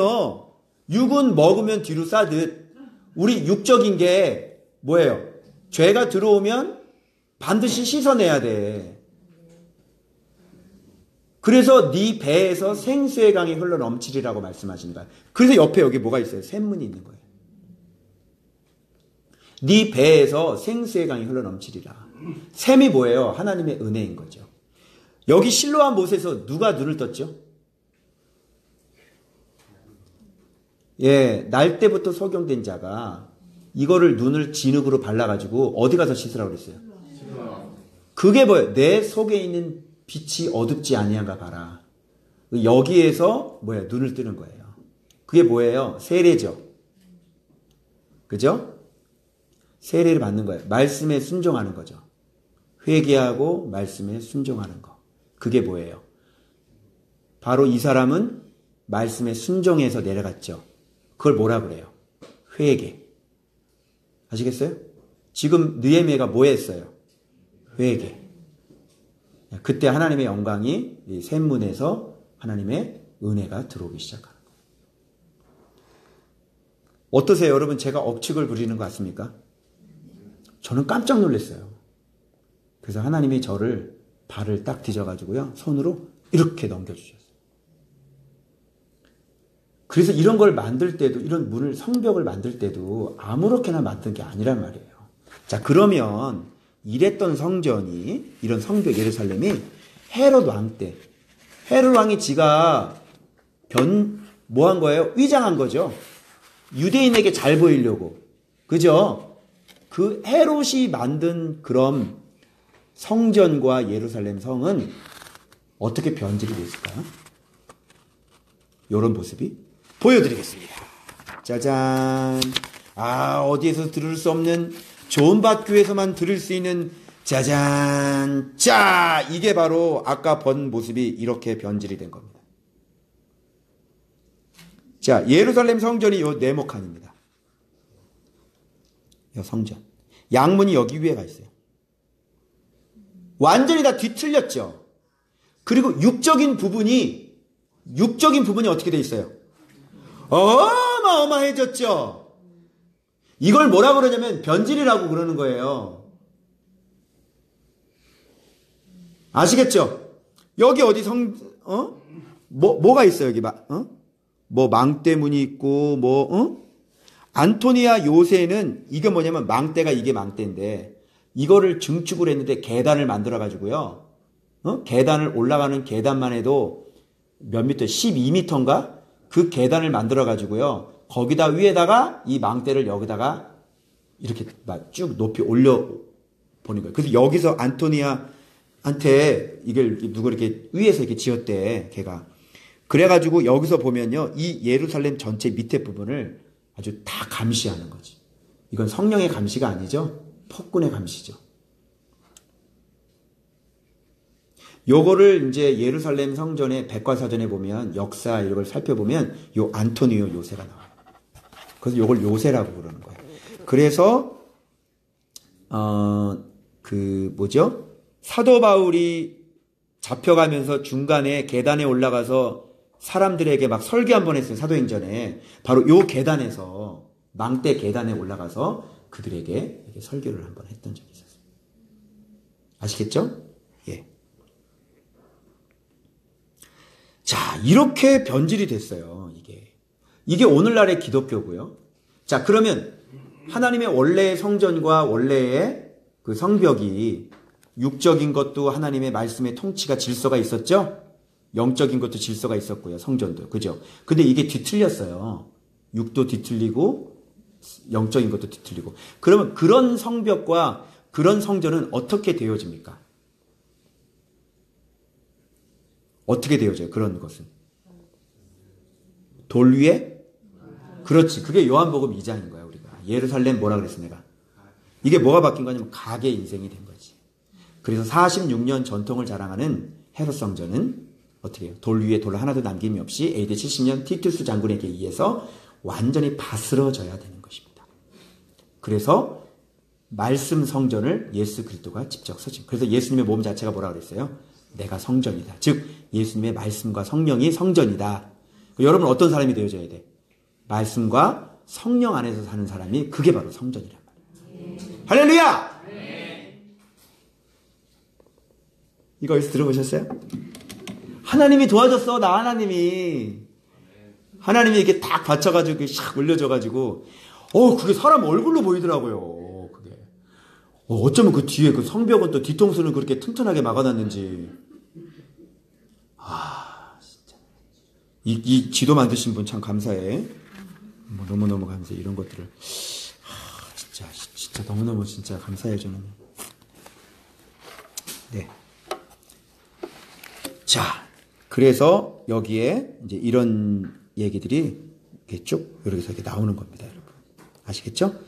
먹으면 뒤로 싸듯 우리 육적인 게 뭐예요? 죄가 들어오면 반드시 씻어내야 돼. 그래서 네 배에서 생수의 강이 흘러 넘치리라고 말씀하시는 거예요. 그래서 옆에 여기 뭐가 있어요? 샘문이 있는 거예요. 네 배에서 생수의 강이 흘러 넘치리라. 샘이 뭐예요? 하나님의 은혜인 거죠. 여기 실로암 못에서 누가 눈을 떴죠? 날 때부터 소경된 자가 이거를 눈을 진흙으로 발라가지고 어디 가서 씻으라고 그랬어요? 그게 뭐예요? 내 속에 있는 빛이 어둡지 아니한가 봐라. 여기에서 눈을 뜨는 거예요. 그게 뭐예요? 세례죠. 그죠? 세례를 받는 거예요. 말씀에 순종하는 거죠. 회개하고 말씀에 순종하는 거. 그게 뭐예요? 바로 이 사람은 말씀에 순종해서 내려갔죠. 그걸 뭐라 그래요? 회개. 아시겠어요? 지금 느헤미야가 뭐 했어요? 회개. 그때 하나님의 영광이 이 샘문에서 하나님의 은혜가 들어오기 시작합니다. 어떠세요? 여러분, 제가 억측을 부리는 것 같습니까? 저는 깜짝 놀랐어요. 그래서 하나님이 저를 발을 딱 뒤져가지고요, 손으로 이렇게 넘겨주셨어요. 그래서 이런 걸 만들 때도, 이런 문을, 성벽을 만들 때도 아무렇게나 만든 게 아니란 말이에요. 자, 그러면 이랬던 성전이, 이런 성벽 예루살렘이 헤롯 왕 때, 헤롯 왕이 지가 뭐 한 거예요? 위장한 거죠. 유대인에게 잘 보이려고. 그죠? 그 헤롯이 만든 그런 성전과 예루살렘 성은 어떻게 변질이 됐을까요? 이런 모습이 보여드리겠습니다. 짜잔. 어디에서 들을 수 없는 좋은 밭교에서만 들을 수 있는 짜잔. 자, 이게 바로 아까 본 모습이 이렇게 변질이 된 겁니다. 자, 예루살렘 성전이 요 네모칸입니다. 요 성전. 양문이 여기 위에 가 있어요. 완전히 다 뒤틀렸죠. 그리고 육적인 부분이 어떻게 돼 있어요? 어마어마해졌죠. 이걸 뭐라 그러냐면 변질이라고 그러는 거예요. 아시겠죠? 여기 어디 뭐가 있어요, 여기 뭐 망대문이 있고 안토니아 요새는 이게 뭐냐면 망대가 이게 망대인데 이거를 증축을 했는데 계단을 만들어 가지고요. 계단을 올라가는 계단만 해도 몇 미터? 12미터인가? 그 계단을 만들어 가지고요. 거기다 위에다가 이 망대를 여기다가 이렇게 쭉 높이 올려 보는 거예요. 그래서 여기서 안토니아한테 이걸 누가 이렇게 위에서 이렇게 지었대, 걔가. 그래가지고 여기서 보면요, 이 예루살렘 전체 밑에 부분을 아주 다 감시하는 거지. 이건 성령의 감시가 아니죠. 폭군의 감시죠. 요거를 이제 예루살렘 성전의 백과사전에 보면 역사 이런 걸 살펴보면 요 안토니오 요새가 나와요. 그래서 요걸 요새라고 부르는 거예요. 그래서 사도 바울이 잡혀가면서 중간에 계단에 올라가서 사람들에게 막 설교 한번 했어요. 사도행전에. 바로 요 계단에서, 망대 계단에 올라가서 그들에게 이렇게 설교를 한번 했던 적이 있었어요. 아시겠죠? 예. 자, 이렇게 변질이 됐어요. 이게 오늘날의 기독교고요. 자, 그러면 하나님의 원래의 성전과 원래의 그 성벽이 육적인 것도 하나님의 말씀의 통치가 질서가 있었죠? 영적인 것도 질서가 있었고요. 성전도. 그죠? 근데 이게 뒤틀렸어요. 육도 뒤틀리고 영적인 것도 뒤틀리고. 그러면 그런 성벽과 그런 성전은 어떻게 되어집니까? 어떻게 되어져요? 그런 것은. 돌 위에? 그렇지. 그게 요한복음 2장인 거야, 우리가. 예루살렘 뭐라 그랬어, 내가? 이게 뭐가 바뀐 거냐면 각의 인생이 된 거지. 그래서 46년 전통을 자랑하는 헤롯 성전은 어떻게 해요? 돌 위에 돌 하나도 남김이 없이 AD 70년 티투스 장군에게 의해서 완전히 바스러져야 되는 것입니다. 그래서 말씀 성전을 예수 그리스도가 직접 서신. 그래서 예수님의 몸 자체가 뭐라 그랬어요? 내가 성전이다. 즉 예수님의 말씀과 성령이 성전이다. 여러분 어떤 사람이 되어져야 돼? 말씀과 성령 안에서 사는 사람이 그게 바로 성전이란 말이에요. 할렐루야! 이거 어디서 들어보셨어요? 하나님이 도와줬어. 나 하나님이 이렇게 딱 받쳐가지고 샥 올려줘가지고 그게 사람 얼굴로 보이더라고요. 그게 어쩌면 그 뒤에 그 성벽은 또 뒤통수는 그렇게 튼튼하게 막아놨는지. 진짜 이 지도 만드신 분 참 감사해. 너무너무 감사해. 이런 것들을 진짜 너무너무 진짜 감사해. 저는. 네. 자, 그래서 여기에 이제 이런 얘기들이 이렇게 쭉 이렇게 해서 이렇게 나오는 겁니다, 여러분. 아시겠죠?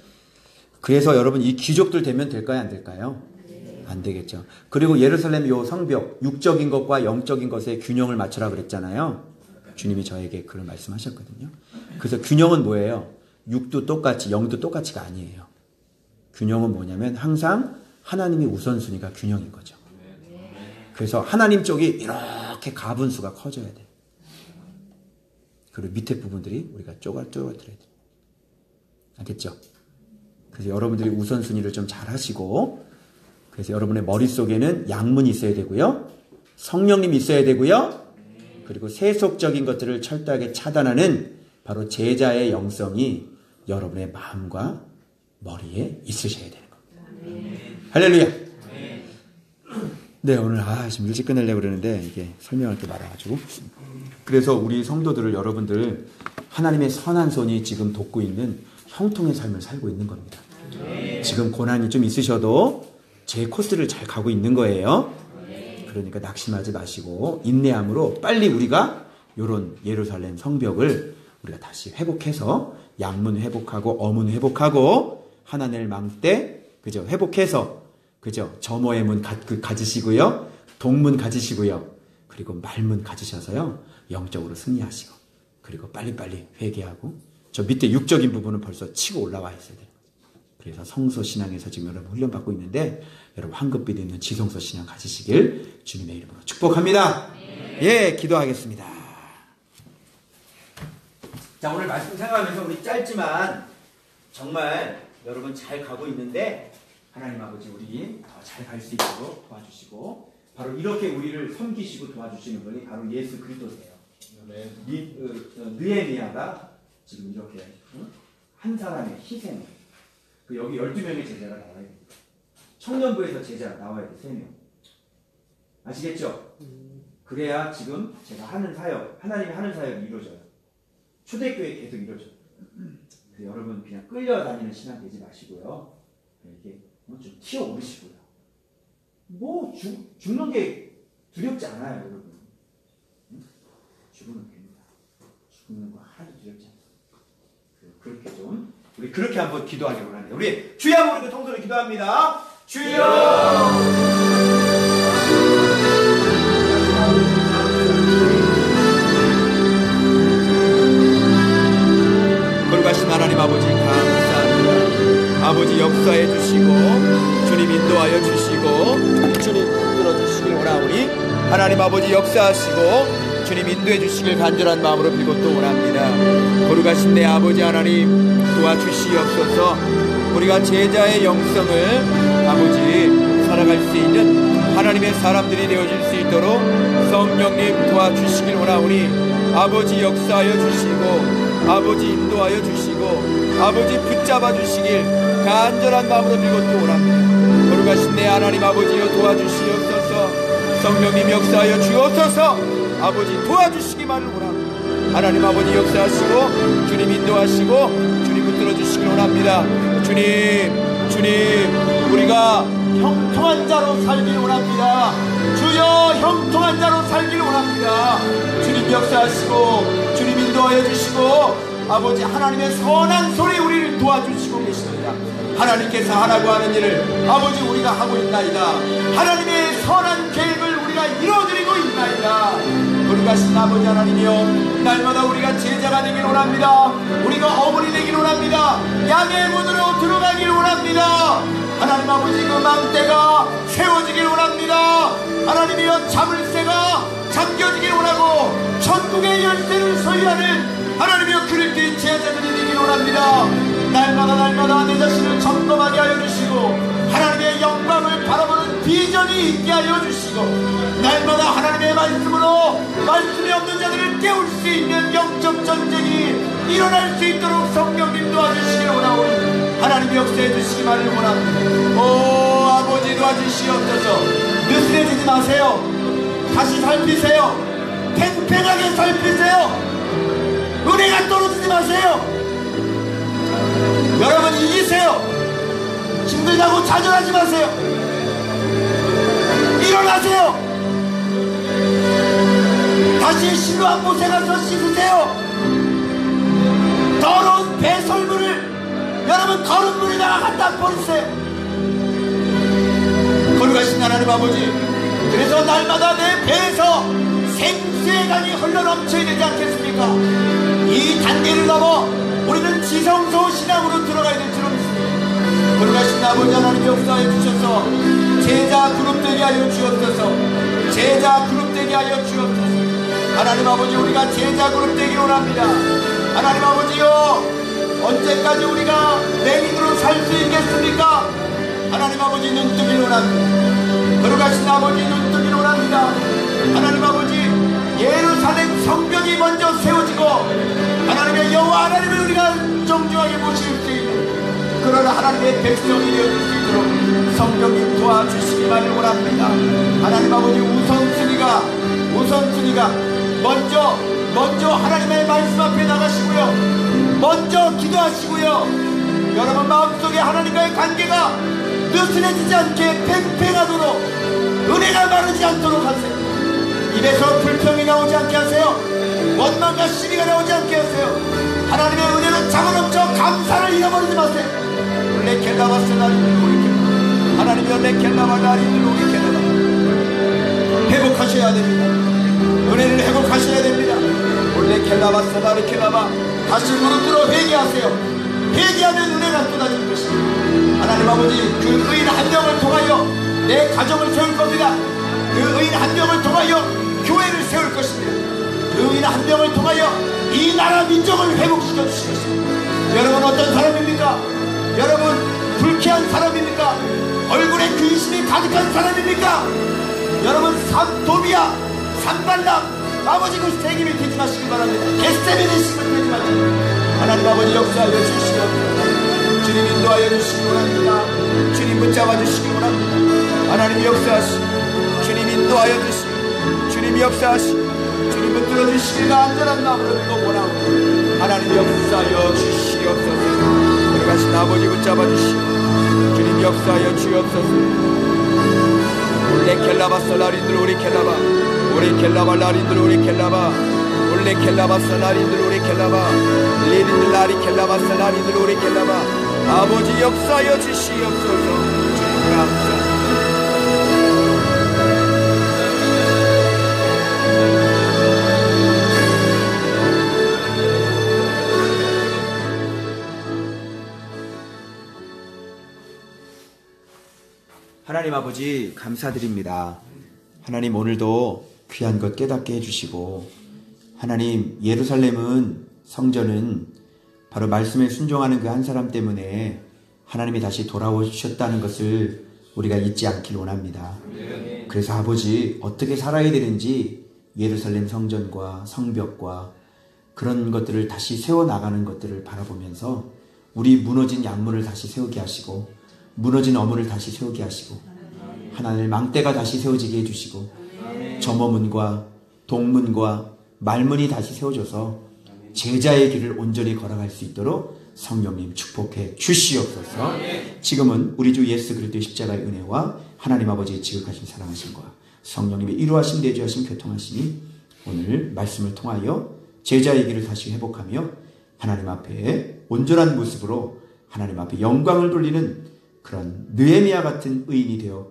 그래서 여러분 이 귀족들 되면 될까요, 안 될까요? 안 되겠죠. 그리고 예루살렘 요 성벽, 육적인 것과 영적인 것의 균형을 맞추라 그랬잖아요. 주님이 저에게 그런 말씀하셨거든요. 그래서 균형은 뭐예요? 육도 똑같이, 영도 똑같이가 아니에요. 균형은 뭐냐면 항상 하나님이 우선순위가 균형인 거죠. 그래서 하나님 쪽이 이렇게 가분수가 커져야 돼요. 그리고 밑에 부분들이 우리가 쪼글쪼글해야 돼요. 알겠죠? 그래서 여러분들이 우선순위를 좀 잘 하시고, 그래서 여러분의 머릿속에는 양문이 있어야 되고요. 성령님이 있어야 되고요. 그리고 세속적인 것들을 철저하게 차단하는 바로 제자의 영성이 여러분의 마음과 머리에 있으셔야 되는 겁니다. 할렐루야! 네, 오늘 지금 일찍 끝내려고 그러는데 이게 설명할 게 많아가지고. 그래서 우리 성도들을, 여러분들 하나님의 선한 손이 지금 돕고 있는 형통의 삶을 살고 있는 겁니다. 지금 고난이 좀 있으셔도 제 코스를 잘 가고 있는 거예요. 그러니까 낙심하지 마시고 인내함으로 빨리 우리가 이런 예루살렘 성벽을 우리가 다시 회복해서 양문 회복하고 어문 회복하고 하나넬 망대 그죠? 회복해서 그죠? 점호의 문 가지시고요. 동문 가지시고요. 그리고 말문 가지셔서요. 영적으로 승리하시고 그리고 빨리빨리 회개하고 저 밑에 육적인 부분은 벌써 치고 올라와 있어야 돼요. 그래서 성소 신앙에서 지금 여러분 훈련받고 있는데 여러분 황급빛 있는 지성소 신앙 가지시길 주님의 이름으로 축복합니다. 예, 기도하겠습니다. 자, 오늘 말씀 생각하면서 우리 짧지만 정말 여러분 잘 가고 있는데 하나님 아버지 우리 더 잘 갈 수 있도록 도와주시고 바로 이렇게 우리를 섬기시고 도와주시는 분이 바로 예수 그리스도세요. 느헤미야가 지금 이렇게 한 사람의 희생 여기 12명의 제자가 나와야 됩니다. 청년부에서 제자 나와야 돼 3명. 아시겠죠? 그래야 지금 제가 하는 사역, 하나님이 하는 사역이 이루어져요. 초대교회 계속 이루어져요. 여러분 그냥 끌려다니는 신앙 되지 마시고요. 이렇게 좀 튀어오르시고요. 뭐 죽는 게 두렵지 않아요, 여러분. 죽으면 됩니다. 죽는 거 하나도 두렵지 않습니다. 그렇게 좀 우리 그렇게 한번 기도하기 원하네요. 우리 주여 한번 우리 통성으로 기도합니다. 주여. 거룩하신 하나님 아버지 감사합니다. 아버지 역사해 주시고 주님 인도하여 주시고 주님 이끌어 주시길 원하오니 하나님 아버지 역사하시고 주님 인도해 주시길 간절한 마음으로 빌고 또 원합니다. 거룩하신 내 아버지 하나님 도와주시옵소서. 우리가 제자의 영성을 아버지 살아갈 수 있는 하나님의 사람들이 되어질 수 있도록 성령님 도와주시길 원하오니 아버지 역사하여 주시고 아버지 인도하여 주시고 아버지 붙잡아 주시길 간절한 마음으로 빌고 또 원합니다. 거룩하신 내 하나님 아버지여 도와주시옵소서. 성령님 역사하여 주옵소서. 아버지 도와주시기만을 원합니다. 하나님 아버지 역사하시고 주님 인도하시고 주님 붙들어 주시길 원합니다. 주님 우리가 형통한 자로 살길 원합니다. 주여 형통한 자로 살길 원합니다. 주님 역사하시고 주님 인도하여 주시고 아버지 하나님의 선한 손에 우리를 도와주시고 계십니다. 하나님께서 하라고 하는 일을 아버지 우리가 하고 있나이다. 하나님의 선한 계획을 우리가 이루어드리고 있나이다. 거룩하신 아버지 하나님이여 날마다 우리가 제자가 되길 원합니다. 우리가 어머니 되길 원합니다. 양의 문으로 들어가길 원합니다. 하나님 아버지 그 망대가 세워지길 원합니다. 하나님이여 자물쇠가 잠겨지길 원하고 천국의 열쇠를 소유하는 하나님이여 그리스도의 제자들이 되길 원합니다. 날마다 내 자신을 점검하게 하여 주시고 하나님의 영광을 바라보는 비전이 있게 하여 주시고 날마다 하나님의 말씀으로 말씀이 없는 자들을 깨울 수 있는 영적 전쟁이 일어날 수 있도록 성령님 도와주시길 원하오니 하나님 역사해 주시기만을 원합니다. 오 아버지 도와주시옵소서. 느슨해지지 마세요. 다시 살피세요. 팽팽하게 살피세요. 은혜가 떨어지지 마세요. 여러분 이기세요. 힘들다고 좌절하지 마세요. 일어나세요. 다시 실로암 못에 가서 씻으세요. 더러운 배설물을 여러분 거른 물에다가 갖다 버리세요. 거룩하신 하나님 아버지, 그래서 날마다 내 배에서 생수의 강이 흘러넘쳐야 되지 않겠습니까? 이 단계를 넘어 우리는 지성소 신앙으로 들어가야 될 줄 믿습니다. 거룩하신 아버지 하나님 역사해 주셔서 제자 그룹 되게 하여 주옵소서. 제자 그룹 되게 하여 주옵소서. 하나님 아버지, 우리가 제자 그룹 되기를 원합니다. 하나님 아버지요, 언제까지 우리가 맹인으로 살 수 있겠습니까? 하나님 아버지, 눈뜨기를 원합니다. 거룩하신 아버지, 눈뜨기를 원합니다. 하나님 아버지, 예루살렘 성벽이 먼저 세워지고 하나님의 여호와 하나님을 우리가 정중하게 모실 수 있는 그런 하나님의 백성이 되어줄 수 있도록 성령님 도와주시기만을 원합니다. 하나님 아버지, 우선순위가 먼저 하나님의 말씀 앞에 나가시고요, 먼저 기도하시고요, 여러분 마음속에 하나님과의 관계가 느슨해지지 않게 팽팽하도록, 은혜가 마르지 않도록 하세요. 입에서 불평이 나오지 않게 하세요. 원망과 시비가 나오지 않게 하세요. 하나님의 은혜로 차고넘쳐 감사를 잃어버리지 마세요. 하나님이여, 회복하셔야 됩니다. 은혜를 회복하셔야 됩니다. 다시 무릎 들어 회개하세요. 회개하면 은혜가 쏟아질 것입니다. 하나님 아버지, 그 의인 한 명을 통하여 내 가정을 세울 겁니다. 그 의인 한 명을 통하여 교회를 세울 것입니다. 그 의인 한 명을 통하여 이 나라 민족을 회복시켜 주실 것입니다. 여러분 어떤 사람입니까? 여러분 불쾌한 사람입니까? 얼굴에 근심이 가득한 사람입니까? 여러분 도비야, 산발락, 아버지 그 세김이 되지 마시기 바랍니다. 겟세면의 식을 되지 마시기. 하나님 아버지 역사하여 주시옵소서. 주님 인도하여 주시기 원합니다. 주님 붙잡아 주시기 원합니다. 하나님 역사하시고, 주님 인도하여 주시고, 주님 역사하시고, 주님 붙들어 주시기가 안전한 나무로 믿고 원하옵니다. 하나님 역사하여 주시옵소서. 들어가신 아버지 붙잡아 주시고, 주님 역사하여 주옵소서. 올레 켈라바서 라린들 우리 켈라바, 우리 켈라바 라린들 우리 켈라바, 올레 켈라바서 라린들 우리 켈라바, 리린들 라리 켈라바서 라린들 우리 켈라바. 아버지 역사하여 주시옵소서. 주님 감사합니다. 하나님 아버지 감사드립니다. 하나님 오늘도 귀한 것 깨닫게 해주시고, 하나님 예루살렘은, 성전은 바로 말씀에 순종하는 그 한 사람 때문에 하나님이 다시 돌아오셨다는 것을 우리가 잊지 않길 원합니다. 그래서 아버지, 어떻게 살아야 되는지 예루살렘 성전과 성벽과 그런 것들을 다시 세워나가는 것들을 바라보면서 우리 무너진 약물을 다시 세우게 하시고, 무너진 어문을 다시 세우게 하시고, 하나님의 망대가 다시 세워지게 해주시고, 점어문과 동문과 말문이 다시 세워져서 제자의 길을 온전히 걸어갈 수 있도록 성령님 축복해 주시옵소서. 지금은 우리 주 예수 그리스도의 십자가의 은혜와 하나님 아버지의 지극하신 사랑하심과 성령님의 이루하심 내주하심 교통하심이 오늘 말씀을 통하여 제자의 길을 다시 회복하며 하나님 앞에 온전한 모습으로 하나님 앞에 영광을 돌리는 그런 느헤미야 같은 의인이 되어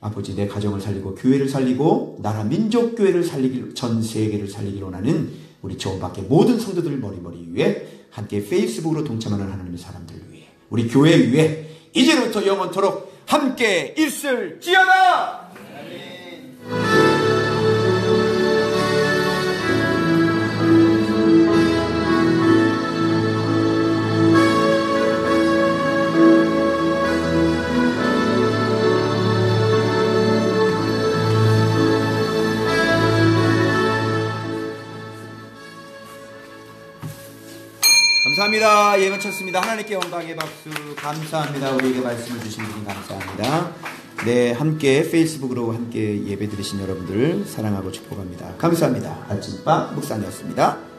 아버지 내 가정을 살리고 교회를 살리고 나라 민족 교회를 살리길, 전 세계를 살리기를 원하는 우리 저원밖에 모든 성도들 머리머리 위에 함께 페이스북으로 동참하는 하나님의 사람들 위해, 우리 교회 위에 이제부터 영원토록 함께 있을지어다. 감사합니다. 예, 마쳤습니다. 하나님께 영광의 박수. 감사합니다. 우리에게 말씀을 주신 분이 감사합니다. 네, 함께 페이스북으로 함께 예배 드리신 여러분들 사랑하고 축복합니다. 감사합니다. 아침밥 묵상이었습니다.